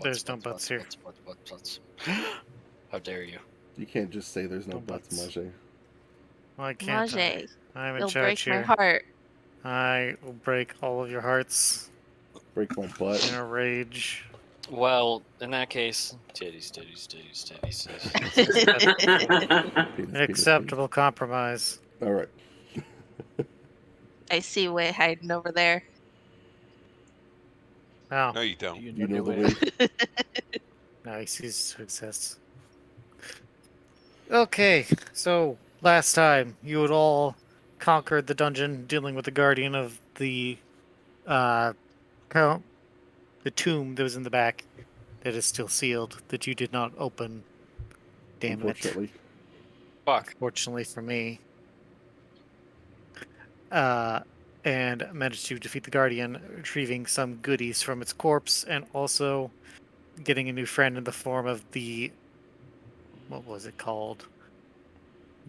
There's no butts here. How dare you? You can't just say there's no No butts, butts. Mage. Why can't Mage, I'm in you'll charge break my here. heart. I will break all of your hearts Break my butt. in a rage. Well, in that case, titties. Penis, Acceptable compromise. All right. I see Way hiding over there. Oh, No, you don't. You know the way. no, he ceases to exist. Okay, so last time you had all conquered the dungeon, dealing with the guardian of the the tomb that was in the back that is still sealed that you did not open. Damn it. Unfortunately. Fuck. Fortunately for me. And managed to defeat the guardian, retrieving some goodies from its corpse, and also getting a new friend in the form of the, what was it called?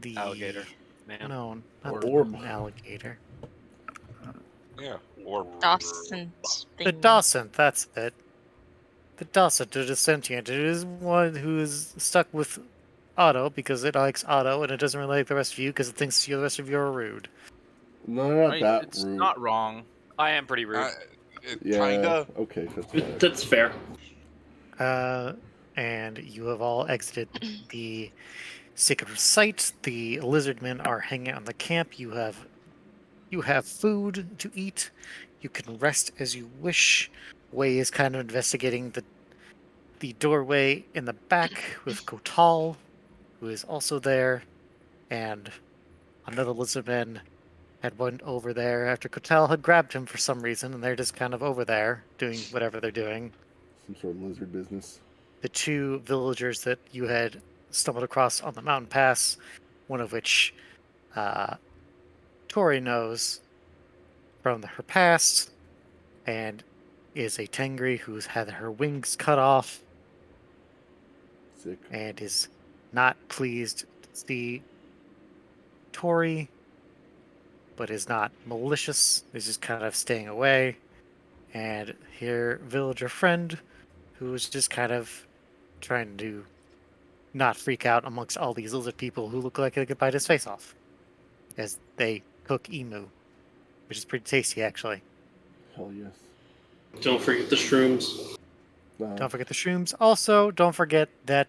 The Alligator. Man. No, not Or the orb. alligator. Yeah. Or Dawson. The Dawson, that's it. The Dawson, it is sentient. It is one who is stuck with Otto because it likes Otto, and it doesn't really like the rest of you because it thinks the rest of you are rude. No, not that It's rude. not wrong. I am pretty rude. Yeah. Kinda. Okay, that's fair. That's fair. And you have all exited the sacred site. The lizardmen are hanging out in the camp. You have food to eat. You can rest as you wish. Wei is kind of investigating the doorway in the back with Kotal, who is also there, and another lizardman had went over there after Kotal had grabbed him for some reason, and they're just kind of over there doing whatever they're doing. Some sort of lizard business. The two villagers that you had stumbled across on the mountain pass, one of which Tori knows from her past, and is a Tengri who's had her wings cut off Sick. and is not pleased to see Tori, but is not malicious, is just kind of staying away. And her villager friend, who is just kind of trying to not freak out amongst all these lizard people who look like they could bite his face off as they cook emu, which is pretty tasty, actually. Hell yes. Don't forget the shrooms. Don't forget the shrooms. Also, don't forget that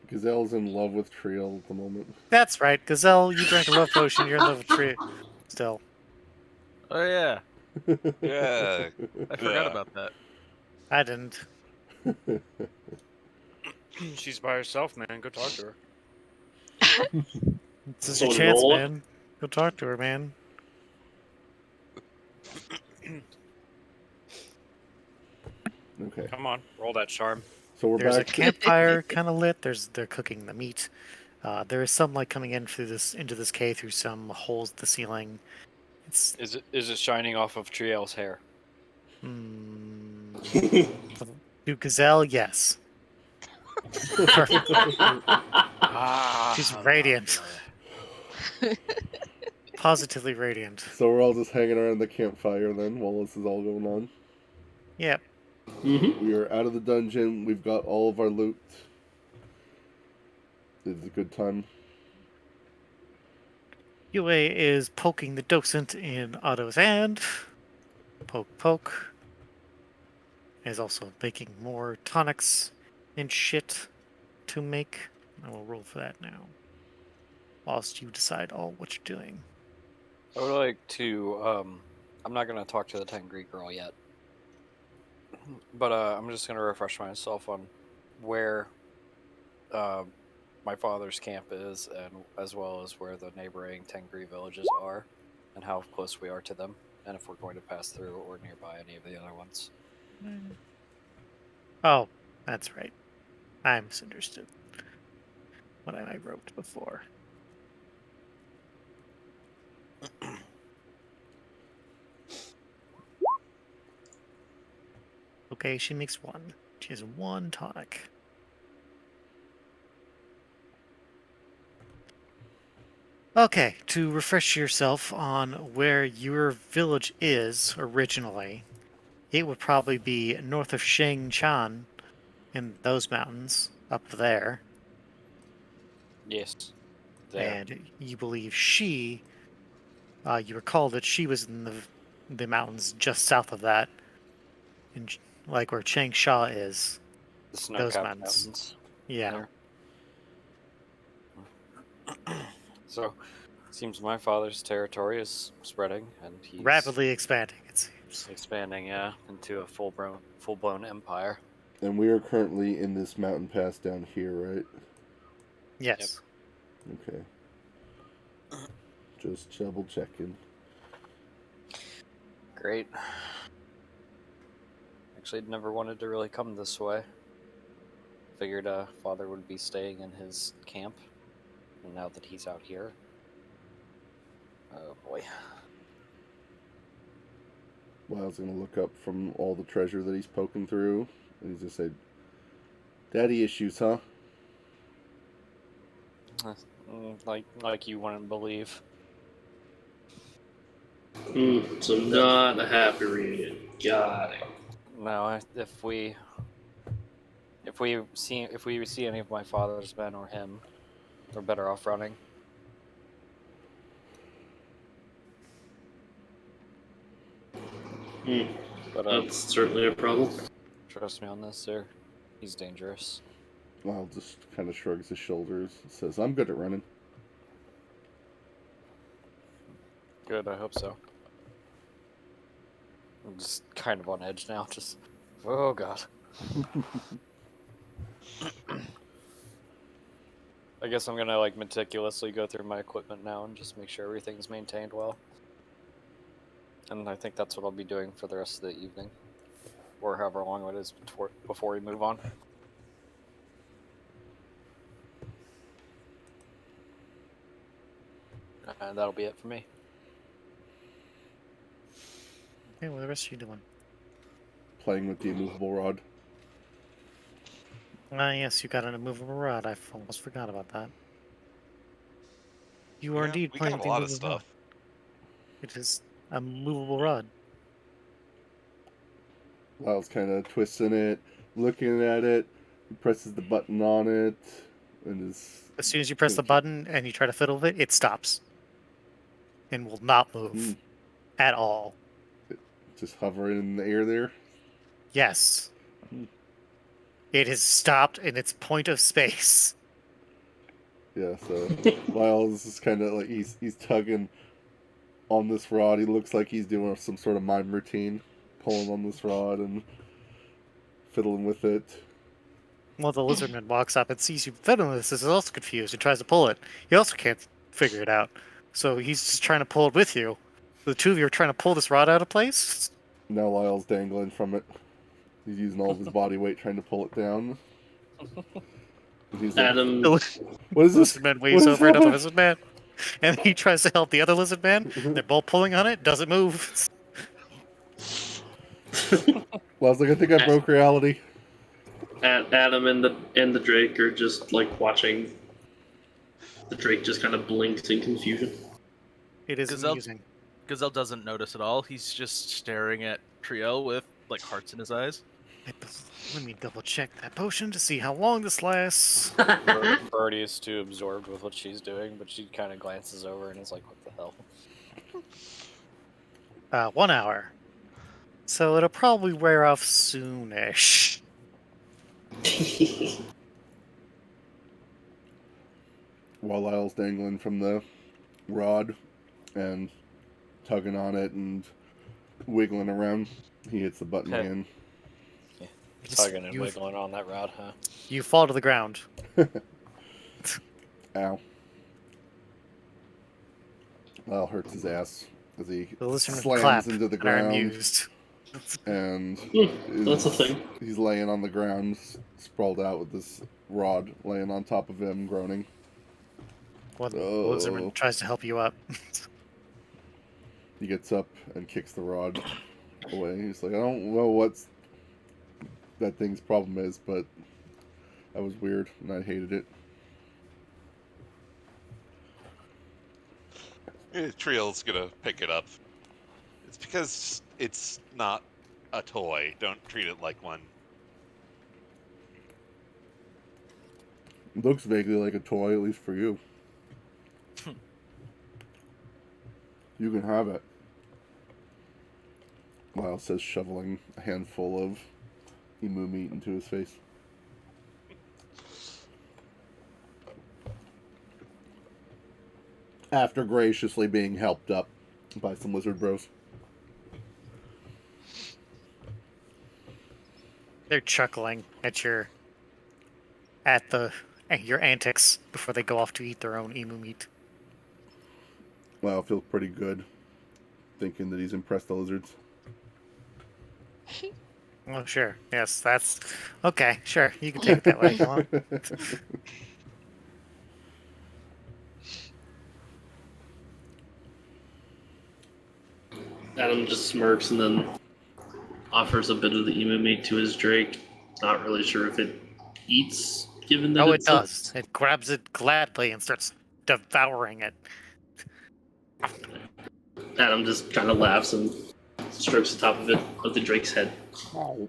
Gazelle's in love with Triel at the moment. that's right, Gazelle, you drank a love potion, you're in love with Tree still. Oh yeah, Yeah. I forgot about that. I didn't. She's by herself, man. Go talk to her. This is So your chance, Nola- man. Go talk to her, man. Okay. Come on, roll that charm. So we're There's back. a campfire kind of lit. They're cooking the meat. There is some light coming in through into this cave through some holes in the ceiling. It's Is it shining off of Triel's hair? to Gazelle, yes. Perfect. She's radiant. Positively radiant. So we're all just hanging around the campfire then while this is all going on. Yep. Mm-hmm. We are out of the dungeon. We've got all of our loot. This is a good time. Yue is poking the docent in Otto's hand. Poke, poke. Is also making more tonics and shit to make. I will roll for that now. Whilst you decide all what you're doing. I would like to. I'm not gonna talk to the Tengri girl yet, but I'm just gonna refresh myself on where my father's camp is, and as well as where the neighboring Tengri villages are, and how close we are to them, and if we're going to pass through or nearby any of the other ones. Oh, that's right. I misunderstood what I wrote before. Okay, she makes one. She has one tonic. Okay, to refresh yourself on where your village is originally, it would probably be north of Shangchan in those mountains up there. Yes. There. And you believe you recall that she was in the mountains just south of that, like where Changsha is. The Those snow-capped mountains. mountains. Yeah. There. So, seems my father's territory is spreading, and he's Rapidly expanding, it seems. expanding, into a full-blown empire. And we are currently in this mountain pass down here, right? Yes. Okay. Just double checking. Great. Actually, I'd never wanted to really come this way. Figured father would be staying in his camp, and now that he's out here, oh boy. Lyle's gonna look up from all the treasure that he's poking through, and he's just say, "Daddy issues, huh?" Like you wouldn't believe. So not a happy reunion. Got it. No, if we see any of my father's men or him, we're better off running. But That's certainly a problem. trust me on this, sir. He's dangerous. Lyle just kind of shrugs his shoulders and says, "I'm good at running." Good, I hope so. I'm just kind of on edge now. Just, oh god. I guess I'm gonna meticulously go through my equipment now and just make sure everything's maintained well. And I think that's what I'll be doing for the rest of the evening, or however long it is before we move on. And that'll be it for me. Okay, what are the rest of you doing? Playing with the immovable rod. Yes, you got an immovable rod. I almost forgot about that. You are Yeah, indeed we playing got with a the lot of immovable rod. stuff. It is a movable rod. Lyle's kind of twisting it, looking at it. He presses the button on it, and is As soon as you press the button and you try to fiddle with it, it stops and will not move at all. just hovering in the air there. Yes. It has stopped in its point of space. Yeah, so Lyle's just kind of like he's tugging on this rod. He looks like he's doing some sort of mime routine, pulling on this rod and fiddling with it. Well, the lizardman walks up and sees you fiddling with this. Is also confused and tries to pull it. He also can't figure it out. So he's just trying to pull it with you. The two of you are trying to pull this rod out of place. Now Lyle's dangling from it. He's using all of his body weight trying to pull it down. And he's like, Adam, The "What is this? lizardman waves What is over another happening?" lizardman, and he tries to help the other lizardman. They're both pulling on it. Doesn't move. Lyle's like, "I think I broke reality." Adam and the Drake are just watching. The Drake just kind of blinks in confusion. It is Gazelle- amusing. Gazelle doesn't notice at all. He's just staring at Triel with hearts in his eyes. Let me double check that potion to see how long this lasts. Birdie is too absorbed with what she's doing, but she kind of glances over and is like, what the hell? 1 hour. So it'll probably wear off soonish. While Lyle's dangling from the rod and tugging on it and wiggling around, he hits the button again. Tugging and wiggling on that rod, huh? You fall to the ground. Ow. Lyle hurts his ass as he The listeners slams clap into the and are ground, amused. and That's a thing. he's laying on the ground, sprawled out with this rod laying on top of him, groaning. Well, the Oh. lizardman tries to help you up. He gets up and kicks the rod away. He's like, "I don't know what's that thing's problem is, but that was weird, and I hated it." Triel's gonna pick it up. It's because it's not a toy. Don't treat it like one. It looks vaguely like a toy, at least for you. You can have it. Lyle says, shoveling a handful of emu meat into his face. After graciously being helped up by some lizard bros. They're chuckling at your antics before they go off to eat their own emu meat. Lyle feels pretty good, thinking that he's impressed the lizards. Oh, sure. Yes, that's okay. Sure, you can take it that way if you want. Adam just smirks and then offers a bit of the emu meat to his Drake. Not really sure if it eats, given that Oh, it it's does. It grabs it gladly and starts devouring it. Adam just kind of laughs and strokes the top of the Drake's head. Oh.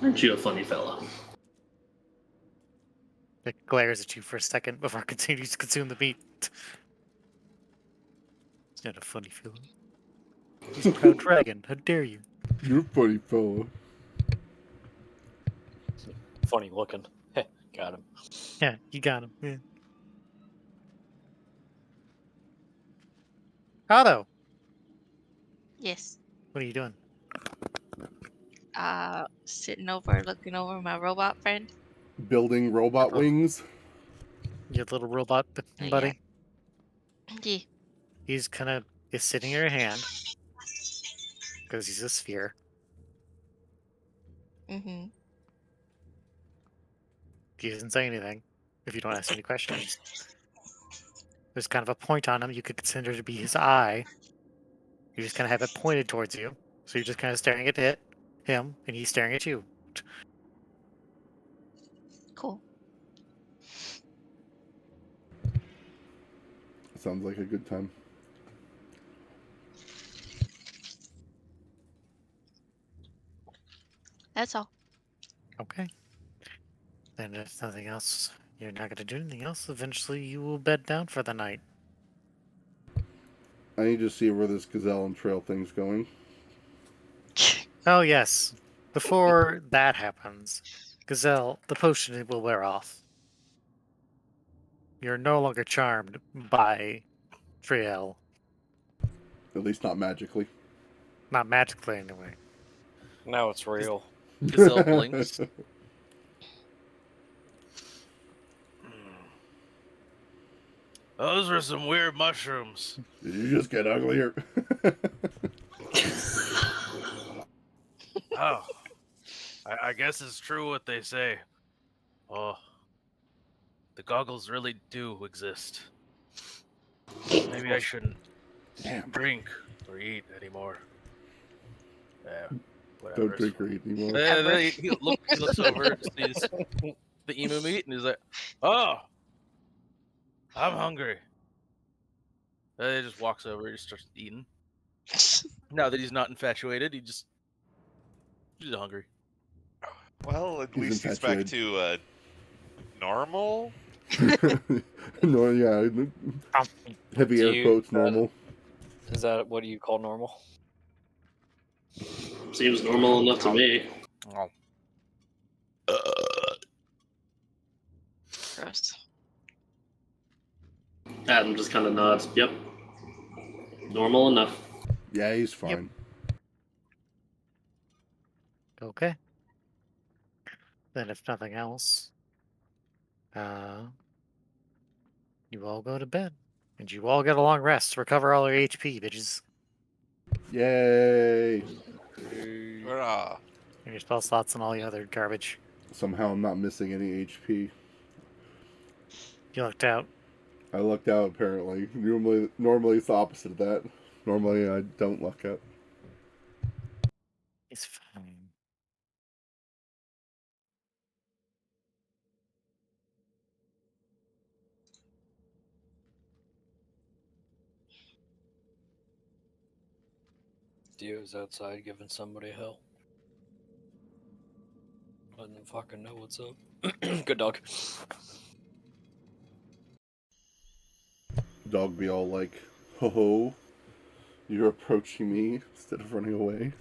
Aren't you a funny fellow? It glares at you for a second before it continues to consume the meat. It's not a funny feeling. He's a proud dragon. How dare you? You're a funny fella. Funny looking. Got him. Yeah, you got him. Yeah. Otto, Yes. what are you doing? Sitting over, looking over my robot friend. Building robot Oh. wings. Your little robot Yeah. buddy? Yeah. He's is sitting in your hand because he's a sphere. Mm-hmm. He doesn't say anything if you don't ask any questions. There's kind of a point on him you could consider to be his eye. You just kind of have it pointed towards you. So you're just kind of staring at him, and he's staring at you. Cool. Sounds like a good time. That's all. Okay. Then if nothing else, you're not going to do anything else. Eventually you will bed down for the night. I need to see where this gazelle and trail thing's going. Oh, yes. Before that happens, Gazelle, the potion will wear off. You're no longer charmed by Triel. At least not magically. Not magically, anyway. Now it's real. Gazelle blinks. Those were some weird mushrooms. Did you just get uglier? Oh, I guess it's true what they say. Oh, the goggles really do exist. Maybe I shouldn't Damn. drink or eat anymore. Yeah, whatever. Don't drink or eat anymore. And then he looks over, sees the emu meat, and he's like, "Oh, I'm hungry." And he just walks over, he starts eating. Now that he's not infatuated, he's hungry. Well, at He's least he's back infatuated. to normal. No, yeah. Heavy Do air you- quotes, normal. Is that what do you call normal? Seems normal enough to me. Oh. Gross. Adam just kind of nods. Yep. Normal enough. Yeah, he's fine. Okay. Then if nothing else, you all go to bed. And you all get a long rest. Recover all your HP, bitches. Yay! Hurrah. And your spell slots and all the other garbage. Somehow I'm not missing any HP. You looked out. I lucked out apparently. Normally it's the opposite of that. Normally I don't luck out. It's fine. you is outside giving somebody hell. Letting them fucking know what's up. Good dog. Dog be all like, ho ho, you're approaching me instead of running away.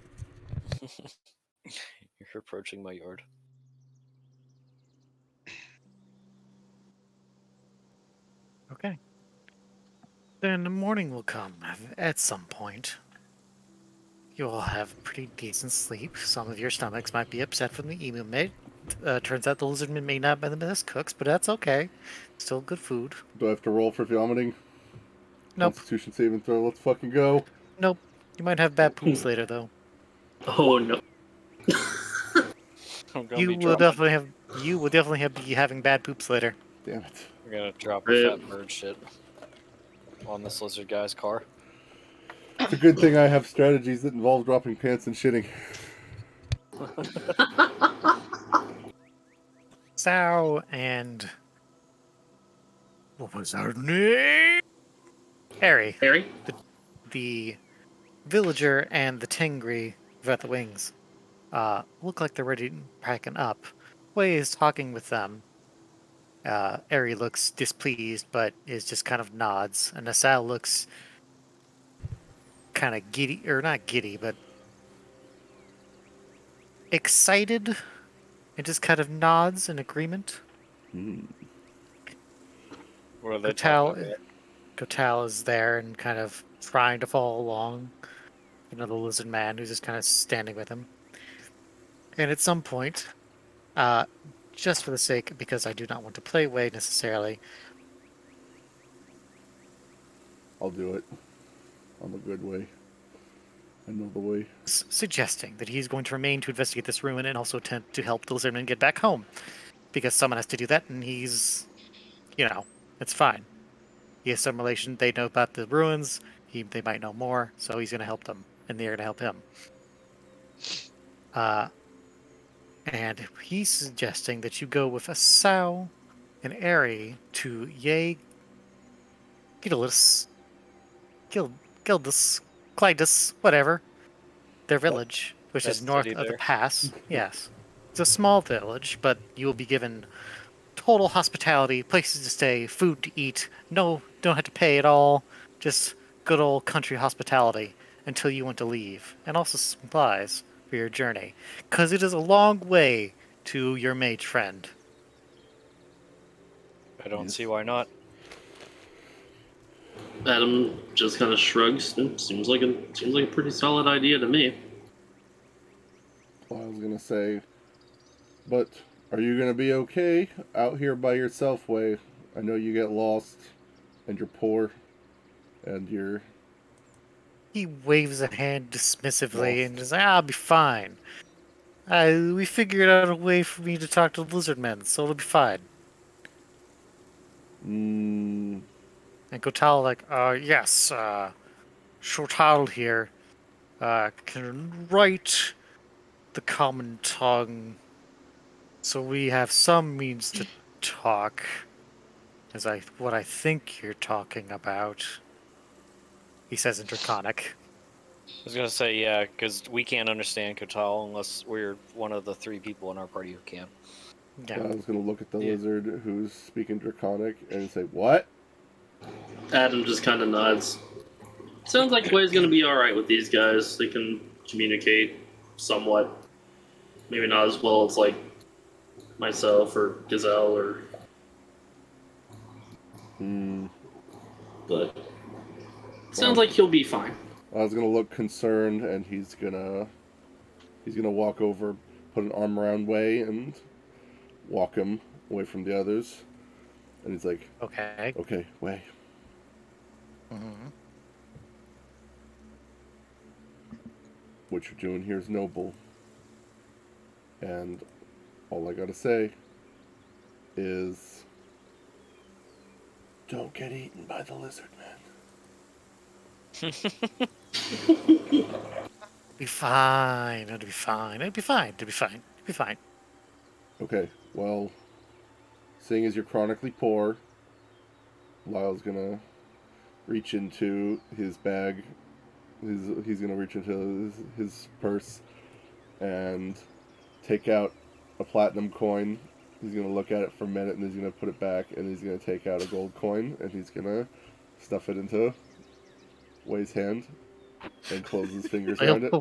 You're approaching my yard. Okay. Then the morning will come at some point. You all have pretty decent sleep. Some of your stomachs might be upset from the emu mate. Turns out the lizardmen may not be the best cooks, but that's okay. Still good food. Do I have to roll for vomiting? Nope. Constitution saving throw, let's fucking go. Nope. You might have bad poops later, though. Oh no. I'm gonna You be will dropping. definitely be having bad poops later. Damn it. We're gonna drop Rip. a fat bird shit on this lizard guy's car. It's a good thing I have strategies that involve dropping pants and shitting. Sao and what was her name? Harry, Harry? the villager, and the Tengri without the wings. Look like they're ready to packing up. Wei is talking with them. Eri looks displeased, but is just kind of nods. And Asal looks kind of giddy, or not giddy, but excited, and just kind of nods in agreement. What are they talking about? Gotal is there and kind of trying to follow along. You know, the lizard man who's just kind of standing with him. And at some point, just for the sake, because I do not want to play Wei necessarily, I'll do it. I'm a good way. I know the way. suggesting that he's going to remain to investigate this ruin and also attempt to help the lizardman get back home. Because someone has to do that, and he's, it's fine. He has some relation. They know about the ruins. They might know more, so he's going to help them, and they're going to help him. And he's suggesting that you go with Asau and Eri to Gildus, Clydus, whatever, their village, which is That north city of the there. pass. Yes. It's a small village, but you will be given total hospitality, places to stay, food to eat. No, don't have to pay at all. Just good old country hospitality until you want to leave. And also supplies for your journey. Because it is a long way to your mage friend. I don't Yes. see why not. Adam just kind of shrugs. Seems like a pretty solid idea to me. Well, I was gonna say, but are you gonna be okay out here by yourself, Wei? I know you get lost, and you're poor, and you're He waves a hand dismissively Lost. and is like, I'll be fine. We figured out a way for me to talk to the lizard men, so it'll be fine. And Gotal like, yes, Shortal here, can write the common tongue, so we have some means to talk. What I think you're talking about, he says in Draconic. I was gonna say yeah, because we can't understand Kotal unless we're one of the 3 people in our party who can. I Yeah. was gonna look at the Yeah. lizard who's speaking Draconic and say, "What?" Adam just kind of nods. Sounds like Way's gonna be alright with these guys. They can communicate somewhat. Maybe not as well as like myself or Gazelle but sounds like he'll be fine. I was gonna look concerned, and he's gonna walk over, put an arm around Wei, and walk him away from the others. And he's like, Okay. "Okay, Wei, Mm-hmm. what you're doing here is noble. And all I gotta say is, don't get eaten by the lizard man." Be fine. It'll be fine. It'll be fine. It'll be fine. It'll be fine. Okay, well, seeing as you're chronically poor, Lyle's gonna reach into his bag He's gonna reach into his purse and take out a platinum coin. He's gonna look at it for a minute, and he's gonna put it back, and he's gonna take out a gold coin, and he's gonna stuff it into Way's hand and close his fingers around it.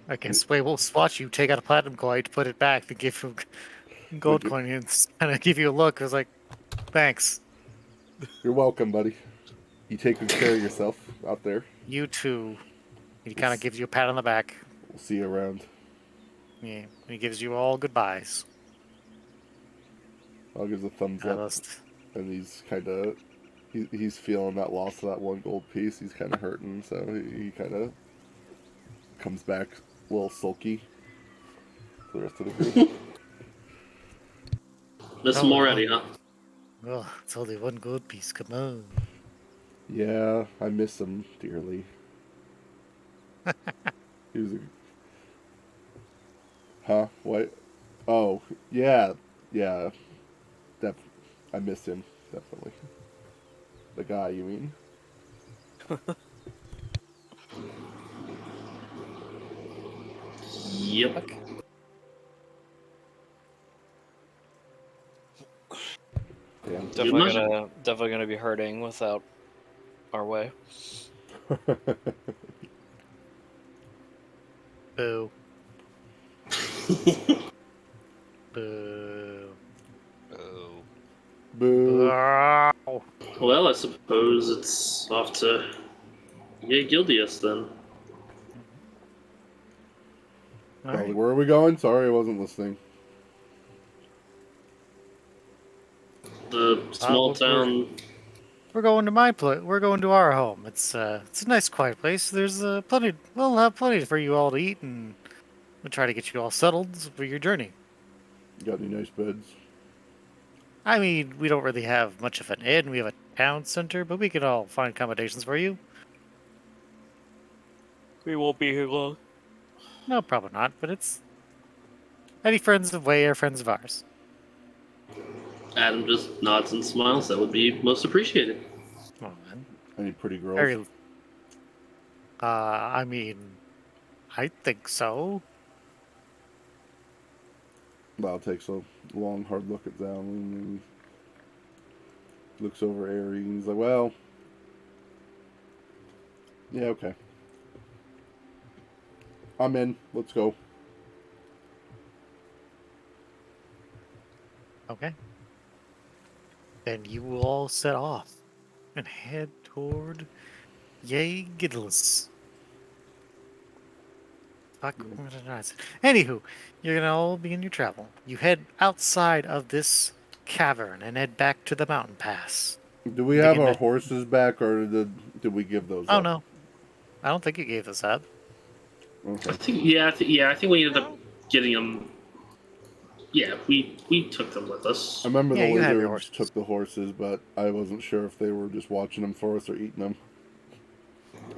I guess Way will watch you take out a platinum coin to put it back, then give you a gold Would you- coin, and kind of give you a look. I was like, thanks. You're welcome, buddy. You take good care of yourself out there. You too. He kind of gives you a pat on the back. We'll see you around. Yeah, he gives you all goodbyes. I'll give a thumbs I up, just- and he's kind of he's feeling that loss of that one gold piece. He's kind of hurting, so he kind of comes back a little sulky to the rest of the group. Miss Oh, Moretti, huh? Oh, it's only one gold piece. Come on. Yeah, I miss him dearly. He was a... Huh? What? Oh, yeah. Yeah. I miss him, definitely. The guy, you mean? Yep. Okay. Yeah. Definitely gonna be hurting without our way. Boo. Boo. Oh. Boo. Ow. Well, I suppose it's off to Gildius then. All Golly, right. where are we going? Sorry, I wasn't listening. The small town. We're going to my place. We're going to our home. It's a nice, quiet place. There's plenty. We'll have plenty for you all to eat, and we'll try to get you all settled for your journey. You got any nice beds? I mean, we don't really have much of an inn. We have a town center, but we can all find accommodations for you. We won't be here long. No, probably not. But it's any friends of Way are friends of ours. Adam just nods and smiles. That would be most appreciated. Oh, man. Any pretty girls? Very. I mean, I think so. Val takes a long, hard look at Zal and he looks over Aerie and he's like, well, yeah, okay. I'm in. Let's go. Okay. Then you will all set off and head toward Yay Giddles. Anywho, you're gonna all begin your travel. You head outside of this cavern and head back to the mountain pass. Do we have Begin our to- horses back or did we give those Oh up? no, I don't think you gave this up. Okay. I think I think we ended up getting them. Yeah, we took them with us. I remember Yeah, the you have your lizards horses. took the horses, but I wasn't sure if they were just watching them for us or eating them.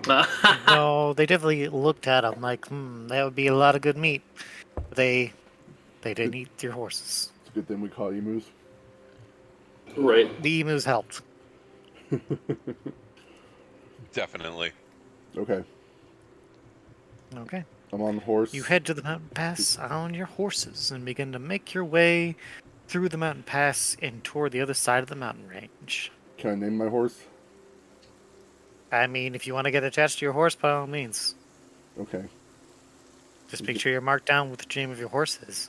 No, they definitely looked at them like, that would be a lot of good meat. They didn't eat your horses. It's a good thing we caught emus. Right. The emus helped. Definitely. Okay. Okay. I'm on the horse. You head to the mountain pass on your horses and begin to make your way through the mountain pass and toward the other side of the mountain range. Can I name my horse? I mean, if you want to get attached to your horse, by all means. Okay. Just make sure you're marked down with the name of your horse is.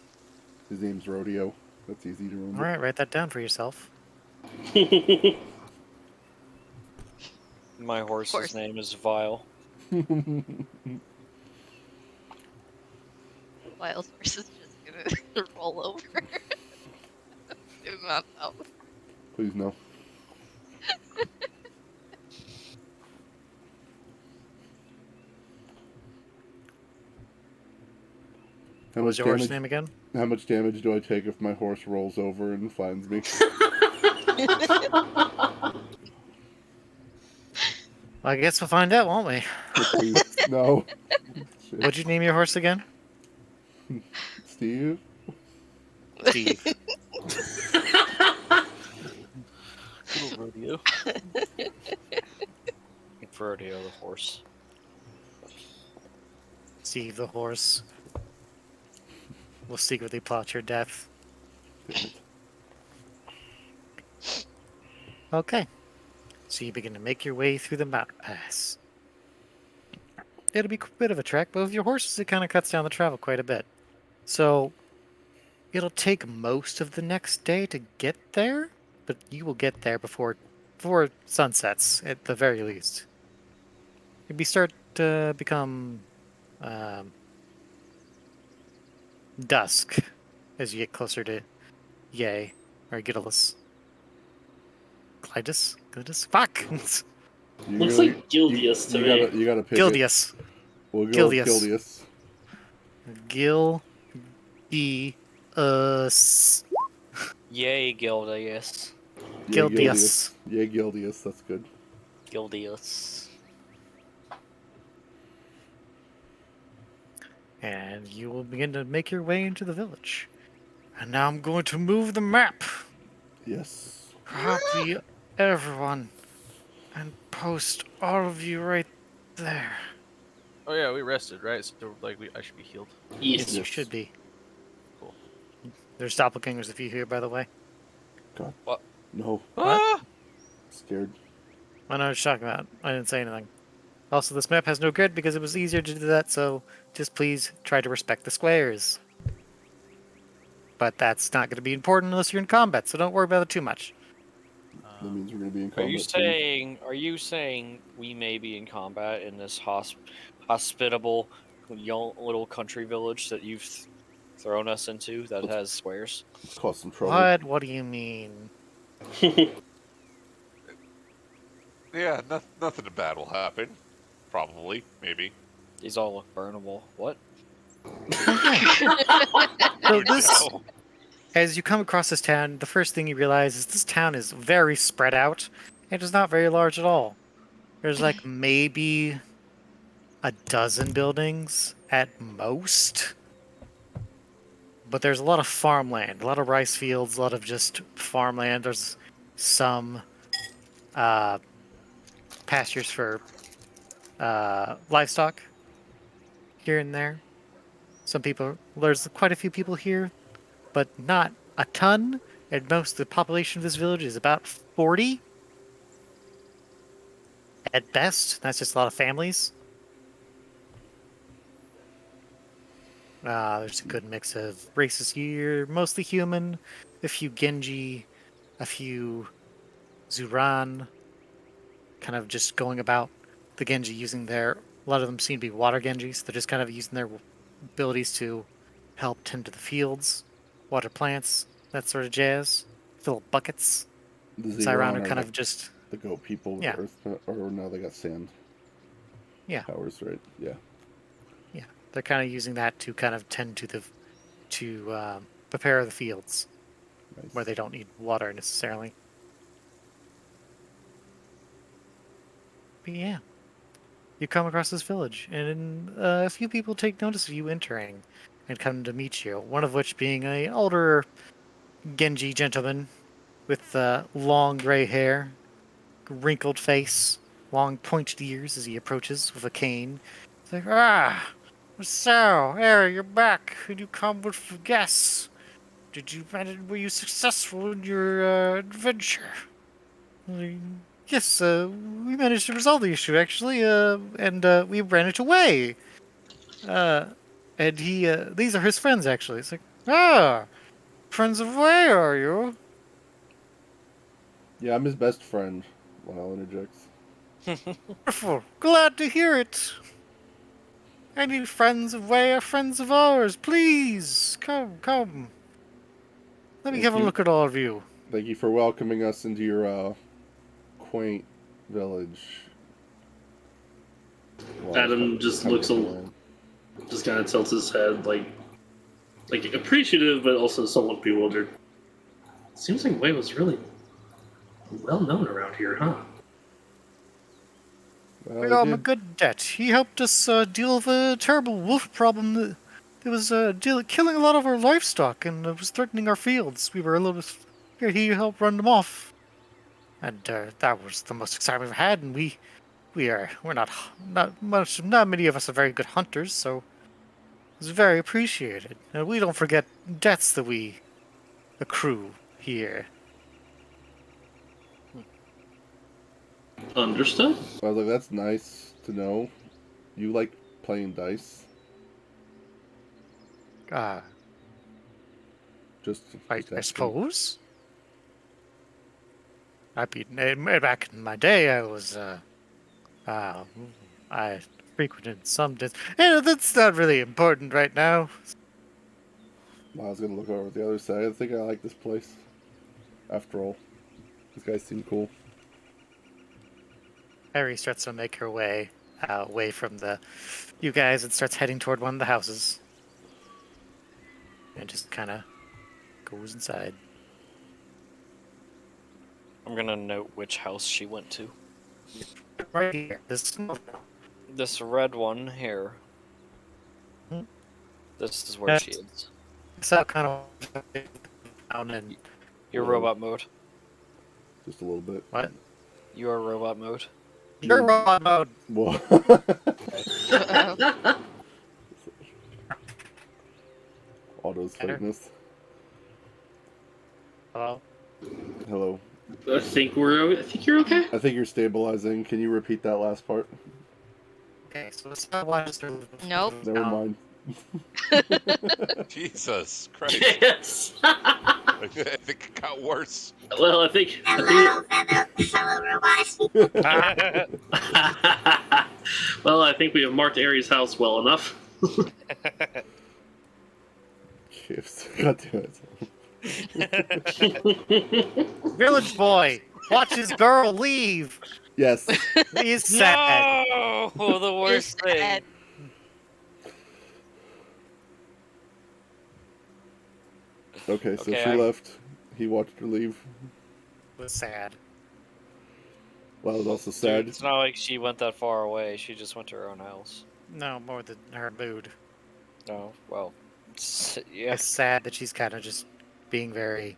His name's Rodeo. That's easy to remember. Alright, write that down for yourself. My horse's course. name is Vile. Wild horse is just gonna roll over. Do not know. Please no. How What was much your horse damage? name again? How much damage do I take if my horse rolls over and flattens me? I guess we'll find out, won't we? Please, no. Shit. What'd you name your horse again? Steve? Steve. Little rodeo. Rodeo the horse. Steve the horse will secretly plot your death. Okay. So you begin to make your way through the mountain pass. It'll be a bit of a trek, but with your horses, it kind of cuts down the travel quite a bit. So it'll take most of the next day to get there, but you will get there before sunsets at the very least. It'll start to become dusk as you get closer to Yay or Gidalus. Glidus? Fuck! Looks like Gildius to me. You gotta pick it. Gildius. We'll go with Gildius. Gildius. Yay, Gildius. Gildius. Yeah, Gildius. That's good. Gildius. And you will begin to make your way into the village. And now I'm going to move the map. Yes. Copy everyone. And post all of you right there. Oh yeah, we rested, right? So like I should be healed. Yes, you Yes. should be. Cool. There's doppelgangers if you hear, by the way. God. What? No. Ah! Scared. I know what you're talking about. I didn't say anything. Also, this map has no grid because it was easier to do that, so just please try to respect the squares. But that's not going to be important unless you're in combat, so don't worry about it too much. That means we're gonna be in Are combat. you soon. saying? Are you saying we may be in combat in this hospitable, young little country village that you've thrown us into that has squares? Cause some trouble. What? What do you mean? Yeah, nothing bad will happen. Probably, maybe. These all look burnable. What? So this, No. as you come across this town, the first thing you realize is this town is very spread out. It is not very large at all. There's like maybe a dozen buildings at most. But there's a lot of farmland, a lot of rice fields, a lot of just farmland. There's some pastures for livestock here and there. There's quite a few people here, but not a ton. And most of the population of this village is about 40 at best. That's just a lot of families. There's a good mix of races here, mostly human, a few Genji, a few Zuran, kind of just going about the Genji using a lot of them seem to be water Genjis. They're just kind of using their abilities to help tend to the fields, water plants, that sort of jazz. Fill buckets. The Zyron Zeron are are kind of just, the goat people with Yeah. earth, or now they got sand. Yeah. Powers, right? Yeah. they're kind of using that to kind of tend to prepare the fields Nice. where they don't need water necessarily. But yeah, you come across this village, and a few people take notice of you entering and come to meet you. One of which being an older Genji gentleman with long gray hair, wrinkled face, long pointed ears as he approaches with a cane. It's like, so, you're back. Could you come with guests? Were you successful in your adventure? Yes, we managed to resolve the issue, actually, and we ran it away. And these are his friends, actually. It's like, friends of where are you? Yeah, I'm his best friend. Lyle interjects. Wonderful. Glad to hear it. Any friends of way are friends of ours. Please, come. Let me Thank have a you. look at all of you. Thank you for welcoming us into your quaint village. Adam just looks just kind of tilts his head, like appreciative, but also somewhat bewildered. Seems like Wei was really well known around here, huh? We owe him a good debt. He helped us deal with a terrible wolf problem that was killing a lot of our livestock and was threatening our fields. We were a little bit scared. He helped run them off, and that was the most excitement we've had. And we're not many of us are very good hunters, so It's very appreciated. And we don't forget debts that we accrue here. Understood. I was like, that's nice to know. You like playing dice? Uh, Just I asking. suppose. Back in my day, I was, I frequented some that's not really important right now. I was gonna look over at the other side. I think I like this place. After all, these guys seem cool. Harry starts to make her way away from you guys and starts heading toward one of the houses. And just kind of goes inside. I'm gonna note which house she went to. Right here. This red one here. Hmm. This is where she That's- is. It's out kind of down and Your Whoa. robot mode. Just a little bit. what? You are robot mode. You're robot mode. Whoa. Uh-oh. Auto's fitness. Hello. Hello. I think you're okay. I think you're stabilizing. Can you repeat that last part? Okay, so it's not why Nope. Never mind. Jesus Christ. Yes. I think it got worse. Well, I think well, I think we have marked Aries' house well enough. Gifts. God damn it. Village boy, watch his girl leave. Yes. He's sad. No, the worst thing. sad. Okay, so Okay, she I- left. He watched her leave. Was sad. Well, it was also Dude, sad. it's not like she went that far away. She just went to her own house. No, more than her mood. No, well, yeah. It's sad that she's kind of just being very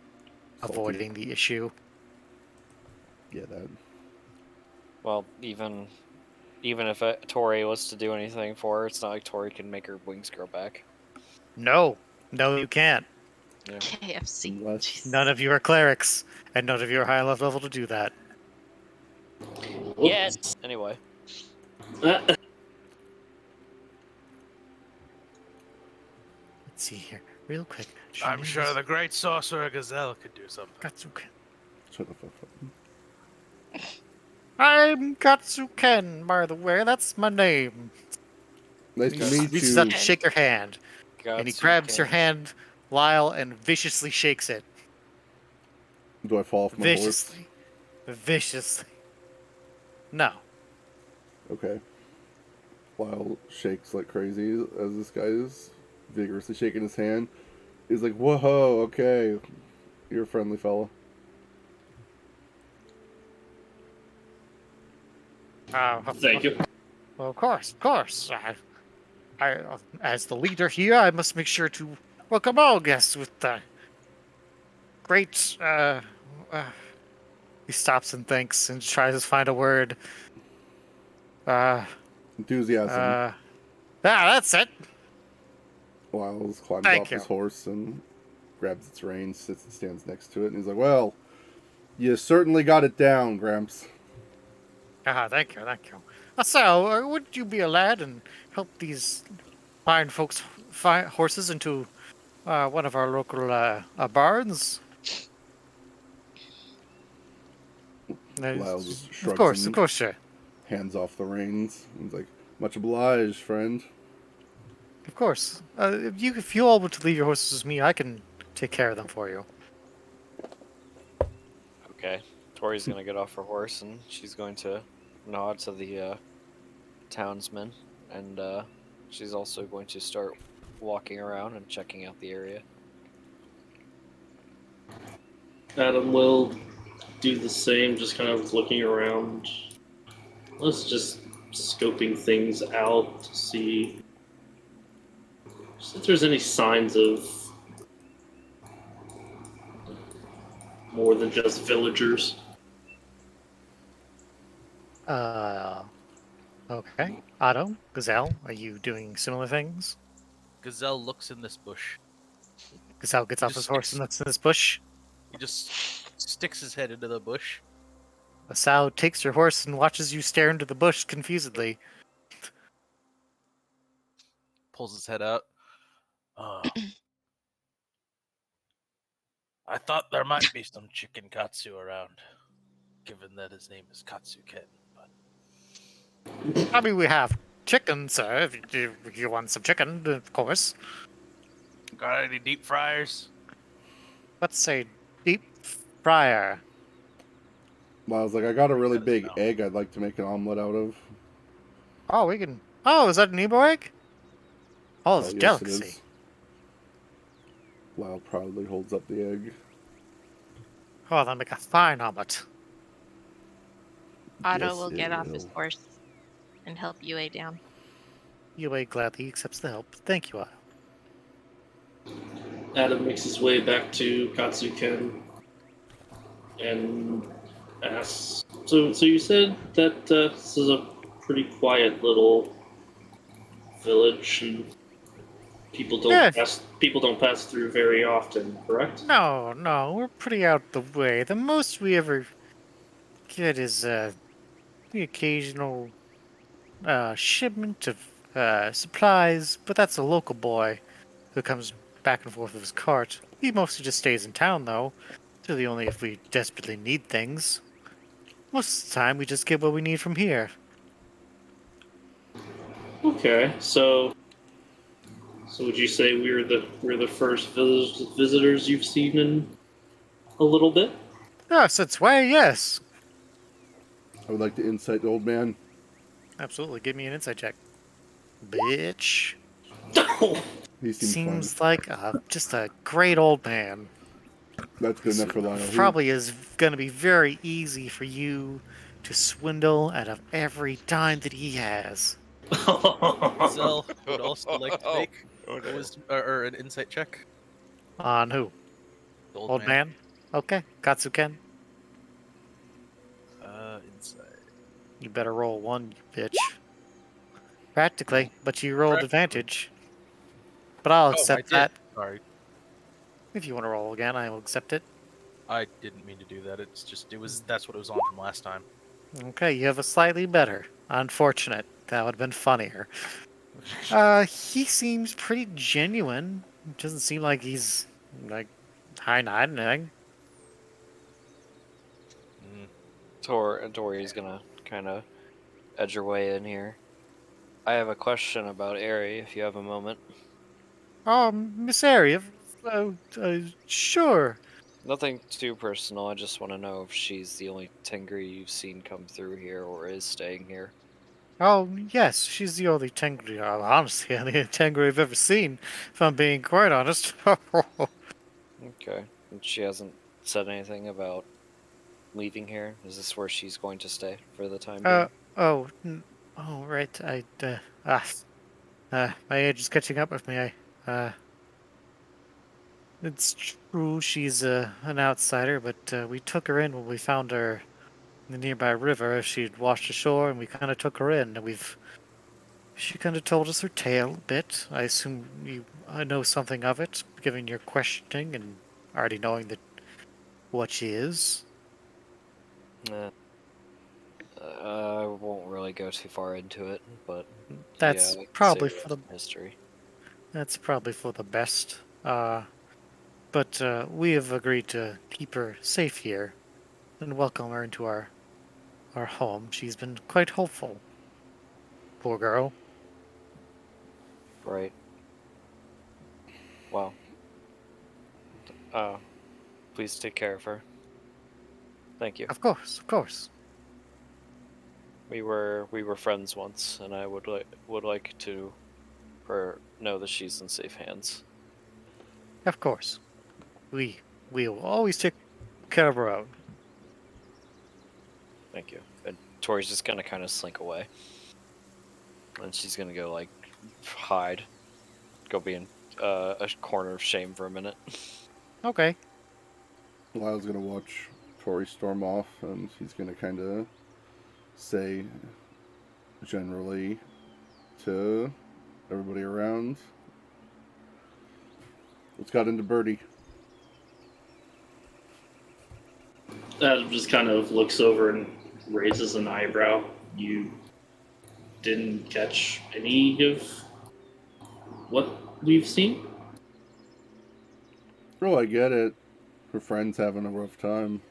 Salty. avoiding the issue. Yeah, that. Well, even if Tori was to do anything for her, it's not like Tori can make her wings grow back. No, you can't. KFC. Unless- Jeez. None of you are clerics, and none of you are high enough level to do that. Yes. Anyway, Let's see here, real quick. I'm sure the great sorcerer Gazelle could do something. Katsuken. Shut the fuck up. I'm Katsuken, by the way. That's my name. Nice to meet Reaches out you. to shake your hand, and he grabs your hand, Lyle, and viciously shakes it. Do I fall off my horse? Viciously. No. Okay. Lyle shakes like crazy as this guy is vigorously shaking his hand. He's like, whoa, okay. You're a friendly fella. Thank you. Well, of course. I, as the leader here, I must make sure to welcome all guests with great. He stops and thinks and tries to find a word. Enthusiasm. That's it. Lyle's climbs Thank off you. his horse and grabs its reins, sits and stands next to it, and he's like, well, you certainly got it down, Gramps. Thank you. So, would you be a lad and help these fine folks find horses into one of our local barns? Lyle just shrugs Of course, sir. hands off the reins. He's like, much obliged, friend. Of course. If you all want to leave your horses with me, I can take care of them for you. Okay. Tori's gonna get off her horse and she's going to nod to the townsmen, and she's also going to start walking around and checking out the area. Adam will do the same, just kind of looking around. Let's just scoping things out to see if there's any signs of more than just villagers. Okay. Otto, Gazelle, are you doing similar things? Gazelle looks in this bush. Gazelle gets He off just his horse sticks- and looks in this bush. He just sticks his head into the bush. Gazelle takes your horse and watches you stare into the bush confusedly. Pulls his head out. Oh. I thought there might be some chicken Katsu around, given that his name is Katsuken. But I mean, we have chicken, sir. If you want some chicken, of course. got any deep fryers? Let's say deep fryer. Miles like, I got a really That is big no. egg I'd like to make an omelet out of. Oh, we can. Oh, is that an Ebo egg? Oh, it's a Yes, it delicacy. is. Lyle proudly holds up the egg. Oh, that'll make a fine omelet. Otto Yes, will it get off his will. horse and help Yue down. Yue gladly accepts the help. Thank you, Otto. Adam makes his way back to Katsuken and asks, So you said that this is a pretty quiet little village, and people don't Yeah. pass through very often, correct? No, we're pretty out the way. The most we ever get is the occasional shipment of supplies, but that's a local boy who comes back and forth with his cart. He mostly just stays in town, though. It's really only if we desperately need things. Most of the time, we just get what we need from here. Okay, so would you say we're the first visitors you've seen in a little bit? Yes, that's why, yes. I would like to insight the old man. Absolutely, give me an insight check. Bitch. He seems Seems fine. like just a great old man. That's good enough for Lionel. Probably is going to be very easy for you to swindle out of every dime that he has. Gazelle would also like to make Oh, a no. wisdom or an insight check. On who? The Old man? Okay, Katsuken. Insight. You better roll one, you bitch. Practically, but you rolled Practically. advantage. But I'll Oh, I accept did. that. Sorry, If you want to roll again, I will accept it. I didn't mean to do that. That's what it was on from last time. Okay, you have a slightly better. Unfortunate. That would have been funnier. He seems pretty genuine. It doesn't seem like he's, like, high-eyed anything. Tori's gonna kind of edge her way in here. I have a question about Aerie, if you have a moment. Oh, Miss Area, sure. Nothing too personal. I just want to know if she's the only Tengri you've seen come through here or is staying here. Oh, yes, she's the only Tengri, honestly, the only Tengri I've ever seen, if I'm being quite honest. Okay. And she hasn't said anything about leaving here? Is this where she's going to stay for the time being? Oh, right, my age is catching up with me. It's true she's an outsider, but we took her in when we found her in the nearby river. She'd washed ashore, and we kind of took her in, and she kind of told us her tale a bit. I assume I know something of it, given your questioning and already knowing what she is. I won't really go too far into it, but That's yeah, I can probably say for the history. That's probably for the best. But we have agreed to keep her safe here and welcome her into our home. She's been quite hopeful. Poor girl. Right. Well. Please take care of her. Thank you. Of course, of course. We were friends once, and I would like to know that she's in safe hands. Of course. We will always take care of our own. Thank you. And Tori's just gonna kind of slink away, and she's gonna go like hide, go be in a corner of shame for a minute. Okay. Lyle's gonna watch Tori storm off, and he's gonna kind of say generally to everybody around, What's got into Birdie? Adam just kind of looks over and raises an eyebrow. You didn't catch any of what we've seen? Oh, I get it. Her friend's having a rough time.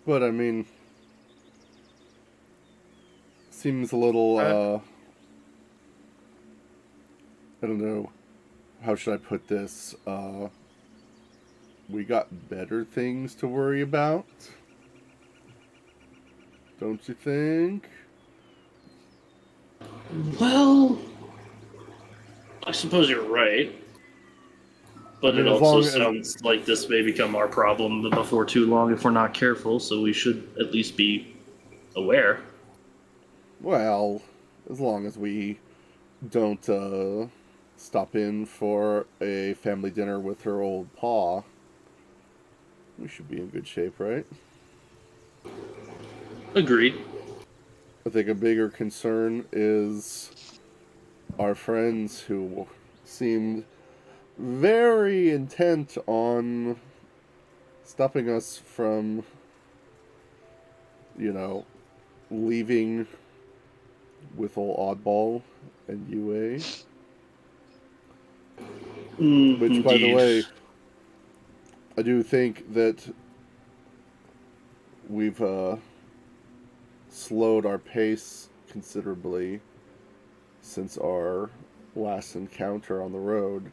But, I mean, seems a little, I don't know. How should I put this? We got better things to worry about. Don't you think? Well, I suppose you're right. But I mean, it as also long as- sounds like this may become our problem before too long if we're not careful, so we should at least be aware. Well, as long as we don't stop in for a family dinner with her old pa, we should be in good shape, right? Agreed. I think a bigger concern is our friends who seemed very intent on stopping us from, leaving with old Oddball and UA. Which, by the Indeed. way, I do think that we've slowed our pace considerably since our last encounter on the road.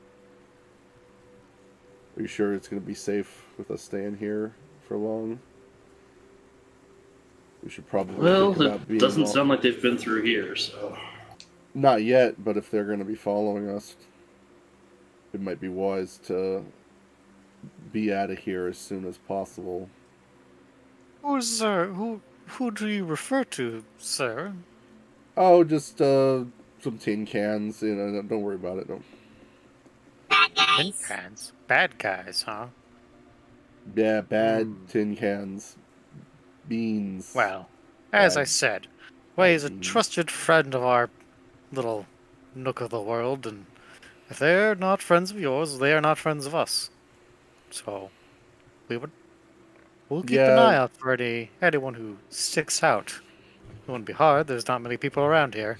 Are you sure it's going to be safe with us staying here for long? We should probably Well, think about it being doesn't sound like they've been through here, so. Not yet, but if they're going to be following us, it might be wise to be out of here as soon as possible. Who do you refer to, sir? Oh, just some tin cans. Don't worry about it. Don't. Tin cans. Bad guys, huh? Yeah, bad tin cans, beans. Well, as I Bad- said, Wei is a beans. trusted friend of our little nook of the world, and if they're not friends of yours, they are not friends of us. So, we'll keep an eye Yeah, out for anyone who sticks out. It wouldn't be hard. There's not many people around here.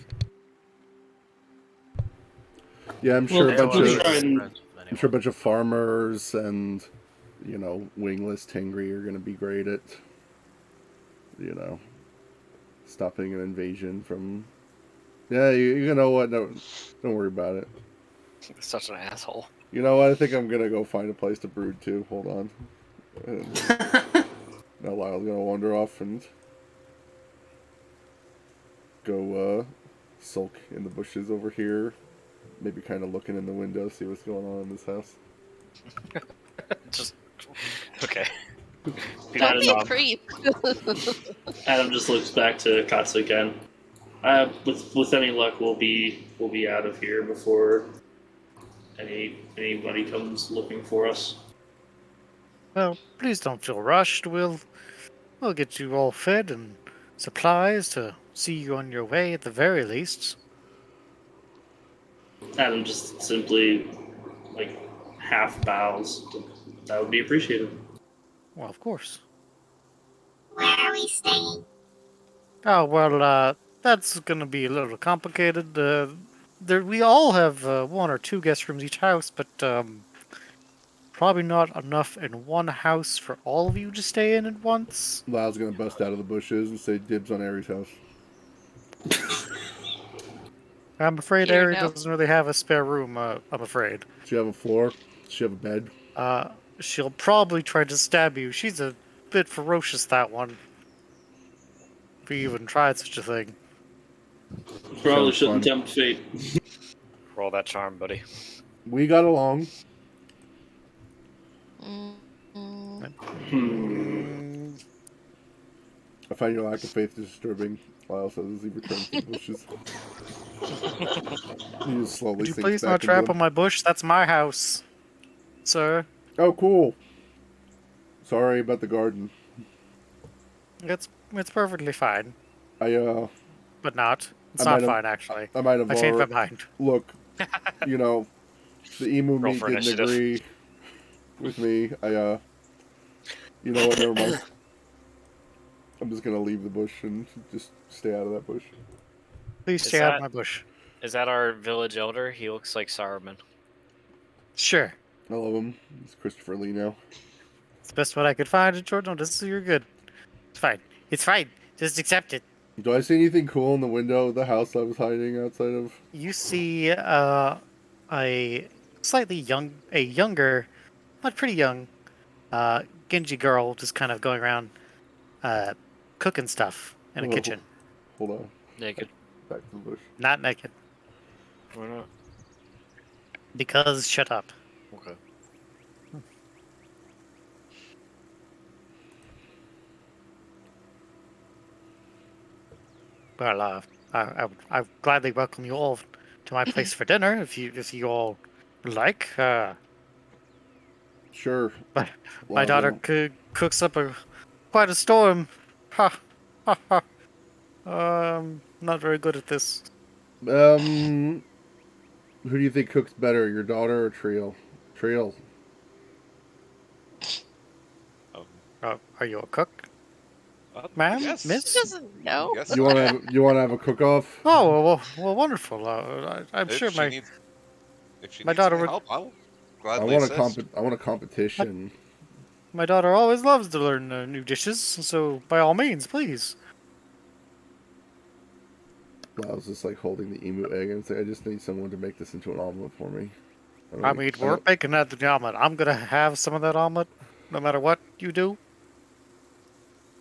yeah. I'm Well, sure a bunch we'll of try and- I'm sure a bunch of farmers and wingless Tingri are going to be great at stopping an invasion from. Yeah, you know what? No, don't worry about it. Such an asshole. You know what? I think I'm gonna go find a place to brood too. Hold on. And now Lyle's gonna wander off and go sulk in the bushes over here. Maybe kind of looking in the window, see what's going on in this house. Just okay. Don't be a Adam, creep. Adam just looks back to Katsu again. With any luck, we'll be out of here before anybody comes looking for us. Well, please don't feel rushed. We'll get you all fed and supplies to see you on your way at the very least. Adam just simply half bows. That would be appreciated. Well, of course. Where are we staying? Oh, well, that's gonna be a little complicated. We all have one or two guest rooms each house, but probably not enough in one house for all of you to stay in at once. Lyle's gonna bust out of the bushes and say dibs on Aries' house. I'm afraid Here, Ari no. doesn't really have a spare room, I'm afraid. Does she have a floor? Does she have a bed? She'll probably try to stab you. She's a bit ferocious, that one. If you even tried such a thing. Probably Sounds shouldn't fun. tempt fate. Roll that charm, buddy. We got along. I find your lack of faith disturbing. Lyle says as he returns to the bushes. He just slowly Would you sinks please back not into trap them. on my bush? That's my house, sir. Oh, cool. Sorry about the garden. It's perfectly fine, I but not. It's I not might have- fine, actually. I might have I changed my already- mind. Look, The emu Roll meat for didn't initiative. agree with me. You know what? Never mind. I'm just gonna leave the bush and just stay out of that bush. Please Is stay out of that- my bush. Is that our village elder? He looks like Saruman. Sure. I love him. It's Christopher Lee now. It's the best one I could find at short notice, so you're good. It's fine. It's fine. Just accept it. Do I see anything cool in the window of the house I was hiding outside of? You see a younger, not pretty young, Genji girl just kind of going around cooking stuff in a Oh, kitchen. Hold on. Naked. Back to the bush. Not naked. Why not? Because shut up. Okay. Well, I would gladly welcome you all to my place for dinner if you all like. Sure. My Well, daughter cooks up quite a storm. Ha ha ha. Not very good at this. Who do you think cooks better, your daughter or Trio? Trio. Are you a cook, Ma'am, ma'am, He miss? doesn't know. Yes. You want to have a cook off? Oh, well, wonderful. I'm If sure she my needs, if she my needs daughter any would- help, I'll I gladly want assist. I want a competition. my daughter always loves to learn new dishes. So by all means, please. I was just like holding the emu egg and say, I just need someone to make this into an omelet for me. I mean, we're making that the omelet. I'm gonna have some of that omelet, no matter what you do.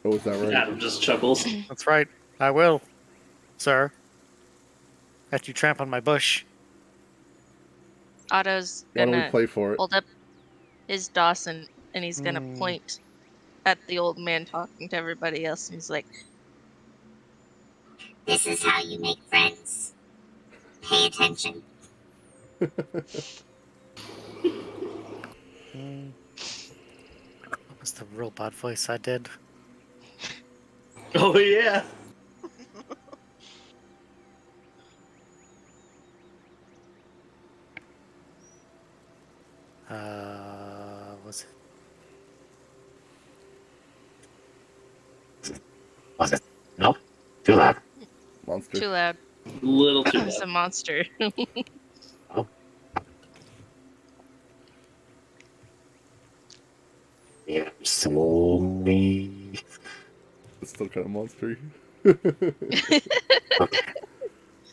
Oh, is that right? Adam just chuckles. That's right. I will, sir. After you tramp on my bush. Otto's Why don't we gonna play for it? hold up his Dawson and he's gonna Hmm. point at the old man talking to everybody else, and he's like, This is how you make friends. Pay attention. What was the robot voice I did? Oh yeah. Was it? Was it? No? Too loud. Monster. too loud. Little too It's a loud. monster. Yeah, slowly. It's still kind of monstery.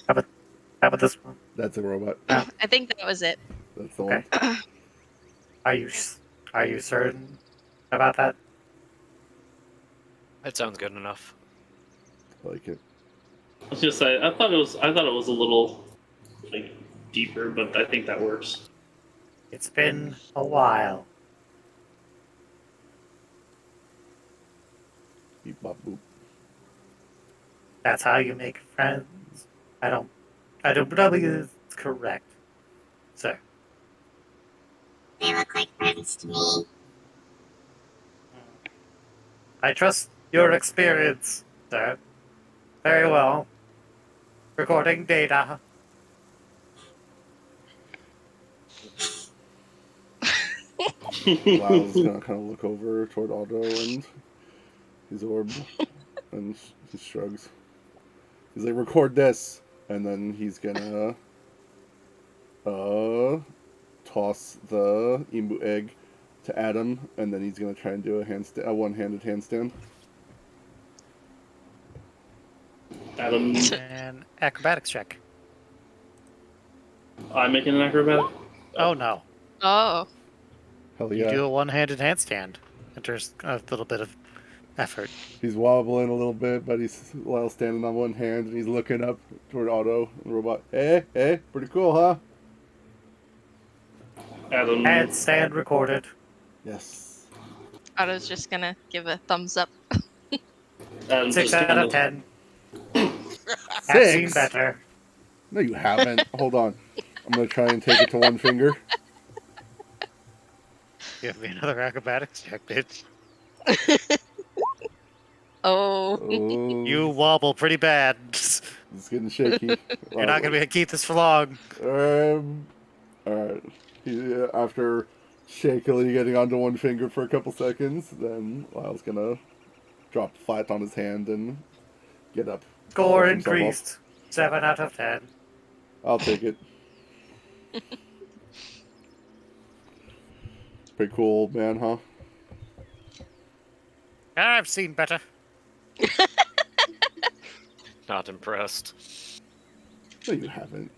How about this one? That's a robot. I think that was it. That's the Okay. one. Are you certain about that? That sounds good enough. I like it. I was gonna say I thought it was a little like deeper, but I think that works. It's been a while. Beep bop boop. That's how you make friends. I don't believe it's correct, sir. They look like friends to me. I trust your experience, sir. Very well. Recording data. Lyle's gonna kind of look over toward Aldo and his orb, and he shrugs. He's like, "Record this," and then he's gonna toss the emu egg to Adam, and then he's gonna try and do a one-handed handstand. Adam, And acrobatics check. I'm making an acrobatic. Oh no. Oh, Hell You yeah! do a one-handed handstand. Enters a little bit of effort. He's wobbling a little bit, but he's Lyle standing on one hand, and he's looking up toward Otto and the robot. Hey, pretty cool, huh? Adam, Handstand recorded. Yes. Otto's just gonna give a thumbs up. Adam's 6 just out kind of of 10. I've seen 6? better. No, you haven't. Hold on. I'm gonna try and take it to one finger. Give me another acrobatics check, bitch. Oh, Oh, You wobble pretty bad. it's getting shaky. You're not gonna be able to keep this for long. Alright. After shakily getting onto one finger for a couple seconds, then Lyle's gonna drop flat on his hand and get up. Score Brush himself off. increased. 7 out of 10. I'll take it. Pretty cool, old man, huh? I've seen better. Not impressed. No, you haven't.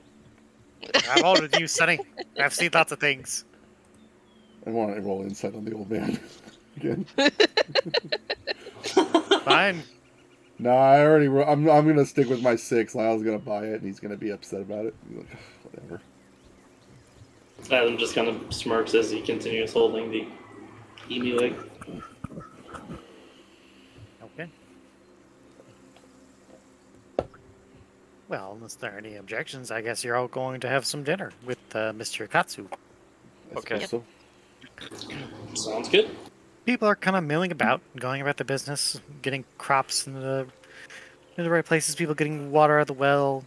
I'm older than you, Sonny. I've seen lots of things. I want to roll insight on the old man again. Fine. Nah, I already. I'm gonna stick with my 6. Lyle's gonna buy it, and he's gonna be upset about it. He's like, whatever. Adam just kind of smirks as he continues holding the emu egg. Okay. Well, unless there are any objections, I guess you're all going to have some dinner with Mr. Katsu. I Okay. suppose so. Sounds good. People are kind of milling about, going about the business, getting crops in the right places. People getting water out of the well,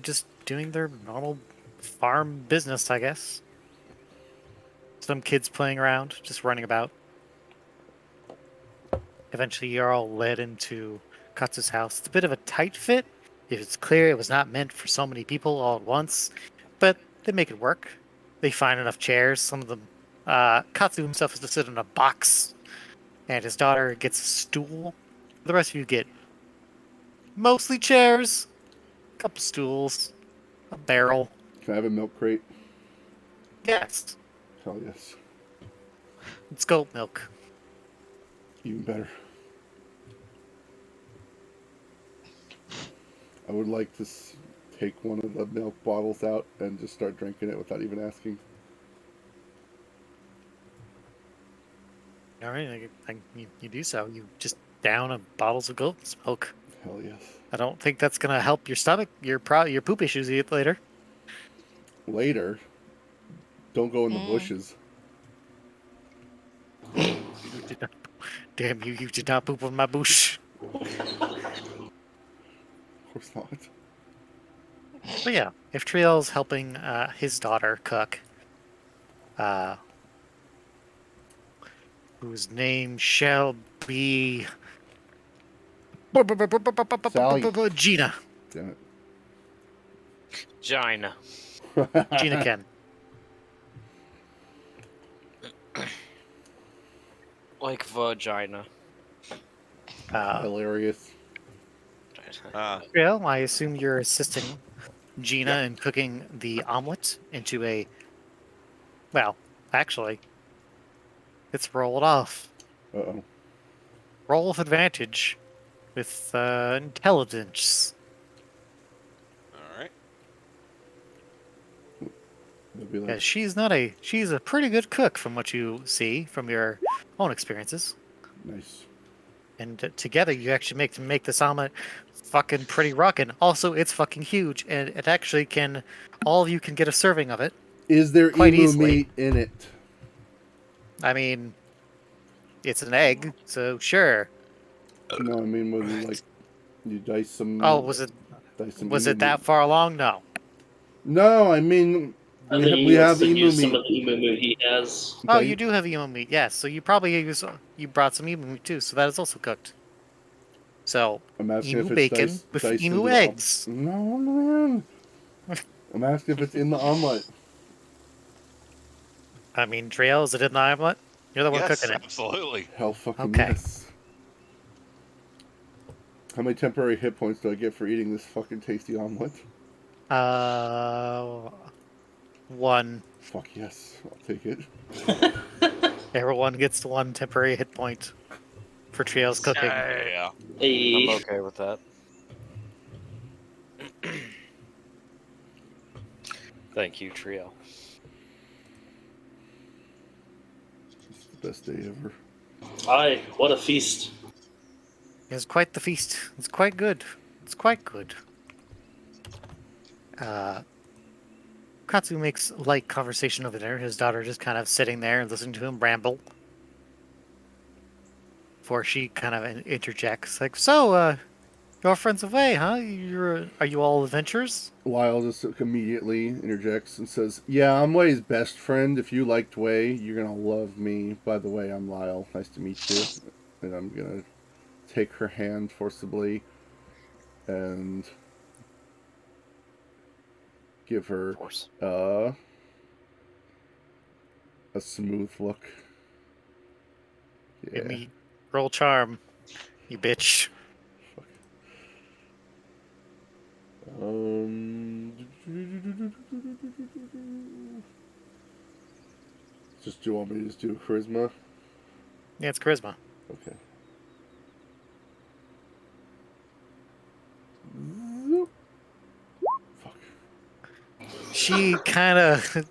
just doing their normal farm business, I guess. Some kids playing around, just running about. Eventually, you're all led into Katsu's house. It's a bit of a tight fit. It's clear it was not meant for so many people all at once, but they make it work. They find enough chairs. Some of them, Katsu himself has to sit in a box, and his daughter gets a stool. The rest of you get mostly chairs, a couple stools, a barrel. Can I have a milk crate? Yes, Hell yes. it's goat milk. Even better. I would like to take one of the milk bottles out and just start drinking it without even asking. All right, you do so. You just down a bottles of goat's milk. Hell yes. I don't think that's gonna help your stomach, your poop issues later. Later, don't go in the bushes. You did not, damn you! You did not poop on my bush. Of course not. But yeah, if Triel's helping his daughter cook, whose name shall be Sally. Gina. Damn Gina. it. Gina Ken. Like vagina. Hilarious. Triel, I assume you're assisting Gina in cooking the omelet into a. Well, actually, it's rolled off. Uh-oh. Roll with advantage with intelligence. All right. It'd be like, Because she's a pretty good cook from what you see from your own experiences. nice. And together you actually make this omelet fucking pretty rockin'. Also, it's fucking huge, and it actually can. All of you can get a serving of it. Is there Quite emu easily. meat in it? I mean, it's an egg, so sure. No, I mean, was it like you dice some? Oh, was it emu that meat? far along? No. No, I mean I think we he have wants to emu use some meat. of the emu meat he has. Oh, Okay. you do have emu meat, yes. So you probably brought some emu meat too, so that is also cooked. So I'm asking emu if it's bacon with diced emu into the eggs. No, man. I'm asking if it's in the omelet. I mean, Triel, is it in the omelet? You're the one Yes, cooking it. absolutely. Hell fucking Okay. yes. How many temporary hit points do I get for eating this fucking tasty omelet? 1. Fuck yes, I'll take it. Everyone gets 1 temporary hit point for Triel's cooking. Yeah. Hey. I'm okay with that. Thank you, Trio. It's the best day ever. Aye, what a feast. It's quite the feast. It's quite good. It's quite good. Katsu makes light conversation over there. His daughter just kind of sitting there and listening to him ramble. Before she kind of interjects, like, so, Your friends away, huh? Are you all adventurers? Lyle just immediately interjects and says, "Yeah, I'm Way's best friend. If you liked Way, you're gonna love me. By the way, I'm Lyle. Nice to meet you." And I'm gonna take her hand forcibly and give her Of course. a smooth look. Give Yeah. me roll charm, you bitch. Just do you want me to just do charisma? Yeah, it's charisma. Okay. Zoop. Fuck. She kind of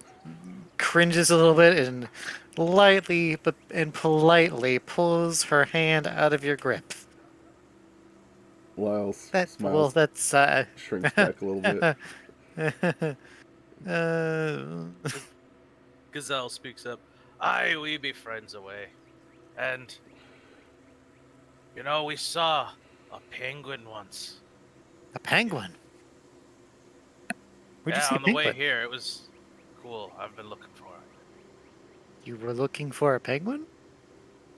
cringes a little bit and lightly but and politely pulls her hand out of your grip. Lyle Well, smiles, that's shrinks back a little bit. Gazelle speaks up. Aye, we be friends away. And, we saw a penguin once. a penguin. Where'd you Yeah, see a on the way penguin? here, it was cool. I've been looking for it. You were looking for a penguin?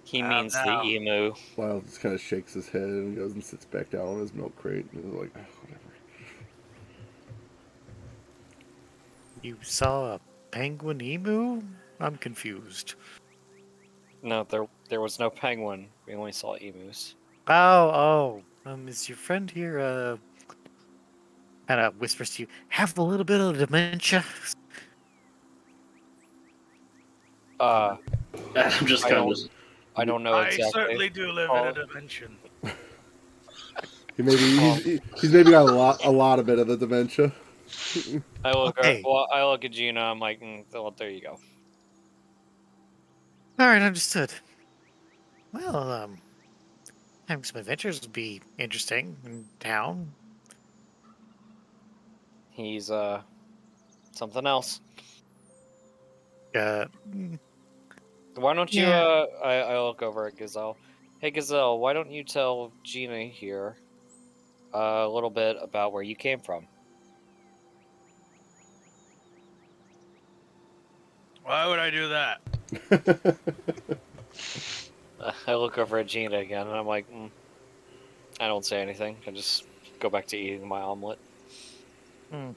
He I have means the now. emu. Lyle just kind of shakes his head and goes and sits back down on his milk crate and is like, whatever. You saw a penguin emu? I'm confused. No, there was no penguin. We only saw emus. Is your friend here, kind of whispers to you, have a little bit of dementia? Adam just I kind of. I don't know I exactly. certainly do live in a dimension. He's maybe got a lot of bit of the dementia. I look Okay. I look at Gina. I'm like, well, there you go. All right, understood. Well, having some adventures would be interesting in town. He's something else. Mm, Why don't you? yeah. I look over at Gazelle. Hey, Gazelle, why don't you tell Gina here a little bit about where you came from? Why would I do that? I look over at Gina again, and I'm like, I don't say anything. I just go back to eating my omelet. Hmm.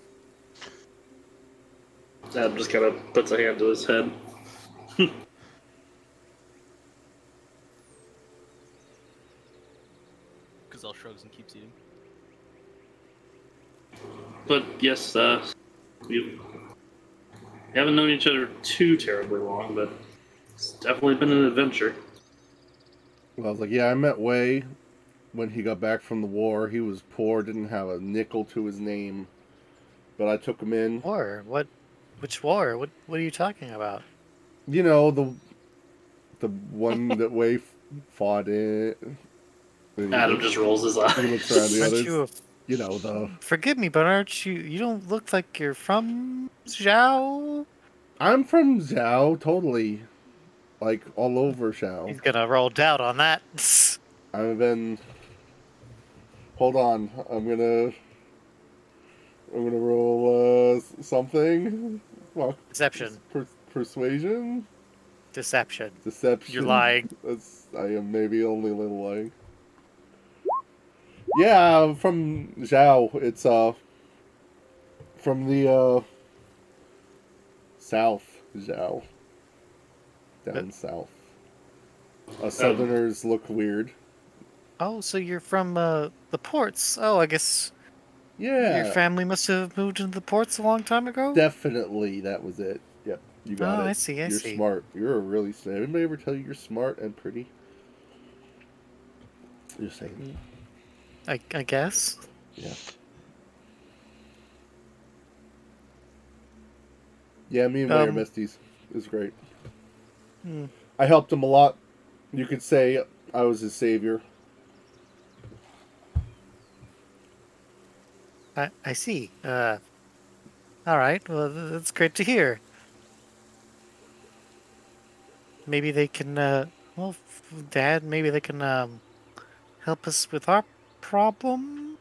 Adam just kind of puts a hand to his head. Gazelle shrugs and keeps eating. But yes, we haven't known each other too terribly long, but it's definitely been an adventure. Well, I was like, yeah, I met Way when he got back from the war. He was poor, didn't have a nickel to his name, but I took him in. War? What? Which war? What are you talking about? You know, the one that Way fought in. Adam just rolls his He eyes. looks around the Aren't others. you? You know, the Forgive me, but aren't you? You don't look like you're from Zhao. I'm from Zhao, totally. Like, all over Zhao. He's gonna roll doubt on that. I've been. Hold on. I'm gonna roll something. Fuck. Deception. Persuasion? Deception. Deception. You're lying. I am maybe only a little lying. Yeah, I'm from Zhao. It's from the south Zhao. Down south. Southerners look weird. Oh, so you're from the ports? Oh, I guess Yeah. your family must have moved into the ports a long time ago. Definitely, that was it. Yep, you got it. I see. You're smart. You're a really smart. Anybody ever tell you you're smart and pretty? Just saying. I guess. Yeah. Yeah, me and Way are besties. It was great. I helped him a lot. You could say I was his savior. I see. All right. Well, that's great to hear. Maybe they can. Well, Dad. Maybe they can help us with our problem.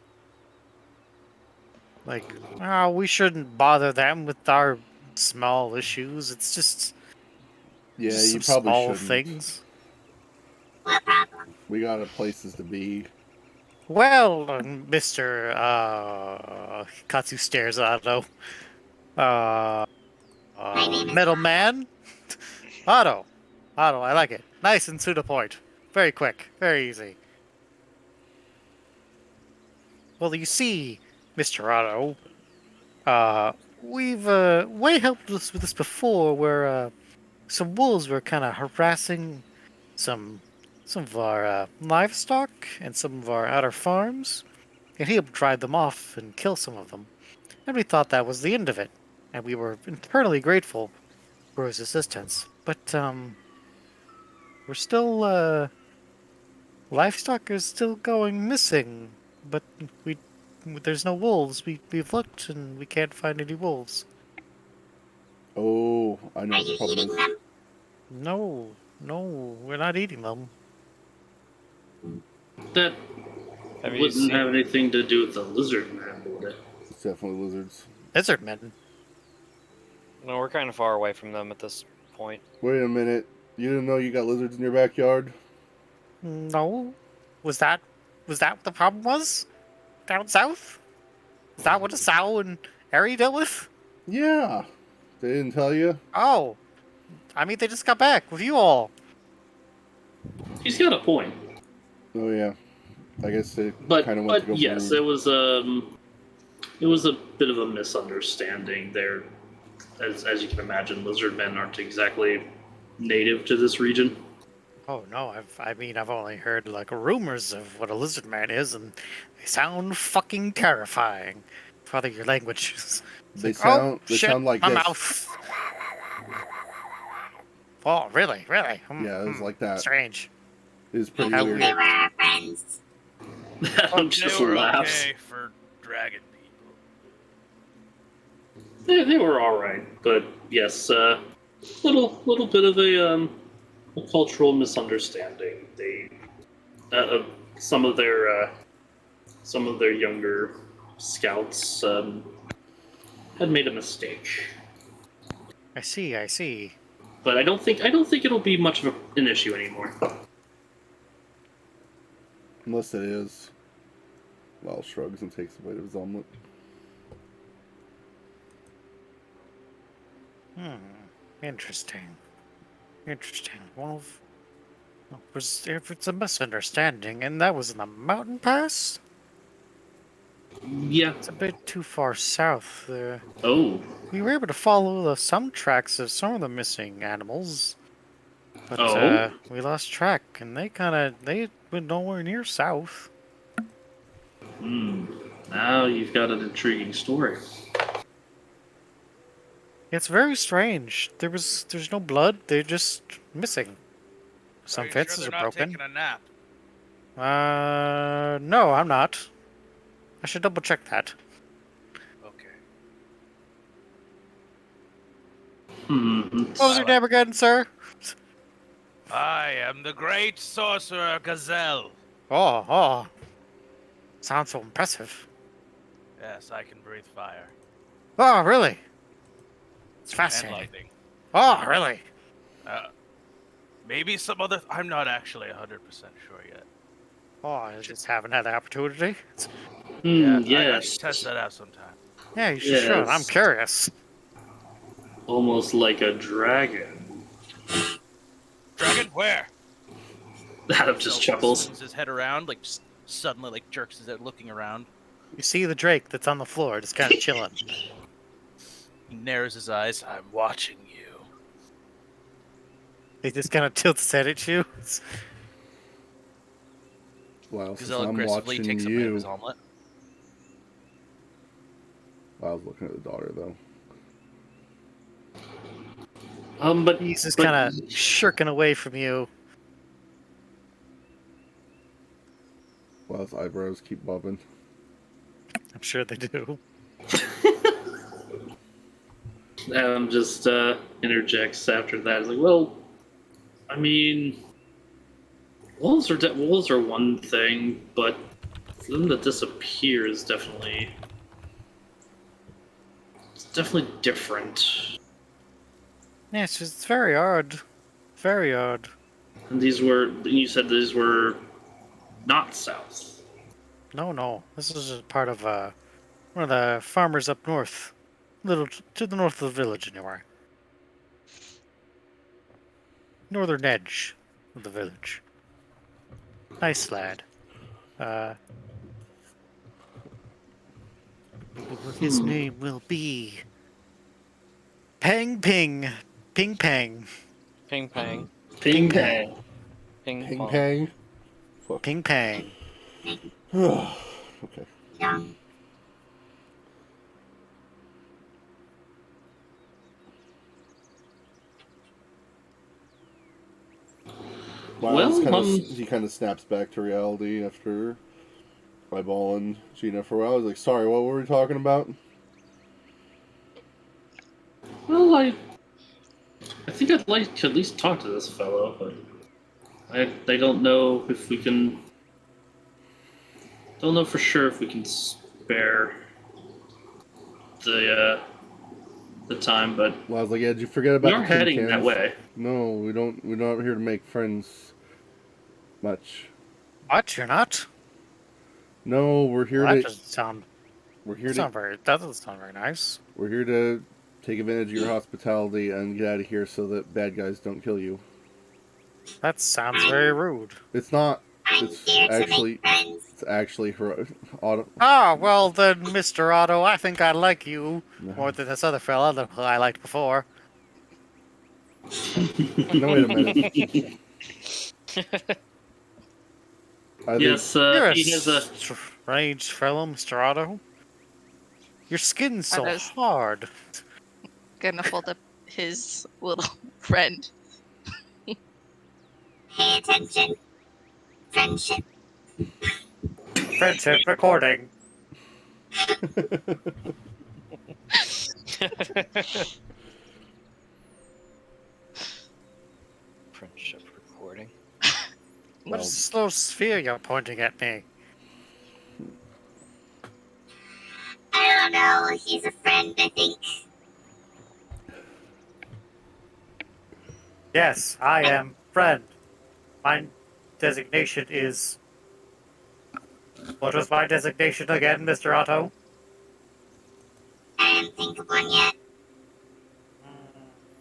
Like, oh, we shouldn't bother them with our small issues. It's just Yeah, some you probably small shouldn't. things. What problem? We got places to be. Well, Mr. Katsu stares at Otto. My name is Middleman? Otto. Otto, I like it. Nice and to the point. Very quick. Very easy. Well, you see, Mr. Otto, we've way helped us with this before, where some wolves were kind of harassing some of our livestock and some of our outer farms, and he helped drive them off and kill some of them. And we thought that was the end of it, and we were eternally grateful for his assistance. But we're still livestock is still going missing, but we there's no wolves. We've looked and we can't find any wolves. Oh, I know Are what the you problem eating is. them? No, we're not eating them. That Have you wouldn't seen? have anything to do with the lizard man, would it? It's definitely lizards. Lizard men. No, we're kind of far away from them at this point. Wait a minute. You didn't know you got lizards in your backyard? No, was that what the problem was down south? Is that what the Sow and Harry dealt with? Yeah. They didn't tell you? Oh, I mean they just got back with you all. He's got a point. Oh, yeah. I guess they But kind of went to go yes, brood. it was a bit of a misunderstanding there. As you can imagine, lizard men aren't exactly native to this region. Oh no, I've only heard like rumors of what a lizard man is, and they sound fucking terrifying. Father, your language. They Oh, sound shit, like my this. mouth. Oh, really? Yeah, it's like that. Strange. It's pretty How weird. They were our friends. Adam just They were laughs. okay for dragon people. They were all right, but yes, little bit of a cultural misunderstanding. They some of their younger scouts had made a mistake, I see. but I don't think it'll be much of an issue anymore. Unless it is. Lyle shrugs and takes a bite of his omelet. Interesting. Well, if it's a misunderstanding, and that was in the mountain pass? Yeah. It's a bit too far south. Oh. We were able to follow some tracks of some of the missing animals, but Oh? we lost track, and they went nowhere near south. Now you've got an intriguing story. It's very strange. There's no blood. They're just missing. Some Are you fences sure they're are not broken. taking a nap? No, I'm not. I should double check that. Okay. What was your name again, sir? I am the great sorcerer Gazelle. Oh. Sounds so impressive. Yes, I can breathe fire Oh, really? It's and fascinating. lightning. Oh, really? Maybe some other. I'm not actually 100% sure yet. Oh, I just haven't had the opportunity. I Yes. should test that out sometime. Yeah, you should. Sure. I'm Yes. curious. Almost like a dragon. Dragon, where? Adam just chuckles. Swings his head around, like just suddenly, like jerks his head, looking around. You see the drake that's on the floor, just kind of chilling. He narrows his eyes. I'm watching you. He just kind of tilts his head at you. Lyle says, Gazelle I'm aggressively watching takes a bite of you. his omelet. Lyle's looking at the daughter, though. But He's just but- kind of shirking away from you. Lyle's eyebrows keep bobbing. I'm sure they do. Adam just interjects after that. He's like, well, I mean, wolves are one thing, but for them to disappear is definitely definitely different. Yes, it's very odd. Very odd. And you said these were not south. No. This is a part of one of the farmers up north. Little to the north of the village, anyway. Northern edge of the village. Nice lad. His name will be Pang Ping. Ping Pang. Ping pang. Ping pang. pang. Ping Ping pong. pang. Fuck. Ping Pang. Okay. Young. Well, he kind of snaps back to reality after eyeballing Gina for a while. He's like, "Sorry, what were we talking about?" well, I think I'd like to at least talk to this fellow, but I don't know if we can. Don't know for sure if we can spare the time, but Well, I was like, "Yeah, did you forget about we the are tin heading cans?" that way. No, we don't. We're not here to make friends. Much. What? You're not? No, we're here Well, that to. doesn't sound. We're here That doesn't sound very nice. We're here to take advantage of your hospitality and get out of here so that bad guys don't kill you. That sounds very rude. It's not. I'm It's here to actually. make friends. It's actually auto. Ah, well then, Mr. Otto, I think I like you more than this other fella that I liked before. No, wait a minute. I think Yes, You're a he has a. strange fellow, Mr. Otto. Your skin's so Otto's- hard. Gonna hold up his little friend. Pay attention. Friendship. Friendship recording. Friendship recording. What is this little sphere you're pointing at me? I don't know. He's a friend, I think. Yes, I am friend. My designation is. What was my designation again, Mr. Otto? I didn't think of one yet.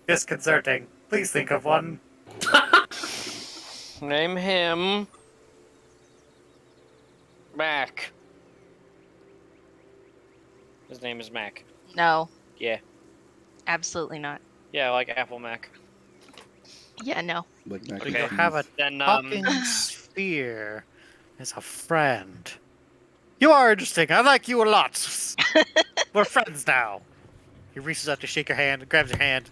Disconcerting. Please think of one. Name him Mac. His name is Mac. No, Yeah. absolutely not. Yeah, like Apple Mac. Yeah, no. like mac You and cheese. have a Then talking sphere as a friend. You are interesting. I like you a lot. We're friends now. He reaches out to shake your hand, grabs your hand,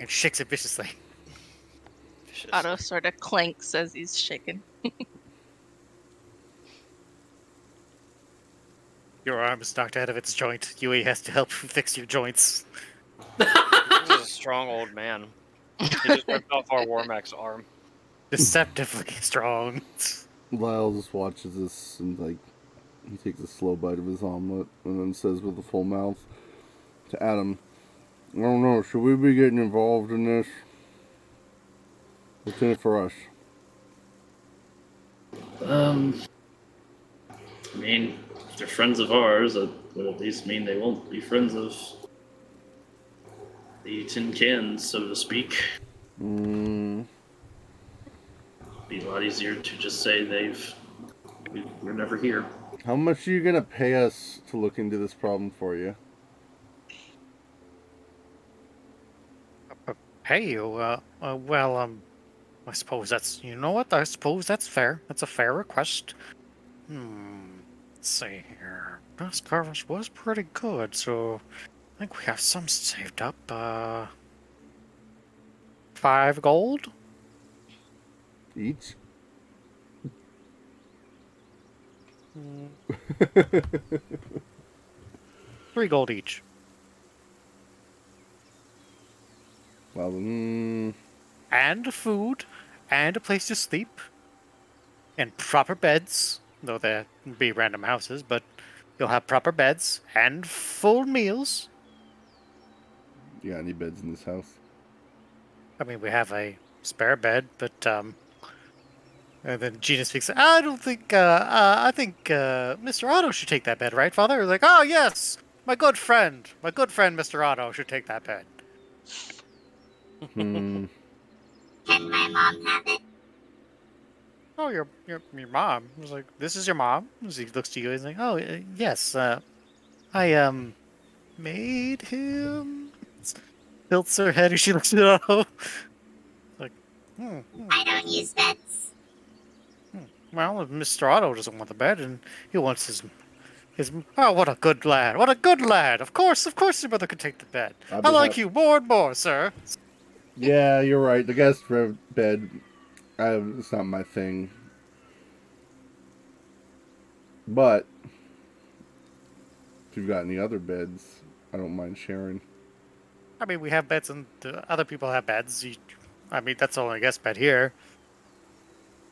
and shakes it viciously. Otto sort of clanks as he's shaken. Your arm is knocked out of its joint. Yui has to help fix your joints. He's a strong old man. He just ripped off our Warmack's arm. Deceptively strong. Lyle just watches this and like he takes a slow bite of his omelet and then says with a full mouth to Adam, "I don't know. Should we be getting involved in this? What's in it for us?" I mean, if they're friends of ours, that would at least mean they won't be friends of the tin cans, so to speak. Mm, Be a lot easier to just say we're never here. how much are you gonna pay us to look into this problem for you? Hey, you. I suppose that's. You know what? I suppose that's fair. That's a fair request. Let's see here. Last harvest was pretty good, so I think we have some saved up. 5 gold? Each? 3 gold each. Well, And food, and a place to sleep, and proper beds, though there be random houses, but you'll have proper beds, and full meals. You got any beds in this house? I mean, we have a spare bed, but and then Gina speaks. I don't think. I think Mr. Otto should take that bed, right, Father? We're like, oh yes, my good friend, Mr. Otto should take that bed. Hmm. Can my mom have it? Oh, your mom. I was like, this is your mom. He looks to you. He's like, oh yes. I made him. Tilts her head as she looks at Otto. Like, I don't use beds. well, if Mr. Otto doesn't want the bed, and he wants his. Oh, what a good lad! What a good lad! Of course, your brother could take the bed. I'll I be like hap- you more and more, sir. Yeah, you're right. The guest bed, it's not my thing. But if you've got any other beds, I don't mind sharing. I mean, we have beds, and the other people have beds. I mean, that's the only guest bed here.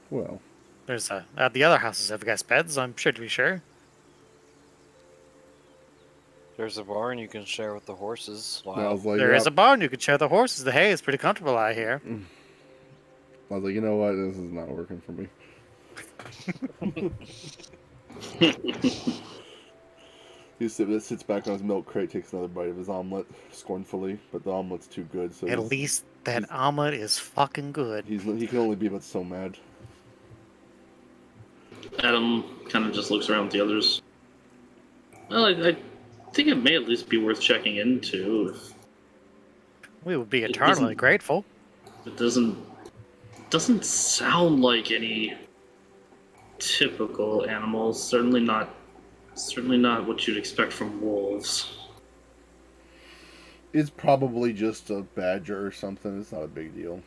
Well, There's the other houses have guest beds. I'm sure to be sure. There's a barn you can share with the horses. I Wow. was like, There is yeah. a barn. You could share the horses. The hay is pretty comfortable out here. I was like, you know what? This is not working for me. He sits back on his milk crate, takes another bite of his omelet scornfully, but the omelet's too good, so At least that omelet is fucking good. he can only be but so mad. Adam kind of just looks around with the others. Well, I think it may at least be worth checking into. If We would be It eternally isn't- grateful. it doesn't sound like any typical animals. Certainly not what you'd expect from wolves. It's probably just a badger or something. It's not a big deal.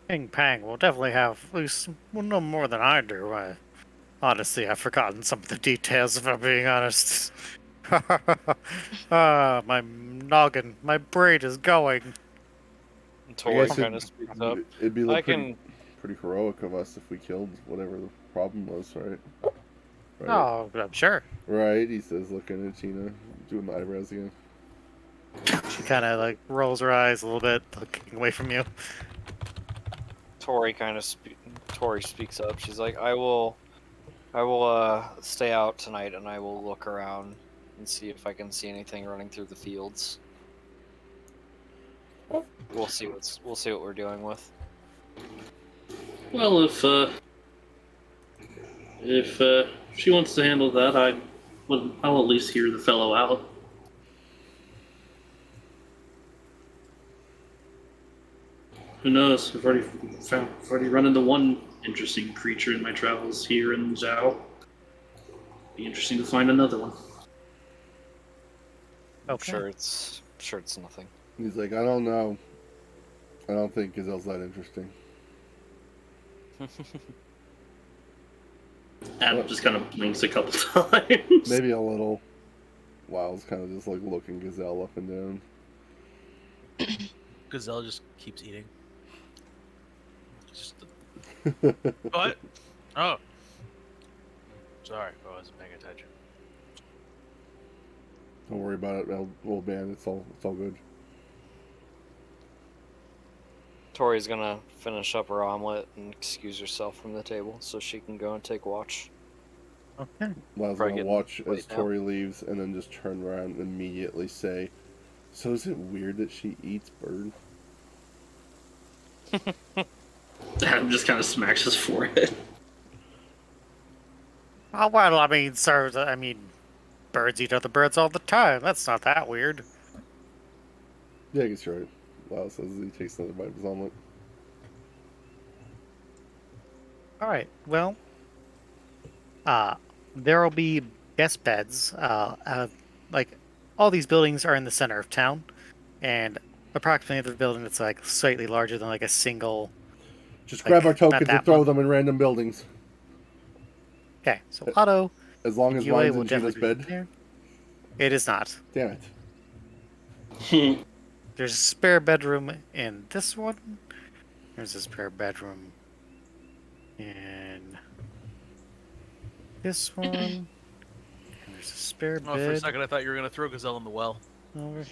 Ping Pang will definitely have at least no more than I do. Honestly, I've forgotten some of the details, if I'm being honest. My noggin, my brain is going. Tori guess kind of speaks up. It'd be I pretty, can. pretty heroic of us if we killed whatever the problem was, right? Right. Oh, I'm sure. Right, he says, looking at Tina, doing the eyebrows again. She kind of like rolls her eyes a little bit, looking away from you. Tori kind of Tori speaks up. She's like, I will stay out tonight and I will look around and see if I can see anything running through the fields. We'll see what we're dealing with. Well, if she wants to handle that, I'll at least hear the fellow out. Who knows? I've already run into one interesting creature in my travels here in Zhao. Be interesting to find another one. I'm sure it's nothing. He's like, I don't know. I don't think Gazelle's that interesting. Adam just kind of blinks a couple times. Maybe a little. Wild's kind of just like looking Gazelle up and down. Gazelle just keeps eating. Just Don't what? Oh, sorry, I wasn't paying attention. worry about it, old man. It's all good. Tori's gonna finish up her omelet and excuse herself from the table so she can go and take watch. Okay. Wild's Probably gonna getting watch late as now. Tori leaves and then just turn around and immediately say, "So is it weird that she eats bird?" Adam just kind of smacks his forehead. Oh, well, I mean, sir, birds eat other birds all the time. That's not that weird. Yeah, I guess you're right. Wild says as he takes another bite of his omelet. All right. Well, there will be guest beds. Like all these buildings are in the center of town, and approximately the building that's like slightly larger than like a single. Just Like, grab our not tokens that and throw one. them in random buildings. Okay, so Otto, As long as UA mine's will in Gina's definitely be bed. there. It is not. Damn it. There's a spare bedroom in this one. There's a spare bedroom in this one. And there's a spare Oh, for a bed. second, I thought you were gonna throw Gazelle in the well. Over.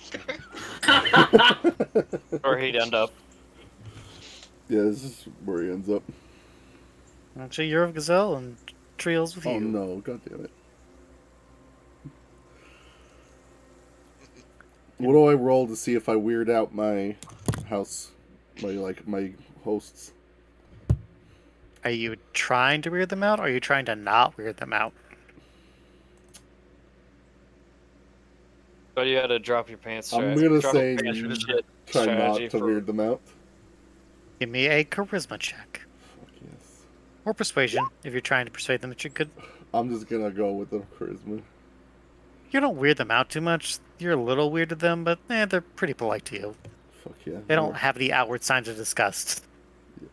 Or he'd end up. Yeah, this is where he ends up. Actually, you're of Gazelle and Triel's with Oh you. no, god damn it. What do I roll to see if I weird out my house, my hosts? Are you trying to weird them out, or are you trying to not weird them out? But you had to drop your pants. I'm gonna drop say your pants shit try strategy not to for- weird them out. Give me a charisma check. Fuck yes. Or persuasion, if you're trying to persuade them that you're good. I'm just gonna go with the charisma. You don't weird them out too much. You're a little weird to them, but they're pretty polite to you. Fuck yeah. They don't have the outward signs of disgust.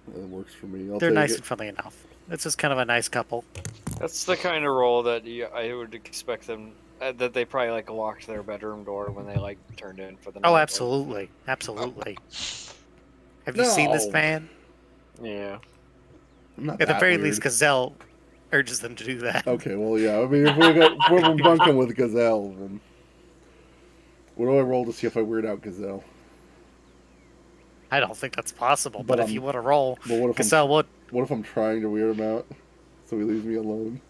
That works for me. I'll They're take nice it. and friendly enough. It's just kind of a nice couple. That's the kind of role that I would expect them. That they probably like locked their bedroom door when they like turned in for the night. Oh, like- absolutely. Absolutely. Have you seen this No. man? Yeah. I'm not At the that very weird. least, Gazelle urges them to do that. Okay, well, yeah. I mean, if we're bunking with Gazelle, then what do I roll to see if I weird out Gazelle? I don't think that's possible, but But if I'm- you want to roll, But what if Gazelle would. what if I'm trying to weird him out, so he leaves me alone?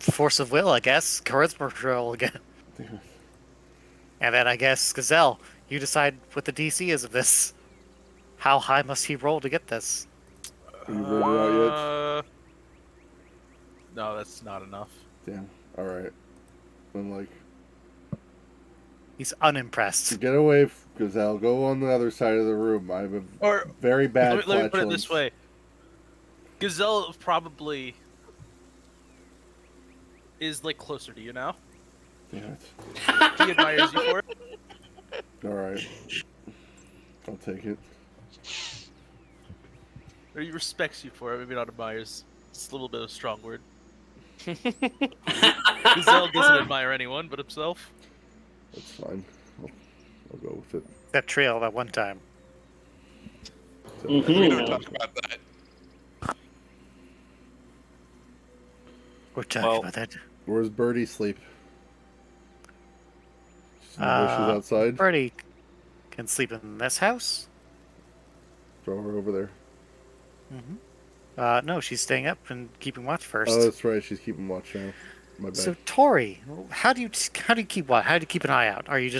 Force of will, I guess. Charisma roll again. Damn it. And then I guess, Gazelle, you decide what the DC is of this. How high must he roll to get this? Have you rolled it out No, that's not enough. yet? Damn. All right. I'm like, He's unimpressed. get away, Gazelle. Go on the other side of the room. I have a Or very bad let me put it flatulence. this way: Gazelle probably is like closer to you now. Damn it. He admires you for it. All right. I'll take it. Or he respects you for it. Maybe not admires. It's a little bit of a strong word. Gazelle doesn't admire anyone but himself. That's fine. I'll go with it. That trail that one time. So, We Mhm. don't talk about that. We're talking Well- about that. Where's Birdie sleep? She's in the bushes Uh, outside. Birdie can sleep in this house. Throw her over there. No, she's staying up and keeping watch first. Oh, that's right. She's keeping watch now. My bad. So Tori, how do you keep watch? How do you keep an eye out? Are you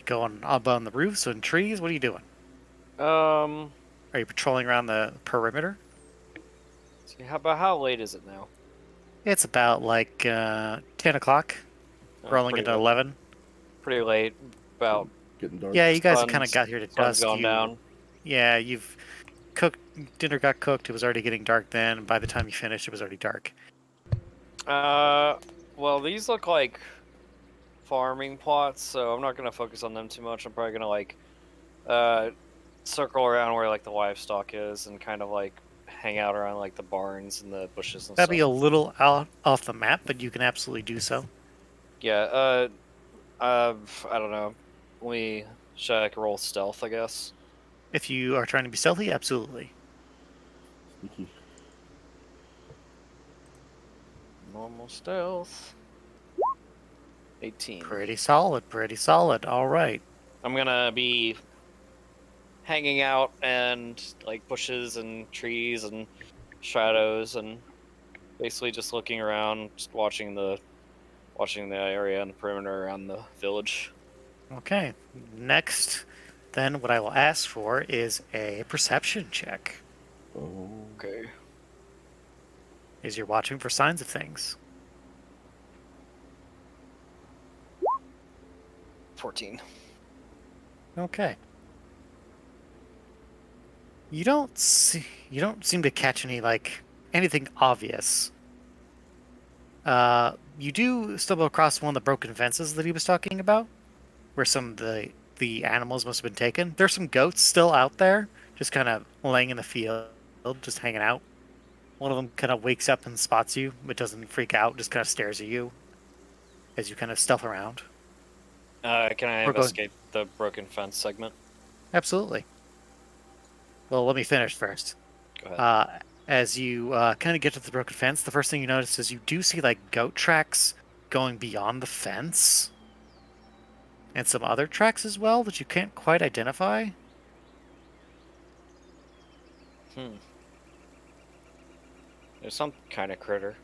going up on the roofs and trees? What are you doing? Um. Are you patrolling around the perimeter? See, how late is it now? It's about like 10 o'clock, Oh, rolling pretty into late. 11. Pretty late. About Getting dark. Yeah, you guys Sun's- kind of got here to sun's dusk. gone down. Yeah, you've cooked. Dinner got cooked. It was already getting dark then. And by the time you finished, it was already dark. Well, these look like farming plots, so I'm not gonna focus on them too much. I'm probably gonna like circle around where like the livestock is and kind of like hang out around like the barns and the bushes and That'd stuff. be a little out off the map, but you can absolutely do so. Yeah. I don't know. Should I like roll stealth? I guess. If you are trying to be stealthy, absolutely. Sneaky. Normal stealth. 18. Pretty solid, pretty solid. All right. I'm gonna be hanging out and like bushes and trees and shadows and basically just looking around, just watching the area and the perimeter around the village. Okay. Next, then, what I will ask for is a perception check. Oh. Okay. Is you're watching for signs of things. 14. Okay. You don't seem to catch anything obvious. You do stumble across one of the broken fences that he was talking about, where some of the animals must have been taken. There's some goats still out there, just kind of laying in the field, just hanging out. One of them kind of wakes up and spots you, but doesn't freak out, just kind of stares at you as you kind of stealth around. Can I We're going- investigate the broken fence segment? Absolutely. Well, let me finish first. Go ahead. As you kind of get to the broken fence, the first thing you notice is you do see like goat tracks going beyond the fence. And some other tracks as well that you can't quite identify. There's some kind of critter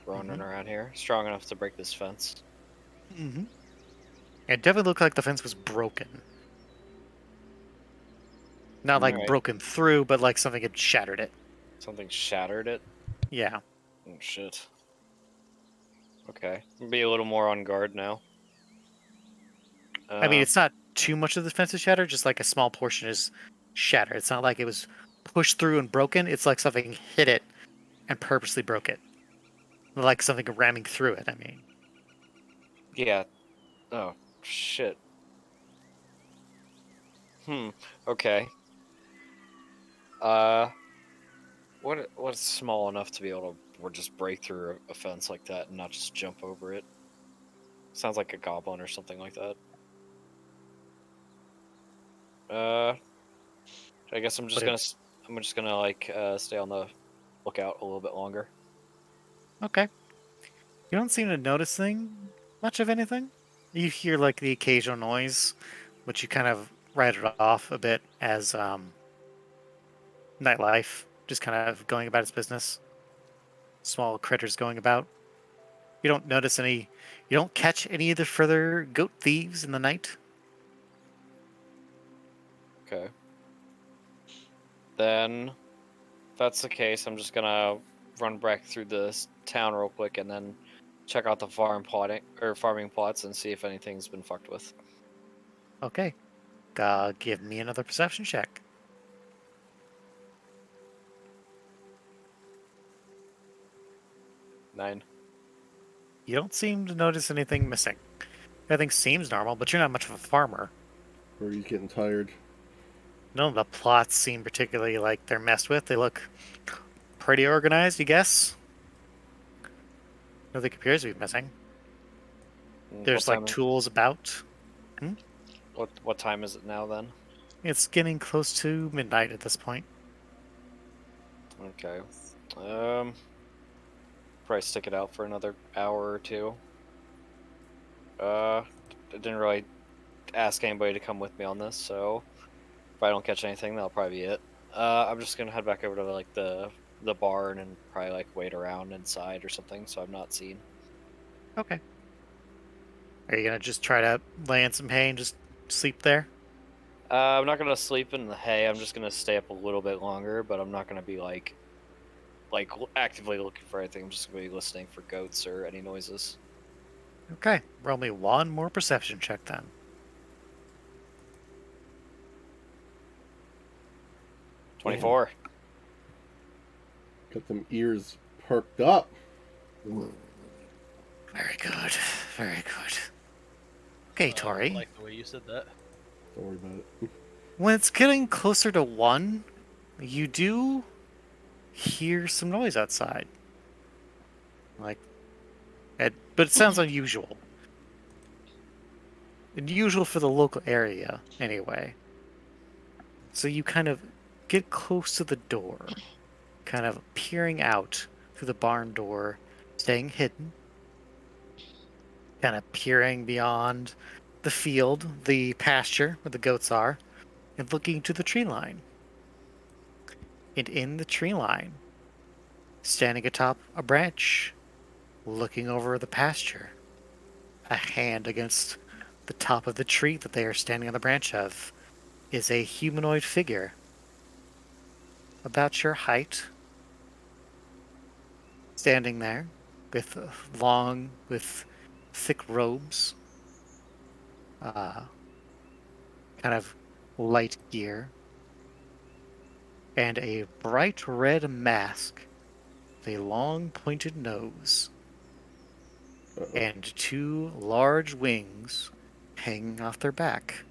running around here, strong enough to break this fence. Mm-hmm. It definitely looked like the fence was broken. Not like Alright. broken through, but like something had shattered it. Something shattered it. Yeah. Oh shit. Okay, be a little more on guard now. I mean, it's not too much of the fence is shattered, just like a small portion is shattered. It's not like it was pushed through and broken. It's like something hit it and purposely broke it. Like something ramming through it, I mean. Yeah. Oh shit. Okay. What's small enough to be able to or just break through a fence like that and not just jump over it? Sounds like a goblin or something like that. I guess I'm just gonna like stay on the lookout a little bit longer. Okay. You don't seem to notice much of anything. You hear like the occasional noise, which you kind of write it off a bit as nightlife, just kind of going about its business. Small critters going about. You don't notice any. You don't catch any of the further goat thieves in the night. Okay. Then, if that's the case, I'm just gonna run back through this town real quick and then check out the farming plots and see if anything's been fucked with. Okay. Give me another perception check. Nine. You don't seem to notice anything missing. Everything seems normal, but you're not much of a farmer. Or are you getting tired? None of the plots seem particularly like they're messed with. They look pretty organized, you guess. Nothing appears to be missing. There's like tools about. What time is it now then? It's getting close to midnight at this point. Okay. Probably stick it out for another hour or two. I didn't really ask anybody to come with me on this, so if I don't catch anything, that'll probably be it. I'm just gonna head back over to like the barn and probably like wait around inside or something, so I'm not seen. Okay. Are you gonna just try to lay in some hay and just sleep there? I'm not gonna sleep in the hay. I'm just gonna stay up a little bit longer, but I'm not gonna be like actively looking for anything. I'm just gonna be listening for goats or any noises. Okay. Roll me one more perception check then. 24. Got them ears perked up. Very good. Very good. Okay, I Tori. like the way you said that. Don't worry about it. When it's getting closer to 1, you do hear some noise outside. But it sounds unusual. Unusual for the local area, anyway. So you kind of get close to the door, kind of peering out through the barn door, staying hidden, kind of peering beyond the field, the pasture where the goats are, and looking to the tree line. And in the tree line, standing atop a branch, looking over the pasture, a hand against the top of the tree that they are standing on the branch of, is a humanoid figure about your height, standing there with thick robes, kind of light gear, and a bright red mask with a long pointed nose and 2 large wings hanging off their back.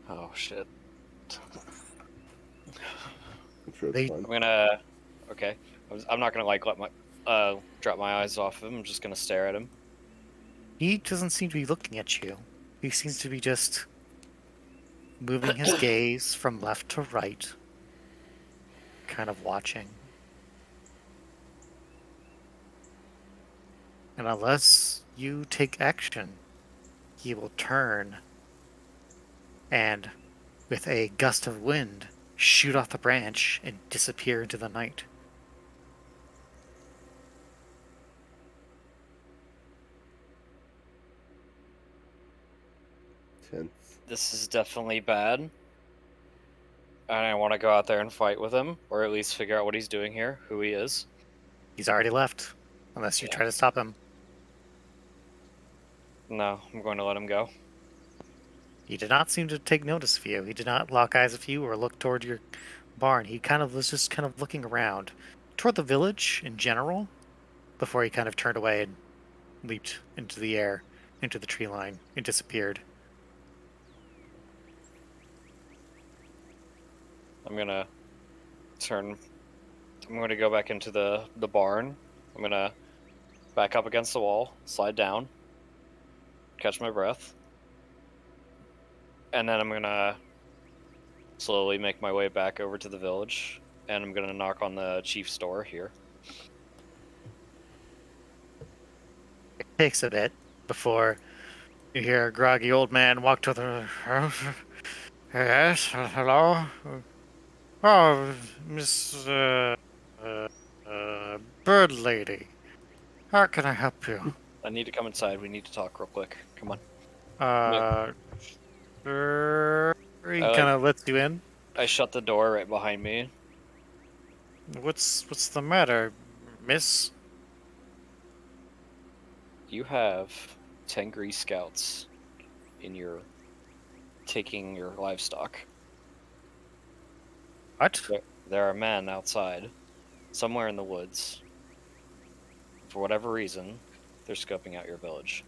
Oh shit. I'm sure it's They- fine. I'm gonna. Okay. I'm not gonna like let my drop my eyes off him. I'm just gonna stare at him. He doesn't seem to be looking at you. He seems to be just moving his gaze from left to right, kind of watching. And unless you take action, he will turn and, with a gust of wind, shoot off the branch and disappear into the night. Tense. This is definitely bad. And I want to go out there and fight with him, or at least figure out what he's doing here, who he is. He's already left, unless you Yeah. try to stop him. No, I'm going to let him go. He did not seem to take notice of you. He did not lock eyes with you or look toward your barn. He kind of was just kind of looking around toward the village in general before he kind of turned away and leaped into the air, into the tree line, and disappeared. I'm gonna turn. I'm gonna go back into the barn. I'm gonna back up against the wall, slide down, catch my breath, and then I'm gonna slowly make my way back over to the village, and I'm gonna knock on the chief's door here. It takes a bit before you hear a groggy old man walk to the house. Yes, hello? Oh, Miss, Bird Lady. How can I help you? I need to come inside. We need to talk real quick. Come on. Sure. He like- kind of lets you in. I shut the door right behind me. What's the matter, miss? You have Tengri scouts in your taking your livestock. What? There are men outside, somewhere in the woods. For whatever reason, they're scoping out your village.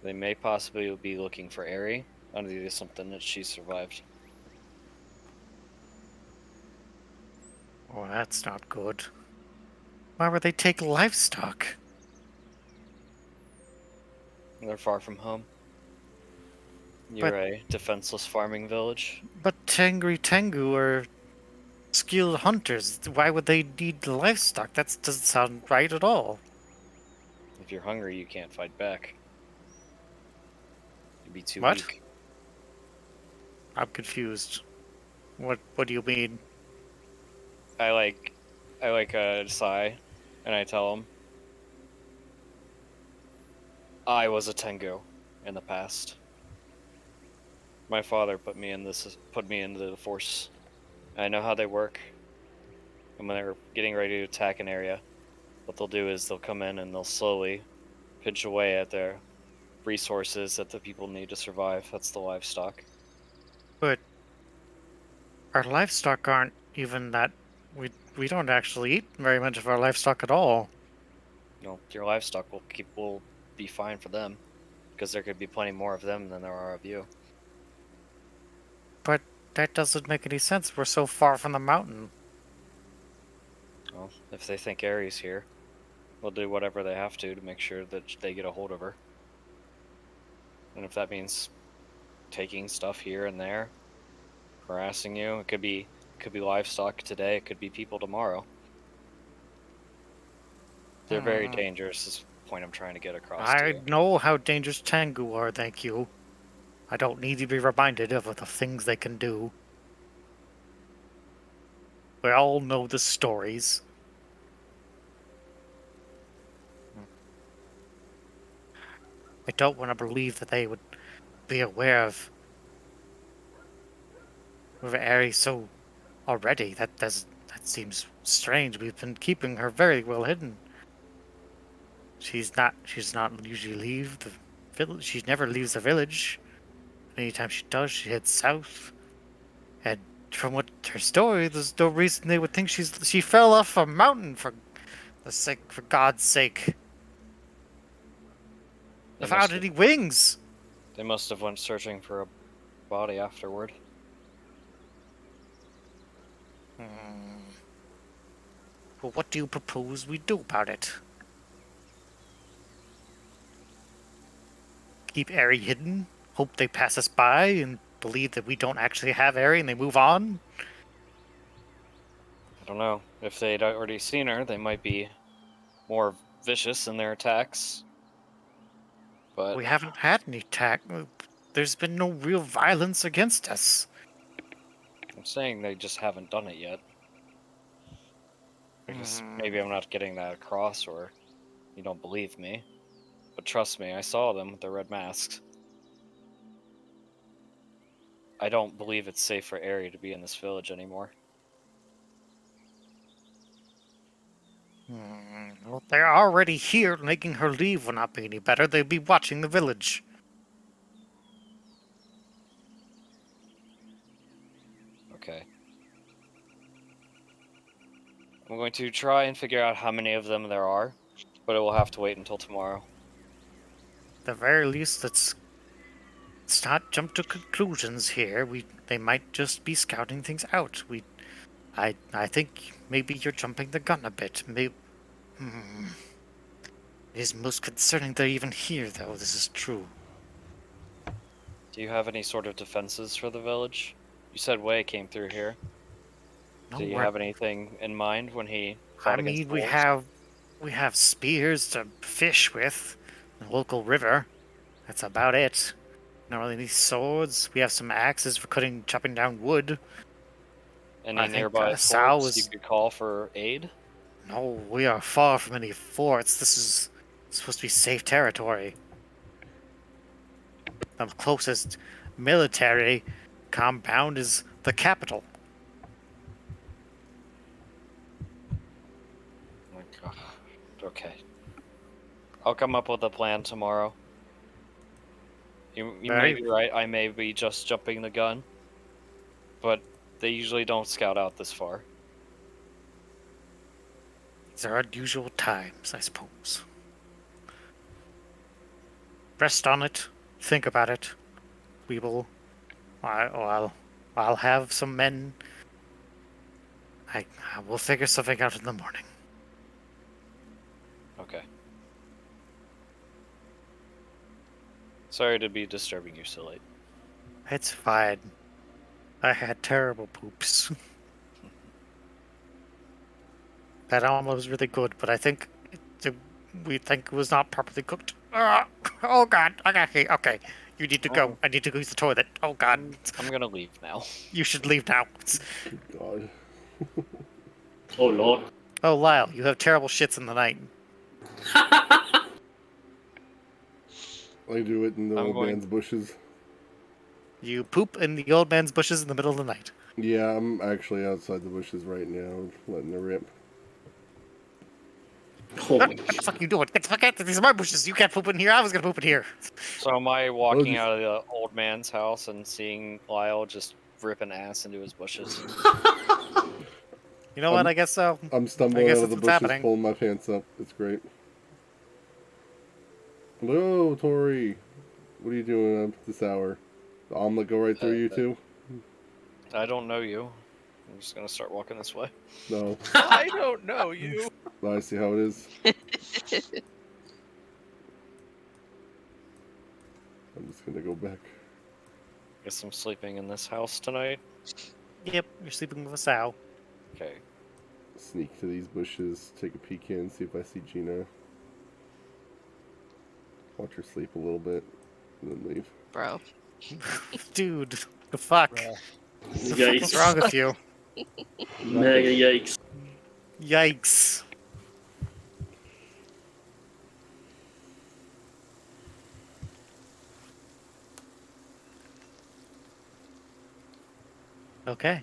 They may possibly be looking for Aerie under the assumption that she survived. Oh, that's not good. Why would they take livestock? They're far from home. You're a defenseless farming village. But Tengri Tengu are skilled hunters. Why would they need livestock? That doesn't sound right at all. If you're hungry, you can't fight back. You'd be too What? weak. I'm confused. What do you mean? I like sigh, and I tell him, I was a Tengu in the past. My father put me into the force. I know how they work. And when they're getting ready to attack an area, what they'll do is they'll come in and they'll slowly pinch away at their resources that the people need to survive. That's the livestock. But our livestock aren't even that. We don't actually eat very much of our livestock at all. You know, your livestock will be fine for them, because there could be plenty more of them than there are of you. But that doesn't make any sense. We're so far from the mountain. Well, if they think Aerie's here, they'll do whatever they have to make sure that they get a hold of her. And if that means taking stuff here and there, harassing you, it could be livestock today, it could be people tomorrow. They're very dangerous, is the point I'm trying to get across to I you. know how dangerous Tengu are, thank you. I don't need to be reminded of the things they can do. We all know the stories. I don't want to believe that they would be aware of Aerie so already. That seems strange. We've been keeping her very well hidden. She's not usually leave the village. She never leaves the village. Anytime she does, she heads south. And from what her story, there's no reason they would think she fell off a mountain for God's sake. Without any wings. They must have went searching for a body afterward. Well, what do you propose we do about it? Keep Aerie hidden? Hope they pass us by and believe that we don't actually have Aerie and they move on? I don't know. If they'd already seen her, they might be more vicious in their attacks. But We haven't had any attack. There's been no real violence against us. I'm saying they just haven't done it yet. I guess maybe I'm not getting that across, or you don't believe me. But trust me, I saw them with their red masks. I don't believe it's safe for Aerie to be in this village anymore. Well, they're already here. Making her leave will not be any better. They'll be watching the village. Okay. I'm going to try and figure out how many of them there are, but it will have to wait until tomorrow. At the very least, let's not jump to conclusions here. They might just be scouting things out. I think maybe you're jumping the gun a bit. Maybe. It is most concerning they're even here, though. This is true. Do you have any sort of defenses for the village? You said Wei came through here. No, Do you have anything in mind when he fought against we wolves? have spears to fish with, the local river. That's about it. Not really any swords. We have some axes for chopping down wood. Any I think, nearby Sao forts you was- could call for aid? No, we are far from any forts. This is supposed to be safe territory. The closest military compound is the capital. Oh my God. Okay. I'll come up with a plan tomorrow. You may Very- be right, I may be just jumping the gun. But they usually don't scout out this far. These are unusual times, I suppose. Rest on it. Think about it. We will. I'll have some men. I will figure something out in the morning. Okay. Sorry to be disturbing you so late. It's fine. I had terrible poops. That almost was really good, but I think we think it was not properly cooked. Oh God! Okay. You need to go. I need to use the toilet. Oh God! I'm gonna leave now. You should leave now. Good God. Oh lord. Oh Lyle, you have terrible shits in the night. I do it in the I'm old going- man's bushes. You poop in the old man's bushes in the middle of the night. Yeah, I'm actually outside the bushes right now, letting it rip. Holy What the fuck you doing? Get the fuck out! These are my bushes. You can't poop in here. I was gonna poop in here. So am I walking just- out of the old man's house and seeing Lyle just ripping ass into his bushes? You know what? I guess so. I'm stumbling guess out of that's the what's bushes, happening. pulling my pants up. It's great. Hello, Tori. What are you doing at this hour? The omelet go right through you too? I don't know you. I'm just gonna start walking this way. No. I don't know you. I see how it is. I'm just gonna go back. Guess I'm sleeping in this house tonight. Yep, you're sleeping with a sow. Okay. Sneak to these bushes, take a peek in, see if I see Gina. Watch her sleep a little bit, and then leave. Bro. Dude, the fuck? Bruh. The fuck is wrong with you? Mega yikes. Yikes. Okay.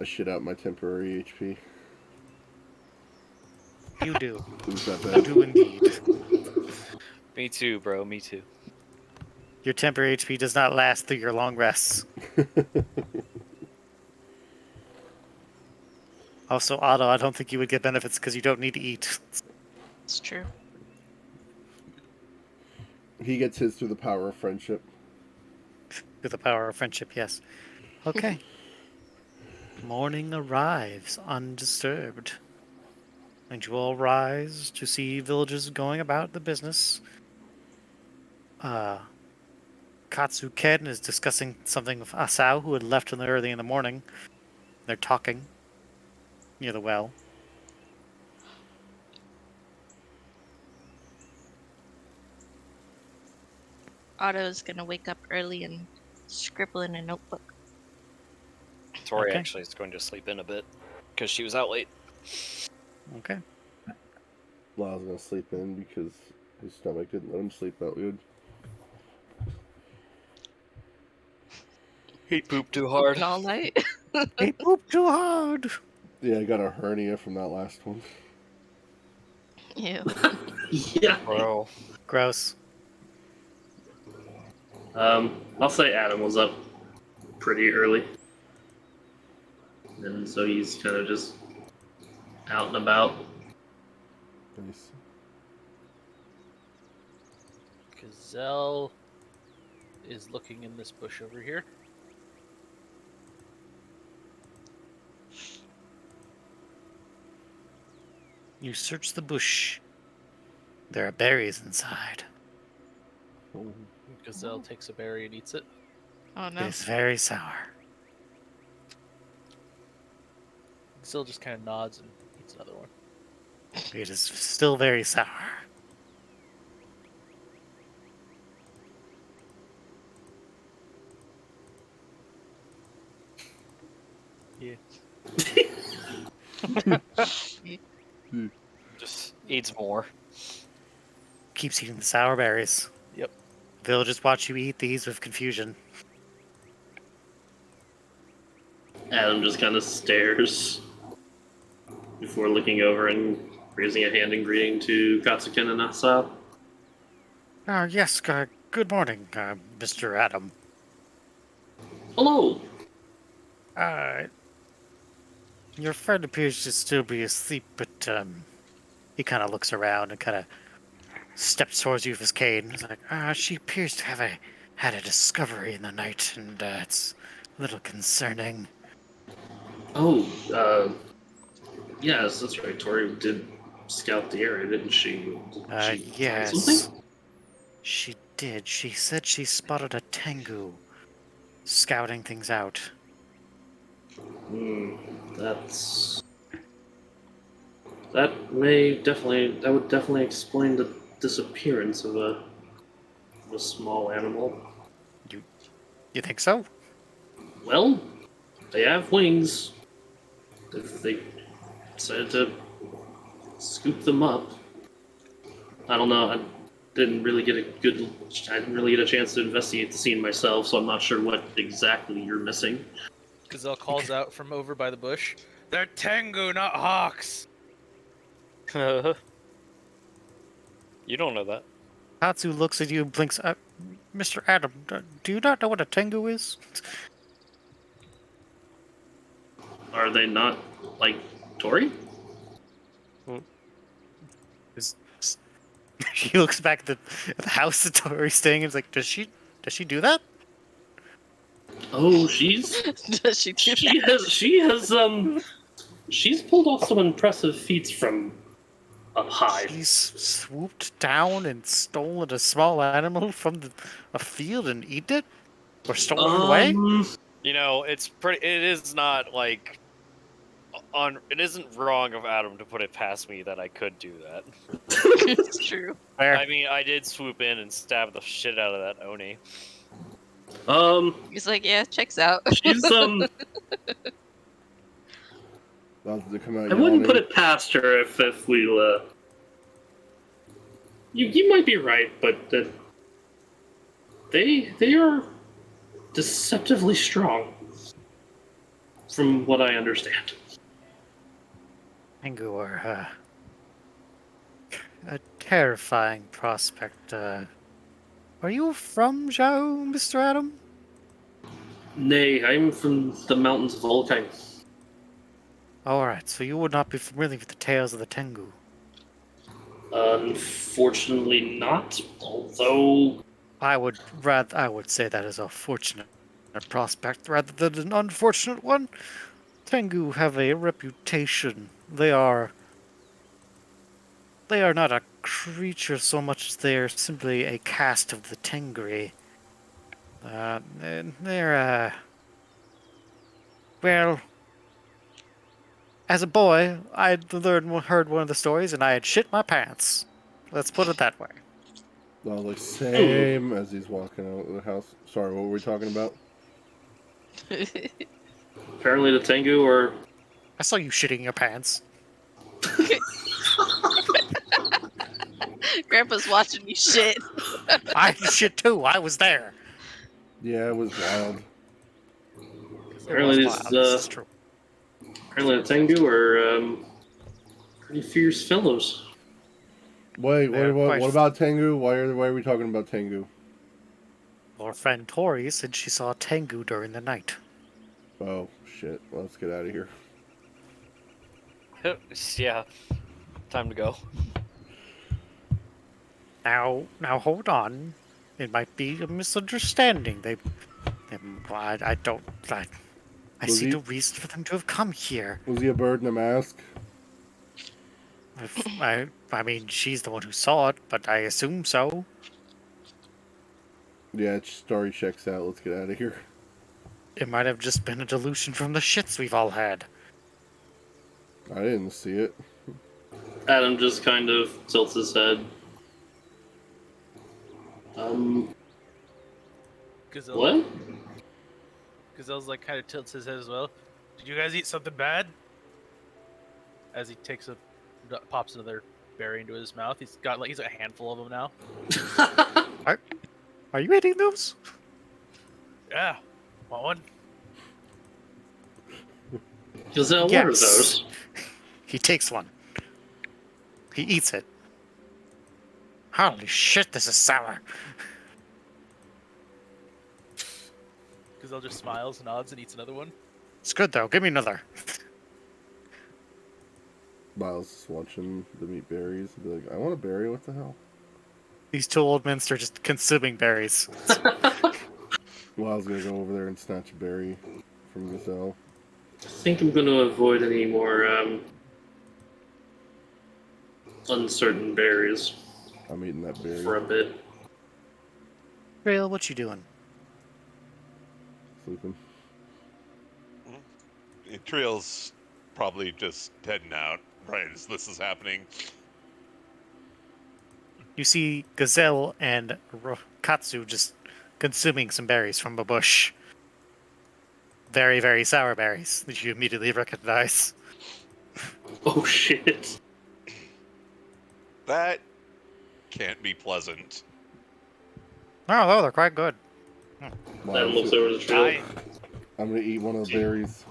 I shit out my temporary HP. You do. It was that You bad. do indeed. Me too, bro. Me too. Your temporary HP does not last through your long rests. Also, Otto, I don't think you would get benefits because you don't need to eat. It's true. He gets his through the power of friendship. With the power of friendship, yes. Okay. Morning arrives undisturbed. And you all rise to see villagers going about the business. Katsu Ken is discussing something with Asao, who had left early in the morning. They're talking near the well. Otto's gonna wake up early and scribble in a notebook. Tori Okay. actually is going to sleep in a bit because she was out late. Okay. Lyle's gonna sleep in because his stomach didn't let him sleep that good. He pooped too hard. All night. He pooped too hard. Yeah, I got a hernia from that last one. Ew. Yeah. Bro. Gross. I'll say Adam was up pretty early. And so he's kind of just out and about. Nice. Gazelle is looking in this bush over here. You search the bush. There are berries inside. Oh. Gazelle takes a berry and eats it. Oh It no. is very sour. Gazelle just kind of nods and eats another one. It is still very sour. Yeah. Just eats more. Keeps eating the sour berries. Yep. They'll just watch you eat these with confusion. Adam just kind of stares before looking over and raising a hand in greeting to Katsukin and Asa. Yes, good morning, Mr. Adam. Hello! Your friend appears to still be asleep, but he kind of looks around and kind of steps towards you with his cane. He's like, she appears to have had a discovery in the night, and it's a little concerning. Oh, yes, that's right. Tori did scout the area, didn't she? Did she find Yes. something? She did. She said she spotted a tengu scouting things out. That would definitely explain the disappearance of a small animal. You think so? Well, they have wings. If they decided to scoop them up, I don't know. I didn't really get a chance to investigate the scene myself, so I'm not sure what exactly you're missing. Gazelle calls out from over by the bush. They're tengu, not hawks. You don't know that. Tatsu looks at you and blinks. Mr. Adam, do you not know what a tengu is? Are they not like Tori? She looks back at the house that Tori's staying in. Is like, does she do that? Oh, she's Does she do that? she's pulled off some impressive feats from up high. She's swooped down and stolen a small animal from a field and eaten it, or stolen it away. You know, it is not like it isn't wrong of Adam to put it past me that I could do that. It's true. Where? I mean, I did swoop in and stab the shit out of that Oni. He's like, yeah, checks out. She's About to come out I wouldn't yawning. put it past her if we You might be right, but they are deceptively strong, from what I understand. Tengu are a terrifying prospect. Are you from Zhao, Mr. Adam? Nay, I'm from the mountains of Volkai. Alright, so you would not be familiar with the tales of the Tengu. Unfortunately not, although I would say that is a fortunate prospect rather than an unfortunate one. Tengu have a reputation. They are not a creature so much as they are simply a caste of the Tengri. They're well, as a boy, I'd heard one of the stories and I had shit my pants. Let's put it that way. like same as he's walking out of the house. Sorry, what were we talking about? Apparently the Tengu or I saw you shitting your pants. Grandpa's watching me shit. I shit too. I was there. Yeah, it was wild. It Apparently was these, wild. This is true. apparently the Tengu are pretty fierce fellows. Wait, They're what quite- about Tengu? Why are we talking about Tengu? Our friend Tori said she saw a Tengu during the night. Oh shit! Well, let's get out of here. Yeah. Time to go. Now hold on. It might be a misunderstanding. I Was see he- no reason for them to have come here. Was he a bird in a mask? I mean, she's the one who saw it, but I assume so. Yeah, story checks out. Let's get out of here. It might have just been a delusion from the shits we've all had. I didn't see it. Adam just kind of tilts his head. Gazelle, What? Gazelle's like kind of tilts his head as well. Did you guys eat something bad? As he pops another berry into his mouth. He's got a handful of them now. Are you eating those? Yeah. Want one? Gazelle, what are those? He takes one. He eats it. Holy shit, this is sour. Gazelle just smiles, nods, and eats another one. It's good though. Give me another. Miles is watching the meat berries and be like, I want a berry, what the hell? These two old men are just consuming berries. Miles gonna go over there and snatch a berry from Gazelle. I think I'm going to avoid any more uncertain berries I'm eating that berry. for a bit. Rail, what you doing? Sleeping. Triel's probably just heading out right as this is happening. You see Gazelle and Katsu just consuming some berries from a bush. Very, very sour berries that you immediately recognize. Oh shit. That can't be pleasant. Oh, no, they're quite good. Adam Miles, looks over the trail. I'm gonna eat one of the berries.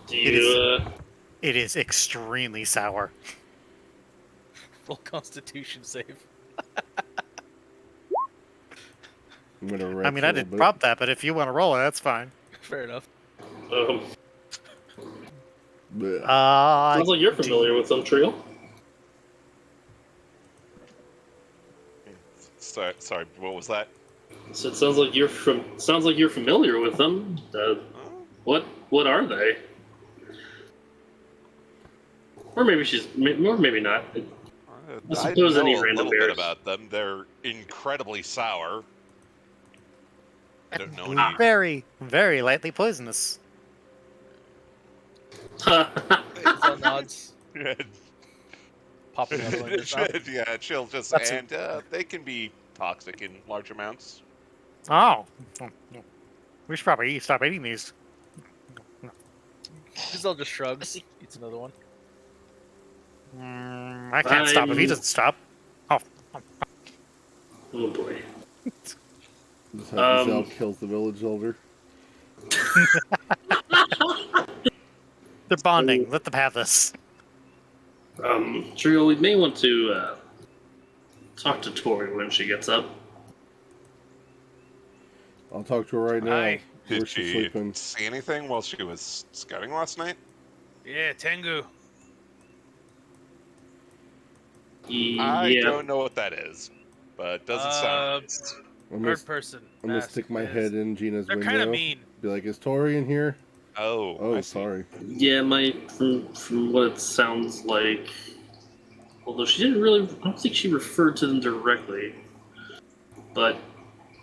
Do you, It is extremely sour. Full Constitution save. I'm gonna I mean, I didn't prop that, but if you want to roll it, that's fine. Fair enough. Sounds like you're familiar with them, Trio. Sorry, what was that? So it sounds like you're familiar with them. What are they? Or maybe not. I suppose know any a random little bit berries. about them. They're incredibly sour. I don't know And any. very, very lightly poisonous. Gazelle nods. Pop another one in his mouth. Yeah, she'll just That's and they can be toxic in large amounts. Oh. We should probably stop eating these. Gazelle just shrugs, eats another one. I can't stop if he doesn't stop. Oh. Oh boy. Just how Gazelle kills the village elder. They're bonding. Let them have this. Trio, we may want to talk to Tori when she gets up. I'll talk to her right now. Hi. Where's Did she she sleeping? see anything while she was scouting last night? Yeah, Tengu. I Yeah. don't know what that is, but it doesn't sound. Bird person. I'm gonna mask. stick my head in Gina's They're window. kind of mean. Be like, is Tori in here? Oh, Oh, I see. sorry. Yeah, from what it sounds like. Although she didn't really, I don't think she referred to them directly. But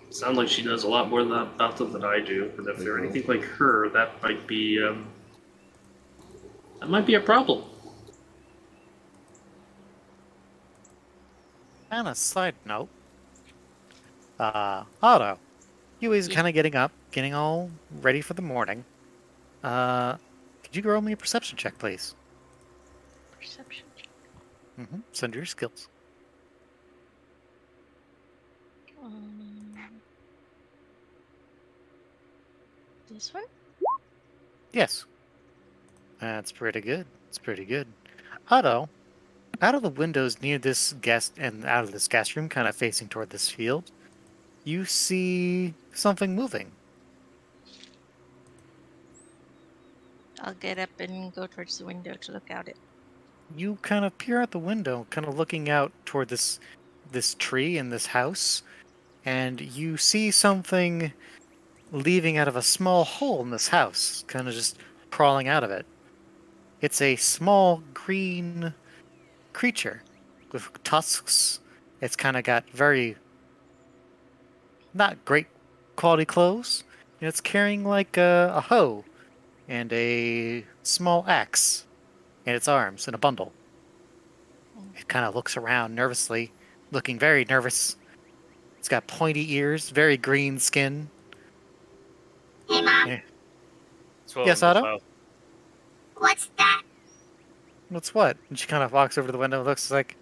it sounds like she knows a lot more about them than I do. And if they're anything like her, that might be a problem. On a side note, Otto, you is Ye- kind of getting up, getting all ready for the morning. Could you roll me a perception check, please? Perception check. Send your skills. This one? Yes. That's pretty good. It's pretty good. Otto, out of the windows near this guest and out of this guest room, kind of facing toward this field, you see something moving. I'll get up and go towards the window to look out it. You kind of peer out the window, kind of looking out toward this tree and this house, and you see something leaving out of a small hole in this house, kind of just crawling out of it. It's a small green creature with tusks. It's kind of got very not great quality clothes. And it's carrying like a hoe and a small axe in its arms in a bundle. It kind of looks around nervously, looking very nervous. It's got pointy ears, very green skin. Hey, Mom, Eh, Swell Yes, in the Otto? south. what's that? What's what? And she kind of walks over to the window and looks like,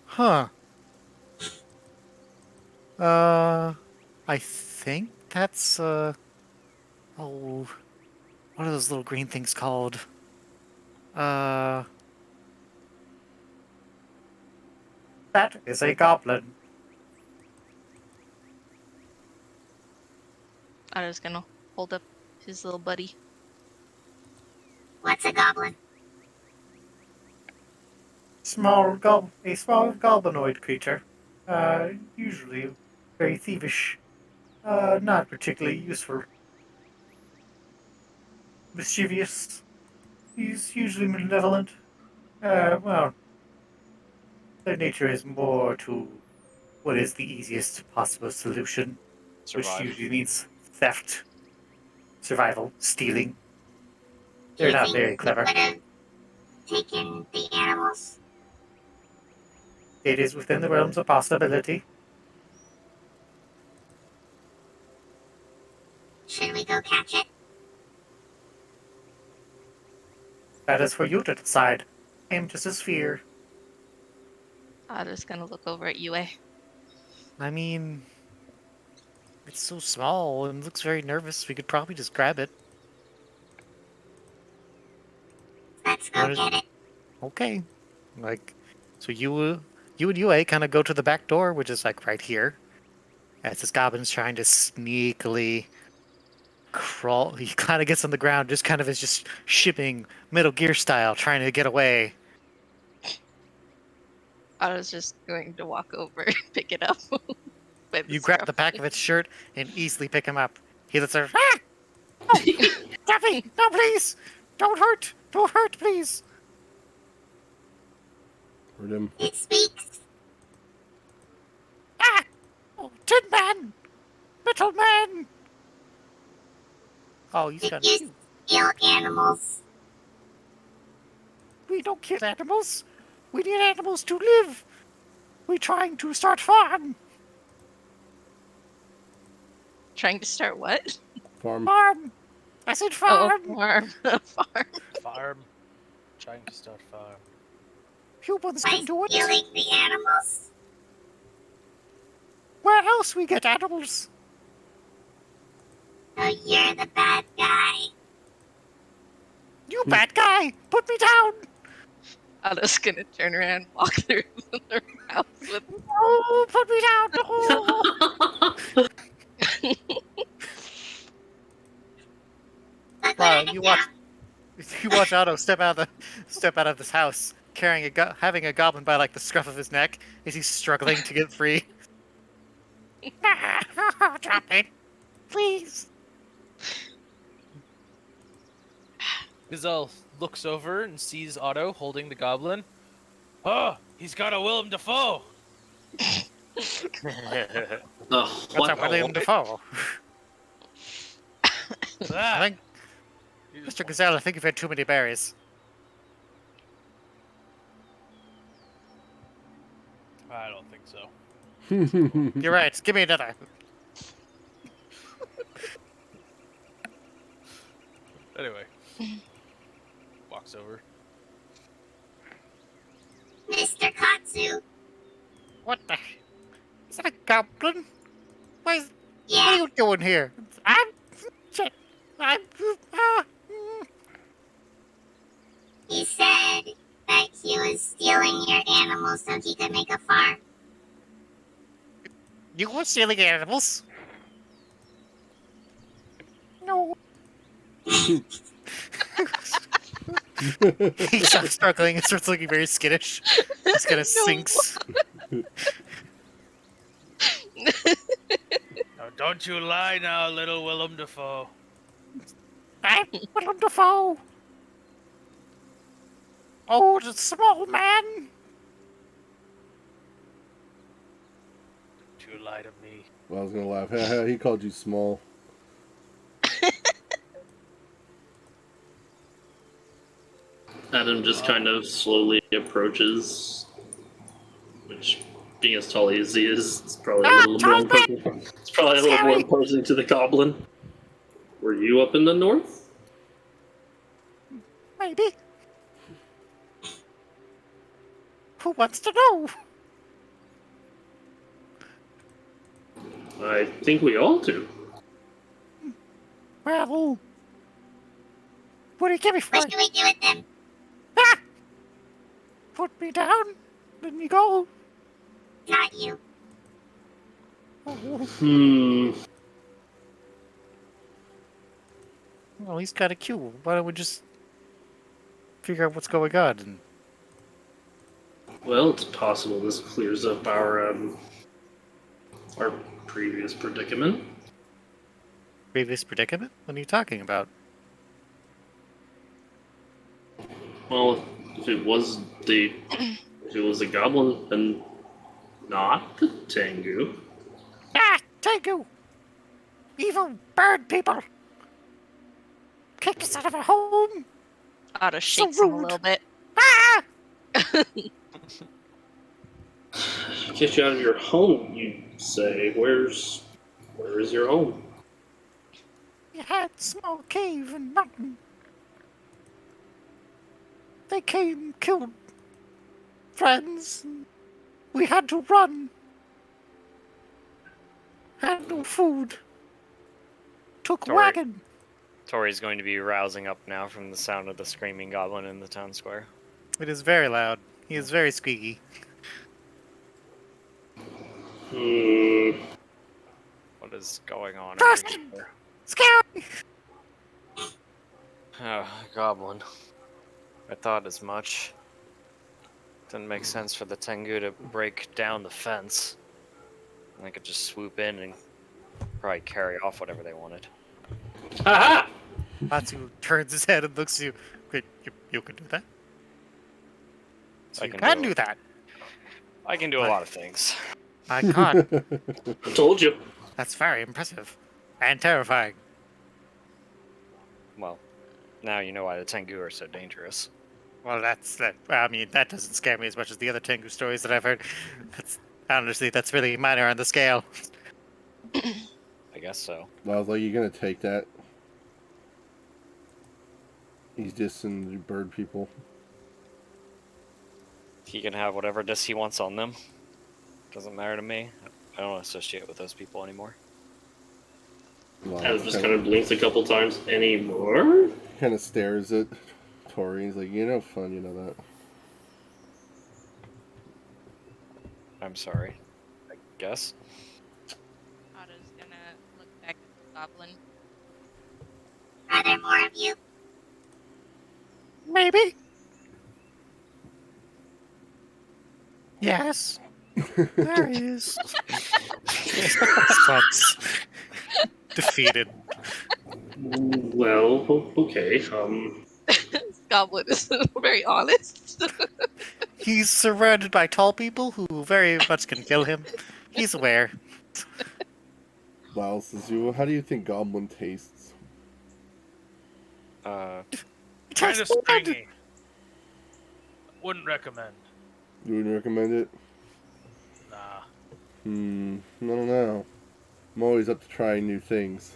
huh. Uh, I think that's, oh, what are those little green things called? Uh, That is a goblin. Otto's gonna hold up his little buddy. What's a goblin? A small goblinoid creature. Usually very thievish. Not particularly useful. Mischievous. He's usually malevolent. Well, their nature is more to what is the easiest possible solution, which Survive. usually means theft, survival, stealing. They're not very clever. Would have taken the animals. It is within the realms of possibility. Should we go catch it? That is for you to decide. I am just a sphere. Otto's gonna look over at Yue. I mean, it's so small and looks very nervous. We could probably just grab it. Let's go What is- get it. Okay. Like, so you and Yue kind of go to the back door, which is like right here. As this goblin's trying to sneakily crawl, he kind of gets on the ground, just kind of is just shipping Metal Gear style, trying to get away. Otto's just going to walk over and pick it up. by You grab scruff. the back of its shirt and easily pick him up. He lets her, ah! Oh, stop me! No, please! Don't hurt! Don't hurt, please! Hurt him. It speaks. Ah! Oh, Tin Man! Metal Man! Oh, he's It got used to kill animals. We don't kill animals. We need animals to live. We're trying to start farm. Trying to start what? Farm. Farm. I said Oh, farm. a farm. A farm. Farm. Trying to start farm. Humans By can do it. stealing the animals. Where else we get animals? So you're the bad guy. You bad guy. Put me down. Otto's gonna turn around and walk through the house with Oh, put me down. Oh. Look Wow, what I you found. watch Otto step out of this house, carrying having a goblin by like the scruff of his neck as he's struggling to get free. Drop it, please. Gazelle looks over and sees Otto holding the goblin. Oh, he's got a Willem Dafoe. Oh, What's what? up, William Dafoe? I Ah, think, Mr. Gazelle, I think you've had too many berries. I don't think so. You're right. Give me another. Anyway, walks over. Mr. Katsu. What the? Is that a goblin? What are Yeah, you doing here? I'm. Shit. I'm. Ah. he said that he was stealing your animals so he could make a farm. You were stealing animals? No. He starts struggling and starts looking very skittish. Just kind of No. sinks. Now, don't you lie now, little Willem Dafoe. I'm Willem Dafoe. Oh, the small man. Don't you lie to me. Well, I was gonna laugh. Haha, he called you small. Adam just kind of slowly approaches, which, being as tall as he is, it's probably a little more imposing. It's probably a little more Scary. imposing to the goblin. Were you up in the north? Maybe. Who wants to know? I think we all do. Well, what do you give me for What it? should we do with them? Ah! Put me down. Let me go. Not you. Oh, well, he's kind of cute. Why don't we just figure out what's going on? And Well, it's possible this clears up our previous predicament. previous predicament? What are you talking about? Well, if it was the goblin and not the Tengu, Ah! Tengu! Evil bird people! Kicked us out of our home! Otto So shakes him a rude. little bit. Ah! get you out of your home. You say, where is your home? You had small cave and mountain. They came, killed friends. And we had to run. Had no food. Took Sorry. wagon. Tori's going to be rousing up now from the sound of the screaming goblin in the town square. It is very loud. He is very squeaky. What is going on over Person! here? Scary! Oh, goblin. I thought as much. Didn't make sense for the Tengu to break down the fence. And they could just swoop in and probably carry off whatever they wanted. Ha Matsu turns his head and looks at you. Wait, you can do that? So I you can can do do that. I can do a lot of things. I can't. I told you. That's very impressive. And terrifying. Well, now you know why the Tengu are so dangerous. Well, I mean, that doesn't scare me as much as the other Tengu stories that I've heard. Honestly, that's really minor on the scale. I guess so. I was like, you gonna take that? He's dissing the bird people. He can have whatever diss he wants on them. Doesn't matter to me. I don't associate with those people anymore. Well, Adam just kind of blinks a couple times. Anymore? kind of stares at Tori. He's like, you know, fun, you know that. I'm sorry. I guess. Otto's gonna look back at the goblin. Are there more of you? Maybe. Yes. There he is. Sucks. Defeated. Well, okay. This goblin is very honest. He's surrounded by tall people who very much can kill him. He's aware. Lyle says, "You, how do you think goblin tastes?" Kind of Tastes bad. stringy. Wouldn't recommend. You wouldn't recommend it? I don't know. I'm always up to trying new things.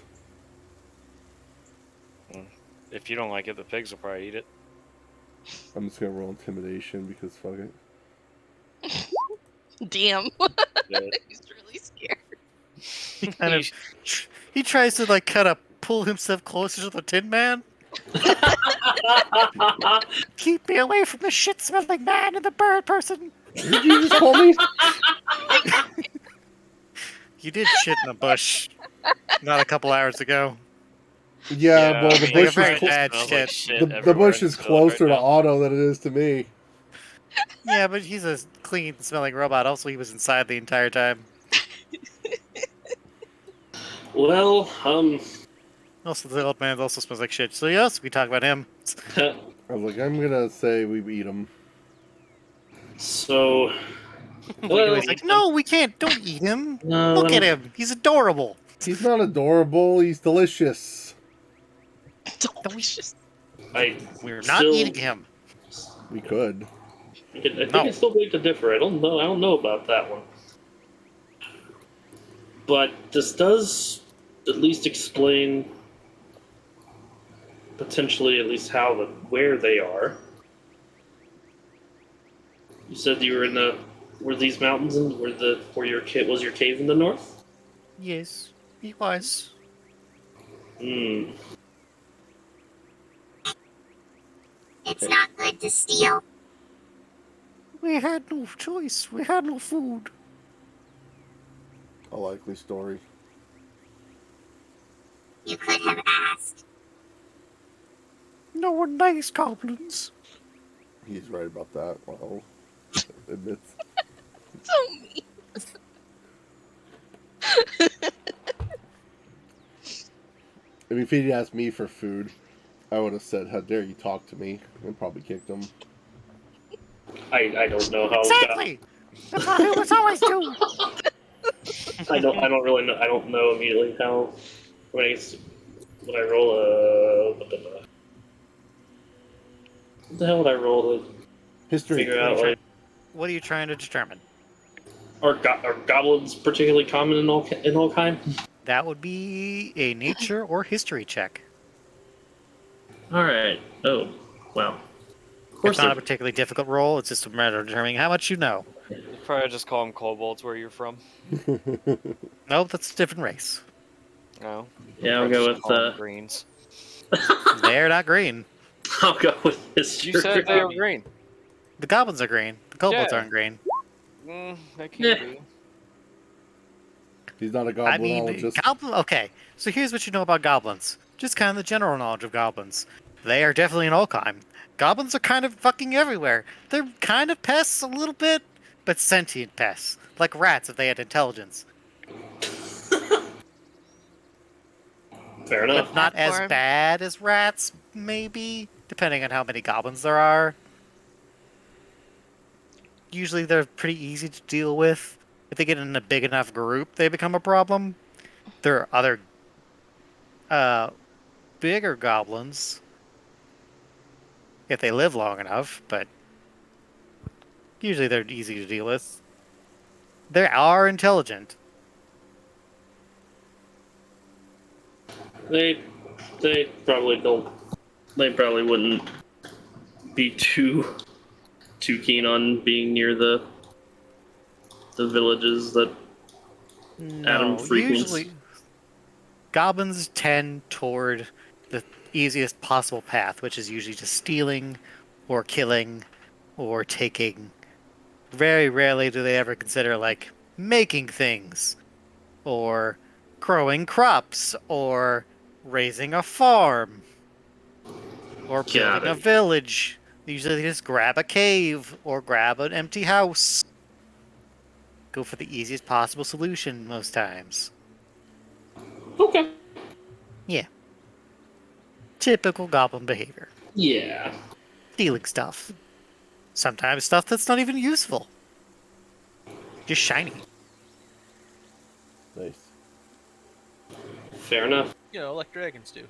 If you don't like it, the pigs will probably eat it. I'm just gonna roll intimidation because fuck it. Damn. Yeah. He's really scared. He kind of he tries to like kind of pull himself closer to the Tin Man. Keep me away from the shit-smelling man and the bird person. Did you just call me? You did shit in a bush not a couple hours ago. Yeah, well, the Like a bush very is clo- bad smells shit. like shit the everywhere bush in is this village closer right to now. Otto than it is to me. Yeah, but he's a clean-smelling robot. Also, he was inside the entire time. Well, Also, the old man also smells like shit. So yes, we talk about him. I was like, I'm gonna say we eat him. so. Well, he's like, no, we can't. Don't eat him. No, Look I at don't- him. He's adorable. He's not adorable. He's delicious. Delicious. I We're not still, eating him. We could. I think No. I still beg to differ. I don't know. I don't know about that one. But this does at least explain potentially at least where they are. You said you were these mountains and where your cave in the north? Yes, he was. Hmm. It's not good to steal. We had no choice. We had no food. A likely story. You could have asked. No, we're nice goblins. He's right about that. Well, admits. So mean. I mean, if he'd asked me for food, I would have said, "How dare you talk to me?" and probably kicked him. I don't know how Exactly. That's what humans always do. I don't really know. I don't know immediately how when I roll what the hell would I roll to History. figure out like What are you trying to determine? are goblins particularly common in all kind? That would be a nature or history check. All right. Oh, wow. Of course It's not a they're- particularly difficult role. It's just a matter of determining how much you know. You probably just call them kobolds where you're from. Nope, that's a different race. No. Yeah, I'll Probably go just with call 'em greens. They're not green. I'll go with history. You said they were green. The goblins are green. The kobolds Yeah. aren't green. That can't Yeah. be. He's not a I mean, goblinologist. Okay, so here's what you know about goblins. Just kind of the general knowledge of goblins. They are definitely an Olkheim. Goblins are kind of fucking everywhere. They're kind of pests a little bit, but sentient pests. Like rats if they had intelligence. Fair enough. But not as Platform. bad as rats, maybe, depending on how many goblins there are. Usually they're pretty easy to deal with. If they get in a big enough group, they become a problem. There are other bigger goblins if they live long enough, but usually they're easy to deal with. They are intelligent. They probably don't. They probably wouldn't be too keen on being near the villages that Adam frequents. Usually goblins tend toward the easiest possible path, which is usually just stealing or killing or taking. Very rarely do they ever consider like making things or growing crops or raising a farm or Got building a it. village. Usually they just grab a cave or grab an empty house. Go for the easiest possible solution most times. Okay. Yeah. Typical goblin behavior. Yeah. Stealing stuff. Sometimes stuff that's not even useful. Just shiny. Nice. Fair enough. You know, like dragons do.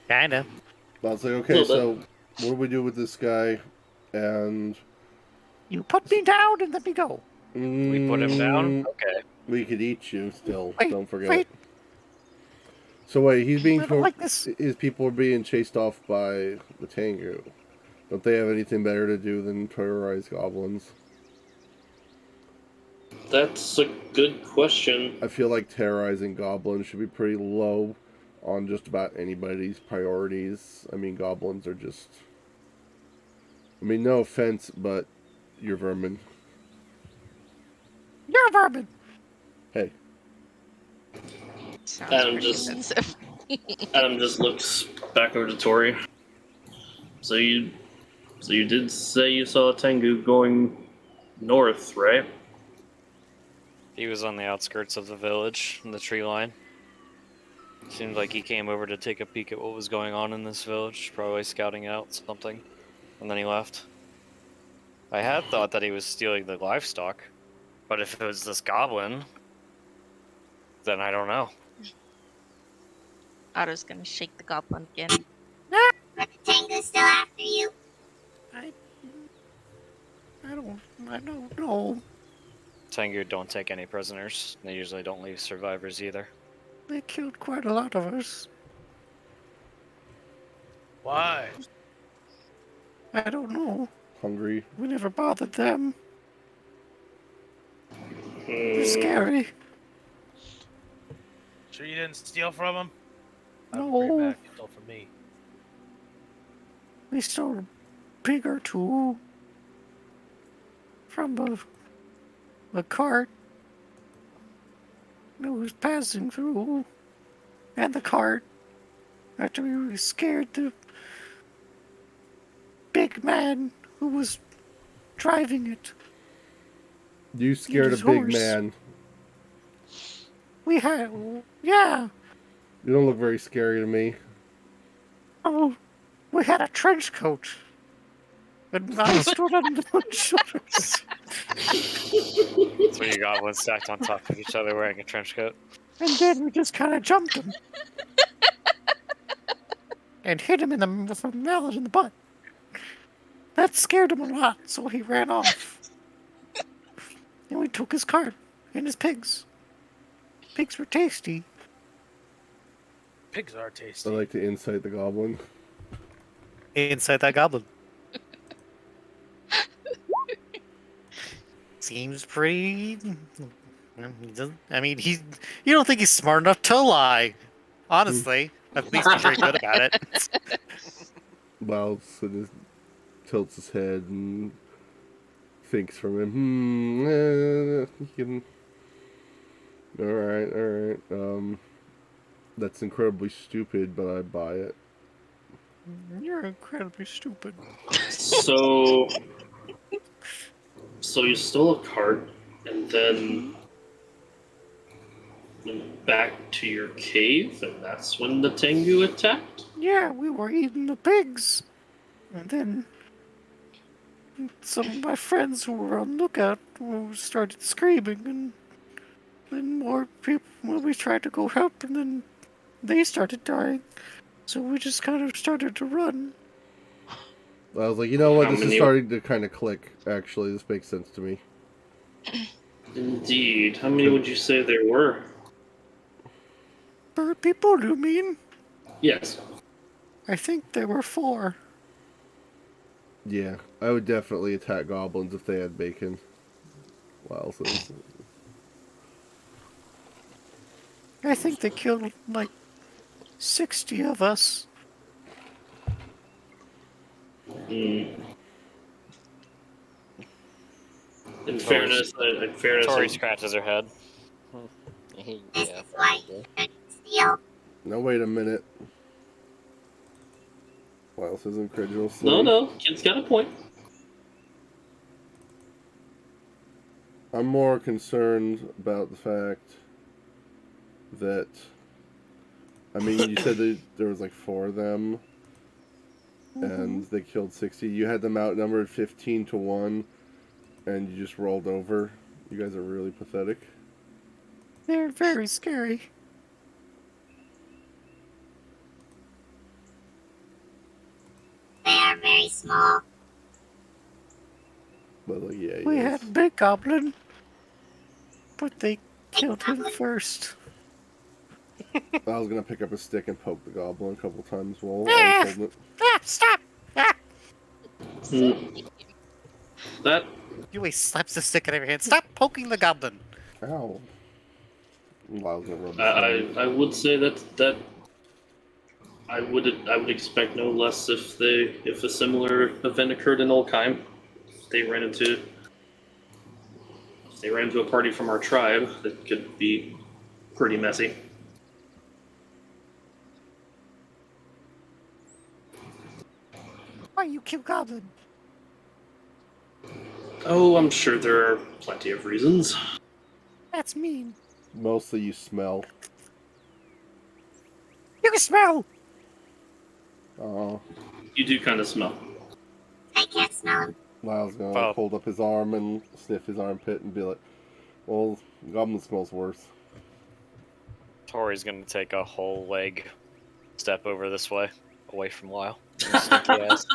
Kinda. I was like, okay, so what do we do with this guy? And You put me down and let me go. We put him down? Okay. We could eat you still. Wait, Don't forget. wait. So wait, he's being I don't like this. his people are being chased off by the Tengu. Don't they have anything better to do than terrorize goblins? That's a good question. I feel like terrorizing goblins should be pretty low on just about anybody's priorities. I mean, goblins are just... I mean, no offense, but you're vermin. You're a vermin. Hey. Sounds Adam pretty just- offensive. Adam just looks back over to Tori. So you did say you saw a Tengu going north, right? He was on the outskirts of the village in the tree line. Seemed like he came over to take a peek at what was going on in this village, probably scouting out something, and then he left. I had thought that he was stealing the livestock, but if it was this goblin, then I don't know. Otto's gonna shake the goblin again. But the Tengu's still after you. I don't know. Tengu don't take any prisoners. They usually don't leave survivors either. They killed quite a lot of us. Why? I don't know. Hungry. We never bothered them. They're scary. Sure you didn't steal from him? No. Back. You stole from me. We stole a pig or two from a cart that was passing through, and the cart, after we were scared the big man who was driving it. You scared a his big horse. man. We had, yeah. You don't look very scary to me. Oh, we had a trench coat. And I stood on the shoulders. So you goblins stacked on top of each other wearing a trench coat. And then we just kind of jumped him. And hit him with a mallet in the butt. That scared him a lot, so he ran off. And we took his cart and his pigs. Pigs were tasty. Pigs are tasty. I like to incite the goblin. Inside that goblin. Seems pretty. I mean, you don't think he's smart enough to lie. Honestly, at least he's very good about it. Well, so just tilts his head and thinks from him. You can... All right. That's incredibly stupid, but I buy it. You're incredibly stupid. So you stole a cart and then went back to your cave, and that's when the Tengu attacked? Yeah, we were eating the pigs. And then some of my friends who were on lookout started screaming, and then more people, well, we tried to go help, and then they started dying. So we just kind of started to run. I was like, you know what? How This is many- starting to kind of click. Actually, this makes sense to me. Indeed. How many would you say there were? Bird people, do you mean? Yes. I think there were 4. Yeah, I would definitely attack goblins if they had bacon. Wow, so I think they killed like 60 of us. In fairness, Tori scratches her head. This is why you shouldn't steal. no, wait a minute. Wow, this is incredulous. No, kid's got a point. I'm more concerned about the fact that, I mean, you said that there was like 4 of them, and they killed 60. You had them outnumbered 15-1, and you just rolled over. You guys are really pathetic. They're very scary. They are very small. But like, yeah, We yes. had Big Goblin, But they killed him first. I was gonna pick up a stick and poke the goblin a couple times while I was holding it. Stop! Hmm. That You slaps the stick out of your hand. Stop poking the goblin. Ow. Lyle's gonna rub his hand. I would say that I would expect no less if a similar event occurred in Olkheim. If they ran into a party from our tribe, that could be pretty messy. Why you kill goblin? Oh, I'm sure there are plenty of reasons. That's mean. Mostly you smell. You can smell. Oh. You do kind of smell. I can't smell him. Lyle's gonna Oh. hold up his arm and sniff his armpit and be like, well, goblin smells worse. Tori's gonna take a whole leg step over this way, away from Lyle. Sneaky ass.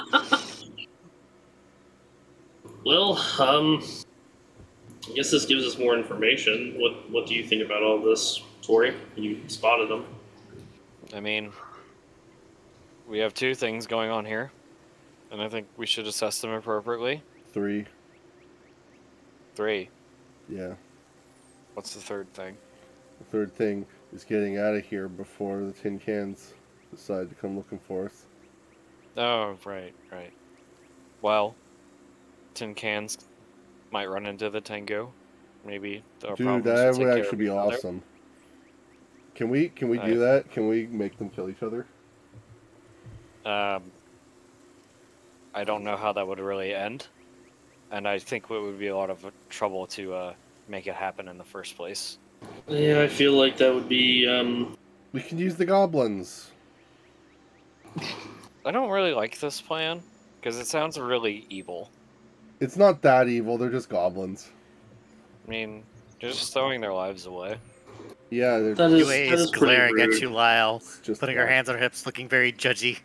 Well, I guess this gives us more information. What do you think about all this, Tori? You spotted them. I mean, we have two things going on here, and I think we should assess them appropriately. 3. 3. Yeah. What's the third thing? The third thing is getting out of here before the tin cans decide to come looking for us. Oh, right. Well, tin cans might run into the tango. Maybe our Dude, problems that will take would care actually of be each other. awesome. Can we do that? Can we make them kill each other? I don't know how that would really end, and I think it would be a lot of trouble to make it happen in the first place. Yeah, I feel like that would be. We can use the goblins. I don't really like this plan because it sounds really evil. It's not that evil, they're just goblins. I mean, they're just throwing their lives away. Yeah, they're That Yue is is pretty glaring rude. at you, Lyle, just putting her bad. hands on her hips, looking very judgy.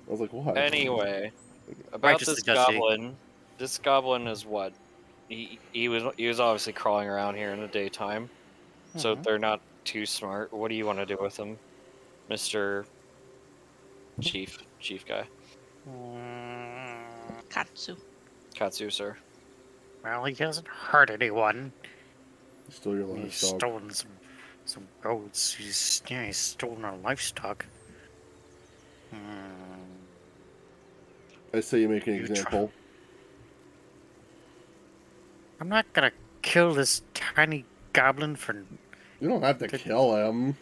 I was like, what? Anyway, about Righteously this judgy. goblin. This goblin is what? He was obviously crawling around here in the daytime, so Mhm. they're not too smart. What do you want to do with him, Mr. Chief guy? Katsu. Katsu, sir. Well, he hasn't hurt anyone. Stole your He's livestock. stolen some goats. He's stolen our livestock. I say you make an You try- example. I'm not gonna kill this tiny goblin for. You don't have to kill him.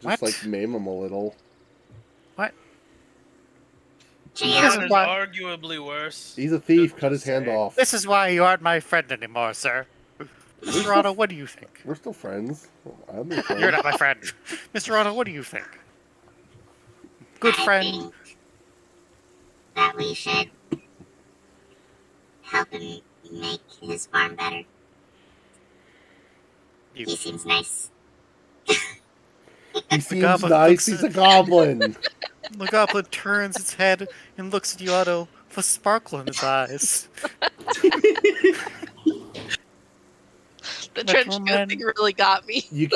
Just What? like maim him a little. What? GM, That is why- arguably worse. He's a thief, Just cut his hand saying. off. This is why you aren't my friend anymore, sir. Mr. Otto, what do you think? We're still friends. I'm your friend. You're not my friend. Mr. Otto, what do you think? Good I friend. think that we should help him make his farm better. You- He seems nice. He seems goblin nice, looks he's at- a goblin. The goblin turns its head and looks at you, Otto, with a sparkle in its eyes. The Metro trench coat Man. thing really got me. You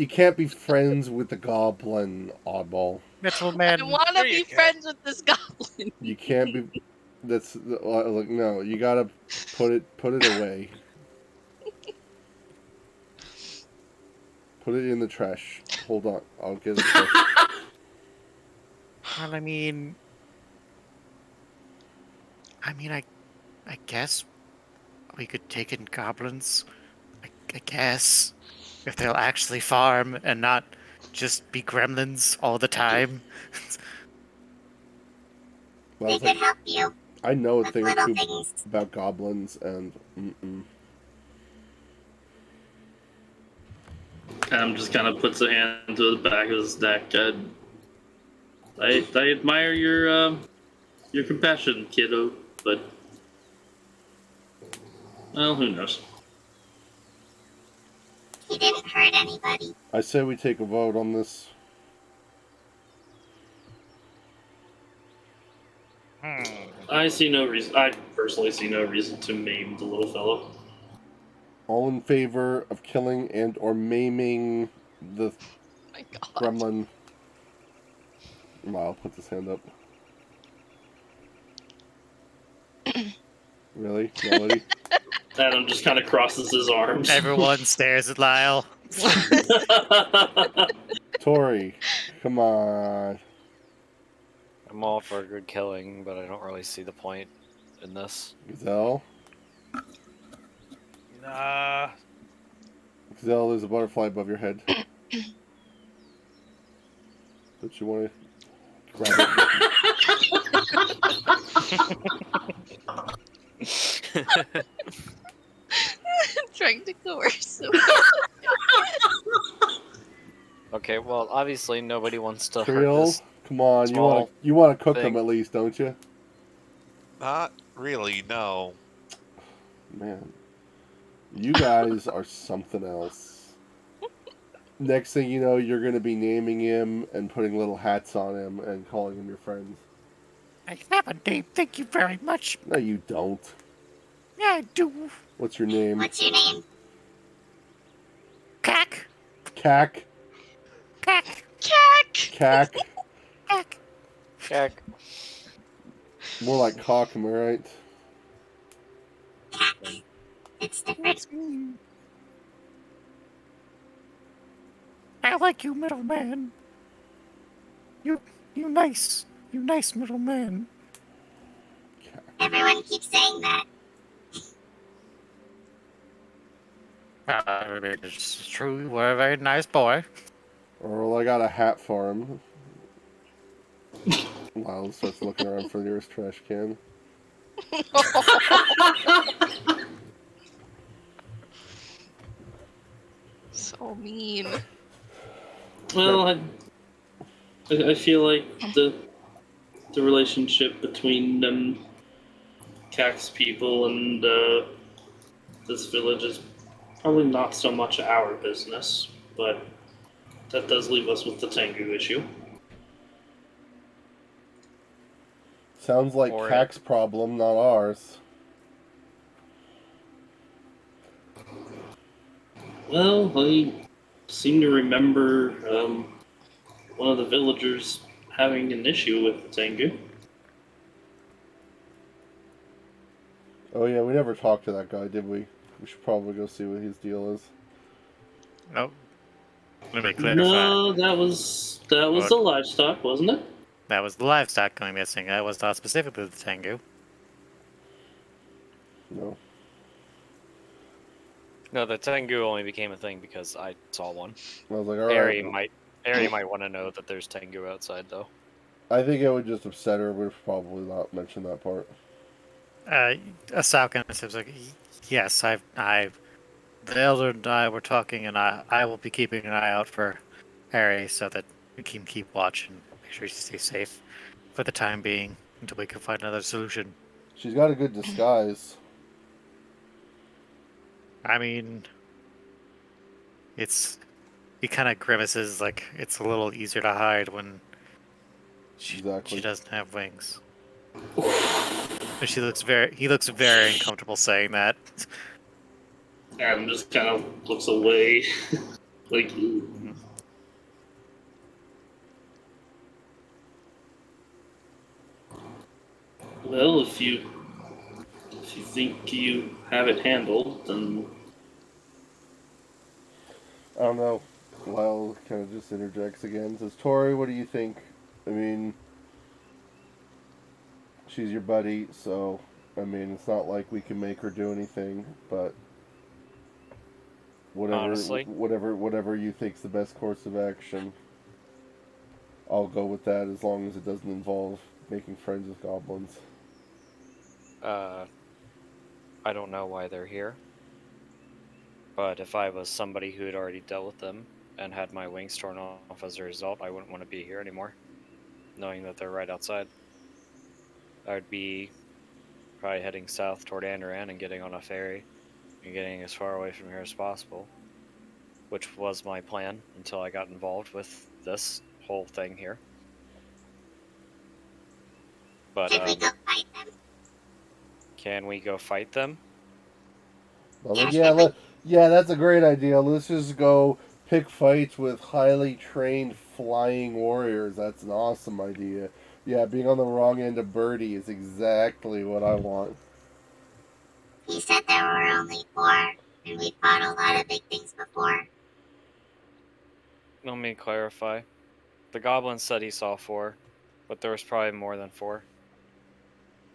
can't be friends with the goblin, oddball. Metal I Man. want Sure to you be can. friends with this goblin. You can't be. That's like no. You gotta put it away. Put it in the trash. Hold on, I'll get it. Well, I mean, I guess we could take in goblins. I guess if they'll actually farm and not just be gremlins all the time. I They was could like, help you I know a with thing or little two things. about goblins, and Adam just kind of puts a hand to the back of his neck. I admire your compassion, kiddo, but well, who knows? He didn't hurt anybody. I say we take a vote on this. I see no reason. I personally see no reason to maim the little fellow. All in favor of killing and or maiming the My God. gremlin? Lyle puts his hand up. Really? Nobody? Adam just kind of crosses his arms. Everyone stares at Lyle. Tori, come on. I'm all for good killing, but I don't really see the point in this. Gazelle? Nah. Gazelle, there's a butterfly above your head. Don't you want to grab it? Trying to coerce him. Okay, well, obviously nobody wants to hurt Cereal? this. Come on, small you want to cook thing. them at least, don't you? Not really, no. Man, you guys are something else. Next thing you know, you're going to be naming him and putting little hats on him and calling him your friends. I have a name, thank you very much. No, you don't. Yeah, I do. What's your name? What's your name? Cack. Cack? Cack. Cack! Cack? Cack. Heck. More like cock, am I right? It's different. That's mean. I like you, middleman. You nice. You nice middleman. Everyone keeps saying that. It's true, you were a very nice boy. Earl, I got a hat for him. Lyle starts looking around for the nearest trash can. So mean. Well, I feel like the relationship between Cax people and this village is probably not so much our business, but that does leave us with the Tengu issue. Sounds like Or Cack's problem, not ours. Well, I seem to remember one of the villagers having an issue with the Tengu. Oh yeah, we never talked to that guy, did we? We should probably go see what his deal is. Oh, let me clarify. No, that was What? the livestock, wasn't it? That was the livestock going missing. That was not specifically the Tengu. No. No, the Tengu only became a thing because I saw one. I was like, alright. Ari might want to know that there's Tengu outside, though. I think it would just upset her. We'd probably not mention that part. Asao kind of says like, yes, the elder and I were talking, and I will be keeping an eye out for Harry so that we can keep watch and make sure she stays safe for the time being until we can find another solution. She's got a good disguise. I mean, he kind of grimaces like it's a little easier to hide when she doesn't have wings. But he looks very uncomfortable saying that. Adam just kind of looks away, like. Well, if you think you have it handled, then I don't know. Lyle kind of just interjects again. Says, Tori, what do you think? I mean, she's your buddy, so, I mean, it's not like we can make her do anything, but Honestly? whatever you think's the best course of action, I'll go with that as long as it doesn't involve making friends with goblins. I don't know why they're here. But if I was somebody who had already dealt with them and had my wings torn off as a result, I wouldn't want to be here anymore, knowing that they're right outside. I would be probably heading south toward Alteraam and getting on a ferry and getting as far away from here as possible, which was my plan until I got involved with this whole thing here. But Should we go fight them? can we go fight them? Well, then, yeah, Yeah, that's a great idea. Let's just go pick fights with highly trained flying warriors. That's an awesome idea. Yeah, being on the wrong end of Birdie is exactly what I want. He said there were only 4, and we fought a lot of big things before. Let me clarify. The goblin said he saw 4, but there was probably more than 4.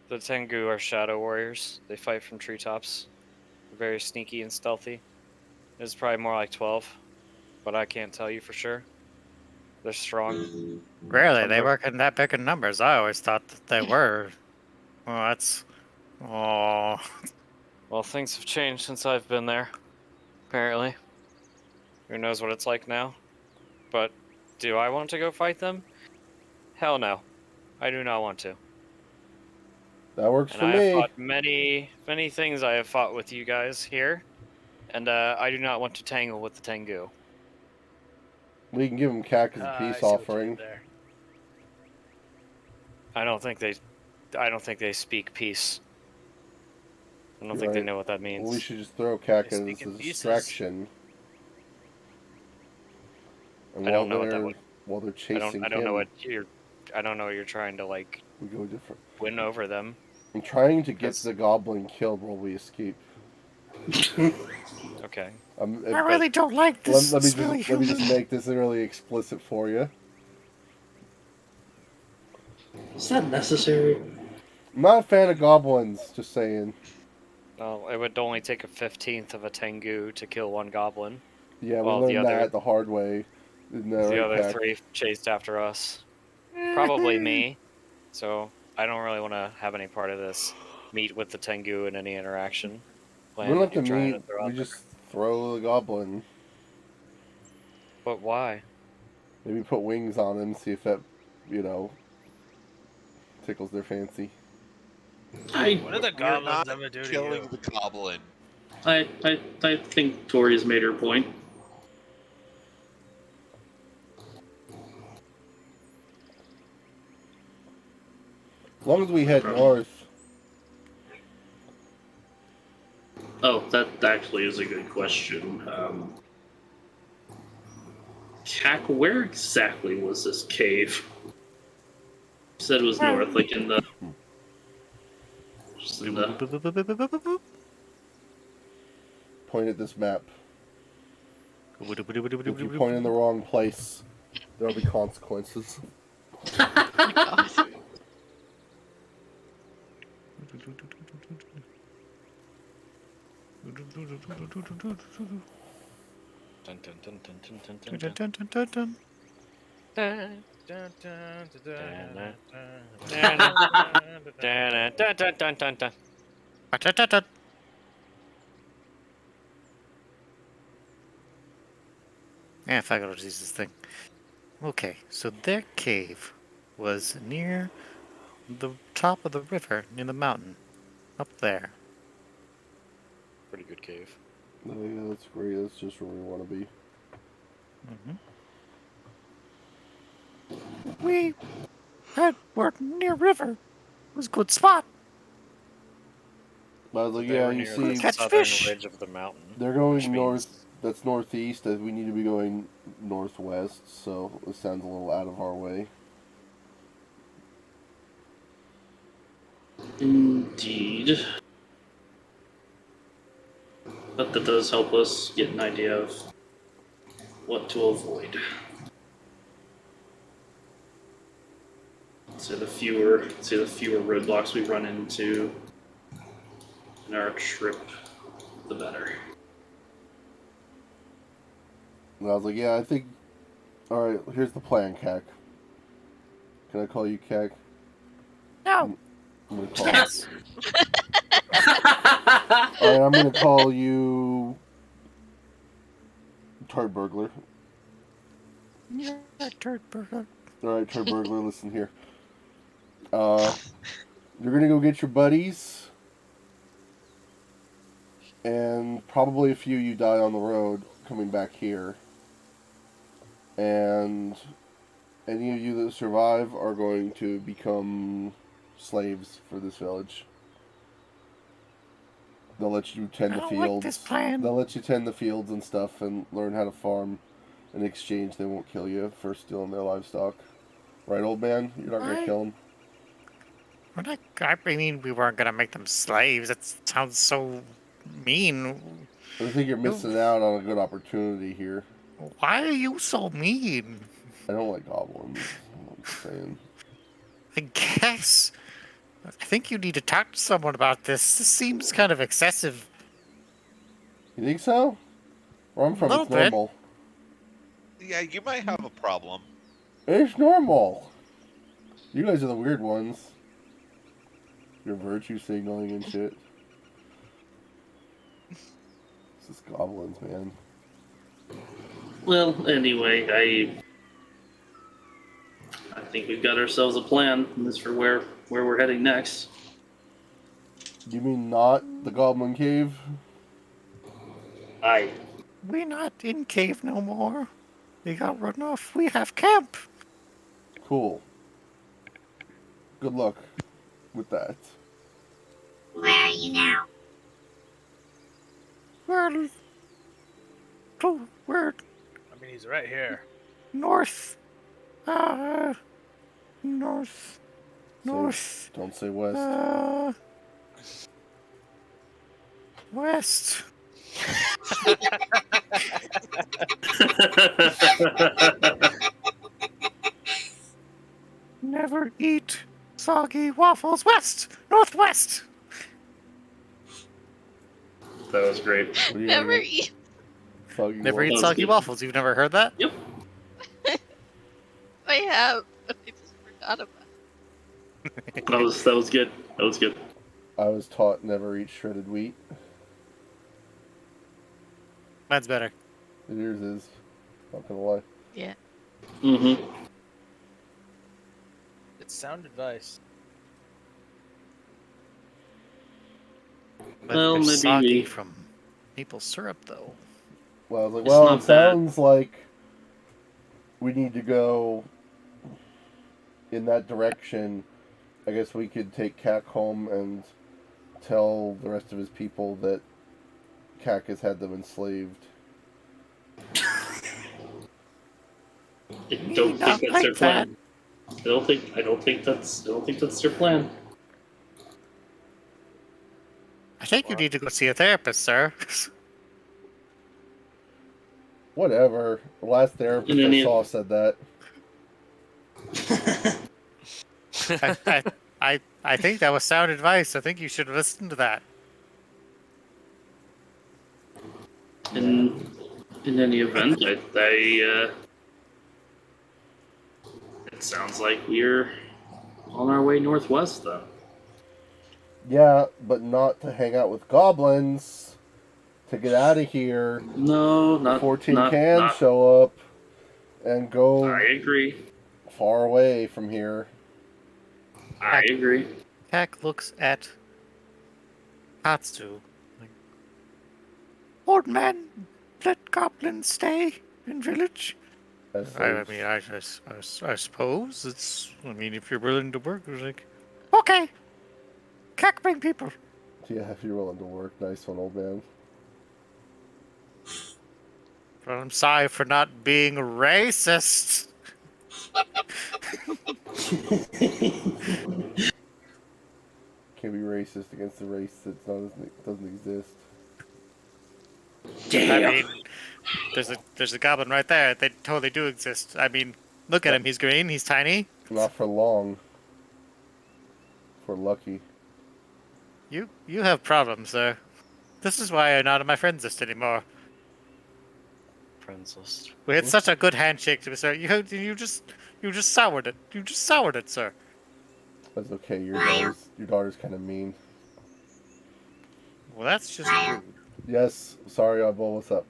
The Tengu are shadow warriors. They fight from treetops. They're very sneaky and stealthy. It's probably more like 12, but I can't tell you for sure. They're strong. Mm, Really, Some they of work in that big in numbers. I always thought that they were. Well, that's. Oh. Well, things have changed since I've been there. Apparently. Who knows what it's like now? But do I want to go fight them? Hell no. I do not want to. That works And for I have me. fought many, many things I have fought with you guys here. And I do not want to tangle with the Tengu. We can give him Cack as a I peace see what you did offering. there. I don't think they speak peace. I don't You're think they right. know what that means. Well, we should just throw Cack They as speak a in pieces. distraction. And I don't know what that would. while they're I chasing don't know him, what you're. I don't know what you're trying to like we go different. win over them. I'm trying to get 'Cause- the goblin killed while we escape. Okay. I really don't like this Let me smelly just let me just human. make this really explicit for you. Is that necessary? I'm not a fan of goblins. Just saying. Well, it would only take a 15th of a Tengu to kill one goblin. Yeah, we Well, the learned other- that the hard way. Isn't that The right, other Cack? 3 chased after us. Probably me. So I don't really want to have any part of this. Meet with the Tengu in any interaction. We don't have to you're trying meet. throw We out just throw the goblin. But why? Maybe put wings on him. See if that, tickles their fancy. What did the You're goblins not ever do to killing you? the goblin. I think Tori's made her point. As long as we head north. Oh, that actually is a good question. Cack, where exactly was this cave? You said it was north, like in the. Just in the. Point at this map. If you point in the wrong place, there'll be consequences. Dun, dun, dun, dun, dun, dun, Dun, dun, dun, dun, dun, dun. dun. Dun, dun, dun, dun, Dun, dun, dun, dun, dun, dun, dun, dun. Dun, dun, dun. Yeah, fuck it, I'll just use this thing. Okay, so their cave was near the top of the river, near the mountain. Up there. Pretty good cave. Oh, yeah, that's great. That's just where we want to be. We were near river. It was a good spot. But I was like, They yeah, were you near see, the Catch southern fish. ridge of the mountain. they're going which north. means- That's northeast, as we need to be going northwest. So it sounds a little out of our way. Indeed. But that does help us get an idea of what to avoid. So the fewer roadblocks we run into in our trip, the better. And I was like, yeah, I think. All right, here's the plan, Cack. Can I call you Cack? No. I'm gonna call. Yes. All right, I'm gonna call you Turd Burglar. You're a turd burger. All right, Turd Burglar, listen here. You're gonna go get your buddies, and probably a few you die on the road coming back here. And any of you that survive are going to become slaves for this village. They'll let you tend I the don't fields. like this plan. They'll let you tend the fields and stuff and learn how to farm. In exchange, they won't kill you for stealing their livestock. Right, old man? You're not gonna Right. kill them. We're not, I mean, we weren't gonna make them slaves. That sounds so mean. I think you're missing out on a good opportunity here. Why are you so mean? I don't like goblins. I'm just saying. I guess. I think you need to talk to someone about this. This seems kind of excessive. You think so? Where I'm from, Little it's bit. normal. Yeah, you might have a problem. It's normal. You guys are the weird ones. Your virtue signaling and shit. It's just goblins, man. Well, anyway, I think we've got ourselves a plan as for where we're heading next. You mean not the goblin cave? Aye. We're not in cave no more. We got run off. We have camp. Cool. Good luck with that. Where are you now? We're I mean, he's right here. north. North. North. Don't say west. West. Never eat soggy waffles. West. Northwest. That was great. What are you Never gonna get? eat. Soggy Never eat waffles? soggy waffles. You've never heard that? Yep. I have. I just forgot about it. That was good. That was good. I was taught never eat shredded wheat. Mine's better. Yours is. Not gonna lie. Yeah. Mm-hmm. It's sound advice. But Well, there's maybe soggy we- from maple syrup, though. Well, I was like, It's well, not it bad. sounds like we need to go in that direction. I guess we could take Cac home and tell the rest of his people that Cac has had them enslaved. I don't not think that's like their plan. I don't think that's their plan. I think you need to go see a therapist, sir. Whatever. The last therapist And then I you- saw said that. I think that was sound advice. I think you should listen to that. In any event, it sounds like we're on our way northwest, then. Yeah, but not to hang out with goblins. To get out of here. No, not Before Tin not, Can not- show up and go I agree. far away from here. I agree. Cac looks at Hatsu. Like, old man, let goblins stay in village. As I such. mean, I suppose it's. I mean, if you're willing to work, it's like, okay. Cac bring people. Yeah, if you're willing to work. Nice one, old man. But I'm sorry for not being racist. Can't be racist against a race that doesn't exist. I mean, there's a goblin right there. They totally do exist. I mean, look at him. He's green. He's tiny. Not for long. If we're lucky. You have problems, sir. This is why I'm not on my friends list anymore. Friends list. We had such a good handshake, sir. You just soured it. You just soured it, sir. That's okay. Your daughter's kind of mean. Well, that's just rude. Yes. Sorry, Oddball. What's up?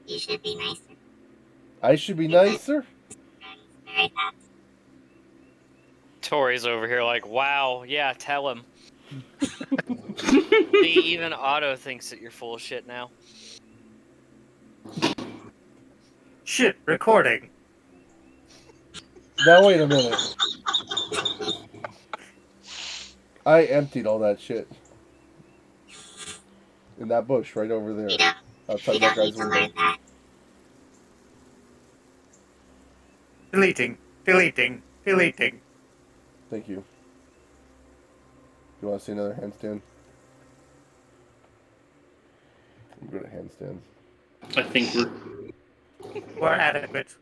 You should be nicer. I should be nicer? Very bad. Tori's over here like, wow, yeah, tell him. See, even Otto thinks that you're full of shit now. Shit, recording. Now wait a minute. I emptied all that shit. In that bush right over there. We don't Outside that need guy's to window. learn that. Deleting. Deleting. Deleting. Thank you. Do you want to see another handstand? I'm good at handstands. I think We're adequate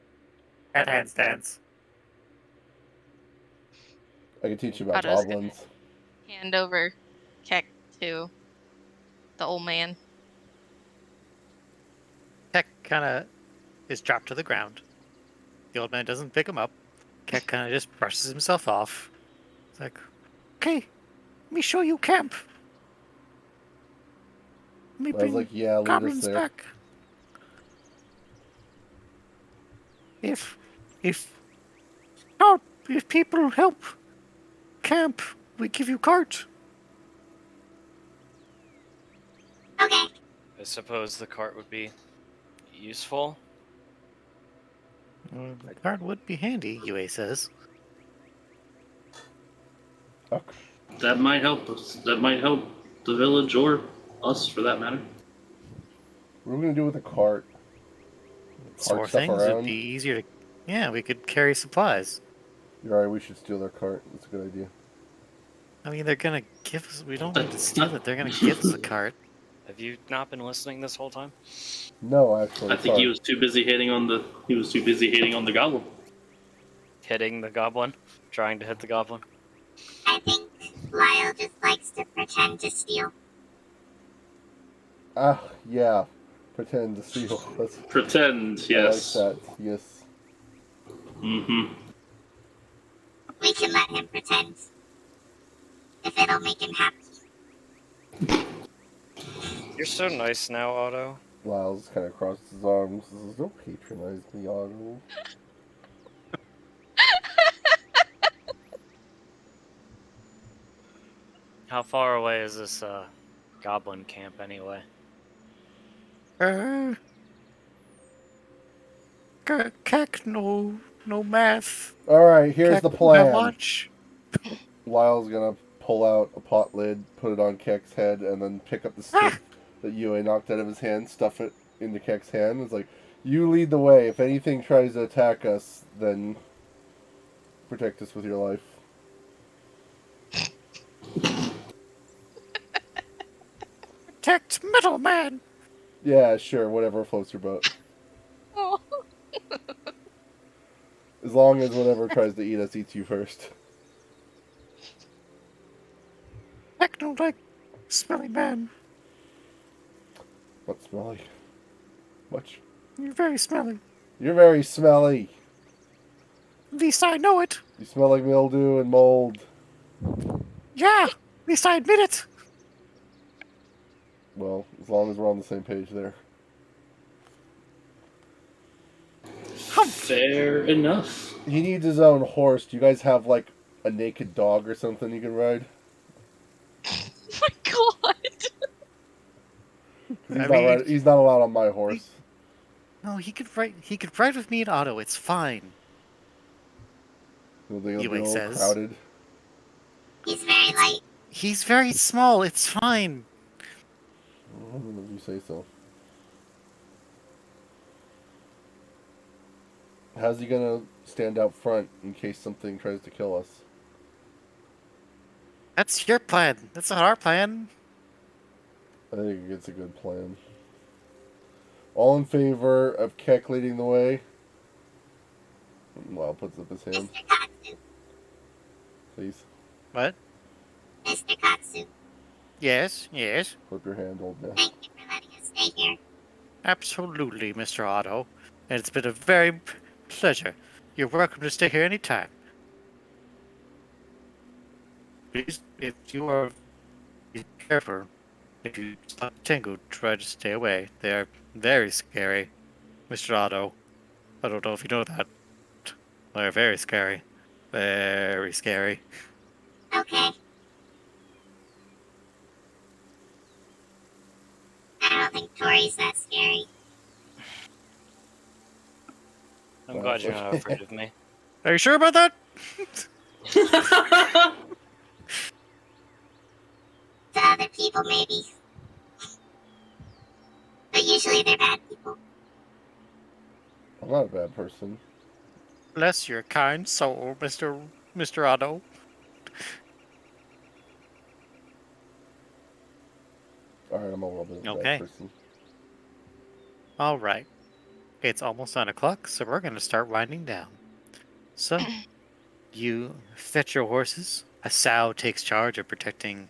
at handstands. I can teach you about Otto's gonna goblins. hand over Keck to the old man. Keck kind of is dropped to the ground. The old man doesn't pick him up. Keck kind of just brushes himself off. It's like, okay, let me show you camp. Let me I was bring like, yeah, lead us goblins there. back. If people help camp, we give you cart. Okay. I suppose the cart would be useful. The cart would be handy, Yue says. that might help us. That might help the village or us, for that matter. What are we gonna do with a cart? Store Cart stuff things would around? be easier to. Yeah, we could carry supplies. You're right. We should steal their cart. That's a good idea. I mean, they're gonna give us. We don't need to steal it. They're gonna give us a cart. Have you not been listening this whole time? No, actually. I think sorry. he was too busy hating on the. He was too busy hating on the goblin. Hitting the goblin? Trying to hit the goblin? I think Lyle just likes to pretend to steal. Ah, yeah. Pretend to steal. That's, Pretend, yes. I like that. Yes. Mm-hmm. We can let him pretend. If it'll make him happy. You're so nice now, Otto. Lyle's kind of crossed his arms. Says, don't patronize me, Otto. How far away is this goblin camp anyway? Keck, no math. Alright, here's Keck, the How plan. much? Lyle's gonna pull out a pot lid, put it on Keck's head, and then pick up the stick that Yue knocked out of his hand, stuff it into Keck's hand. It's like, you lead the way. If anything tries to attack us, then protect us with your life. Protect Metal Man. Yeah, sure, whatever floats your boat. Oh. As long as whatever tries to eat us eats you first. Keck don't like smelly man. Not smelly. Much. You're very smelly. You're very smelly. At least I know it. You smell like mildew and mold. Yeah. At least I admit it. Well, as long as we're on the same page there. Fair enough. He needs his own horse. Do you guys have, like, a naked dog or something you can ride? Oh my god. He's not allowed on my horse. No, he could ride. He could ride with me and Otto. It's fine. Will they be Yue all says. crowded? He's very light. He's very small. It's fine. I don't know if you say so. How's he gonna stand out front in case something tries to kill us? That's your plan. That's not our plan. I think it's a good plan. All in favor of Keck leading the way? Lyle puts up his hand, Mr. Katsu. please. What? Mr. Katsu. Yes. Yes. Flip your hand, old man. Thank you for letting us stay here. Absolutely, Mr. Otto. And it's been a very pleasure. You're welcome to stay here anytime. Please, if you are, be careful. If you spot Tengu, try to stay away. They are very scary, Mr. Otto. I don't know if you know that. They're very scary. Very scary. Okay. I don't think Tori's that scary. I'm glad you're not afraid of me. Are you sure about that? To other people, maybe. Usually they're bad people. I'm not a bad person. Bless your kind soul, Mr. Otto. Alright, I'm a little bit of a Okay. bad person. All right. It's almost 9 o'clock, so we're going to start winding down. So, you fetch your horses. A sow takes charge of protecting.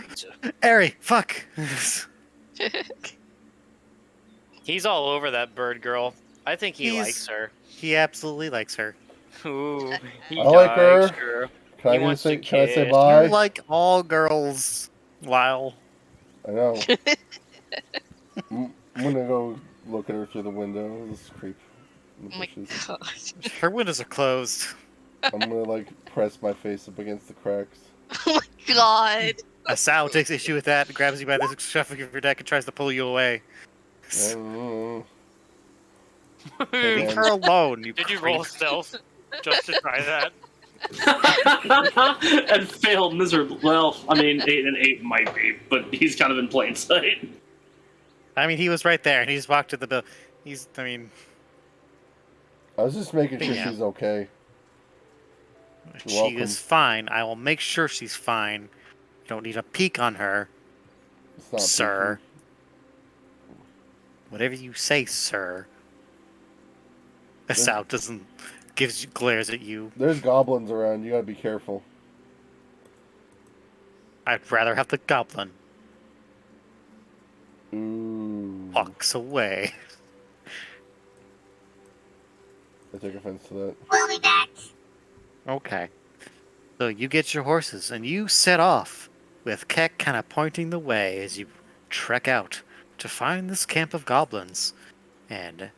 Pizza. Ari, fuck! He's all over that bird girl. I think he He's- likes her. He absolutely likes her. Ooh, he I like her. likes her. Can He I wants say? to Can I say kiss. bye? You like all girls, Lyle. I know. I'm gonna go look at her through the window. This creep in the Oh my bushes. god. Her windows are closed. I'm gonna like press my face up against the cracks. Oh my god. A sow takes issue with that, grabs you by the scruff of your neck, and tries to pull you away. Mm. Leave man. her alone, you Did you creep. roll stealth just to try that? And failed miserably. Well, I mean, 8 and 8 might be, but he's kind of in plain sight. I mean, he was right there, and he just walked to the bill. I was just making sure Yeah. she's okay. She welcome. is fine. I will make sure she's fine. You don't need a peek on her, It's not sir. Whatever you say, sir. The There's- sow glares at you. There's goblins around. You gotta be careful. I'd rather have the goblin. Ooh. Walks away. I take offense to that. We'll be back. Okay. So you get your horses, and you set off, with Keck kind of pointing the way as you trek out to find this camp of goblins, and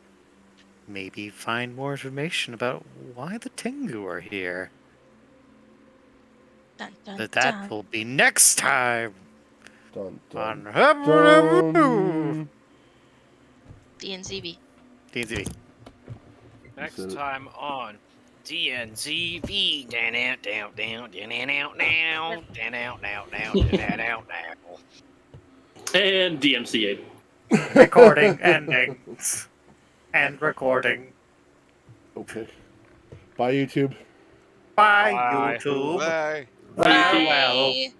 maybe find more information about why the Tengu are here. Dun, dun, But that dun. will be next time Dun, on dun, dun. DnZV. DnZV. Next said it. time on DnZV. Down, out, down, down, down, out, now. Down, out, now, now, down, out, now. And DMCA. Recording ending. End recording. Okay. Bye, YouTube. Bye, Bye. YouTube. Bye. Farewell. Bye.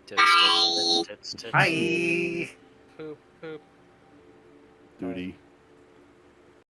Tits, tits, tits, tits, tits. Bye. Poop, poop. Duty.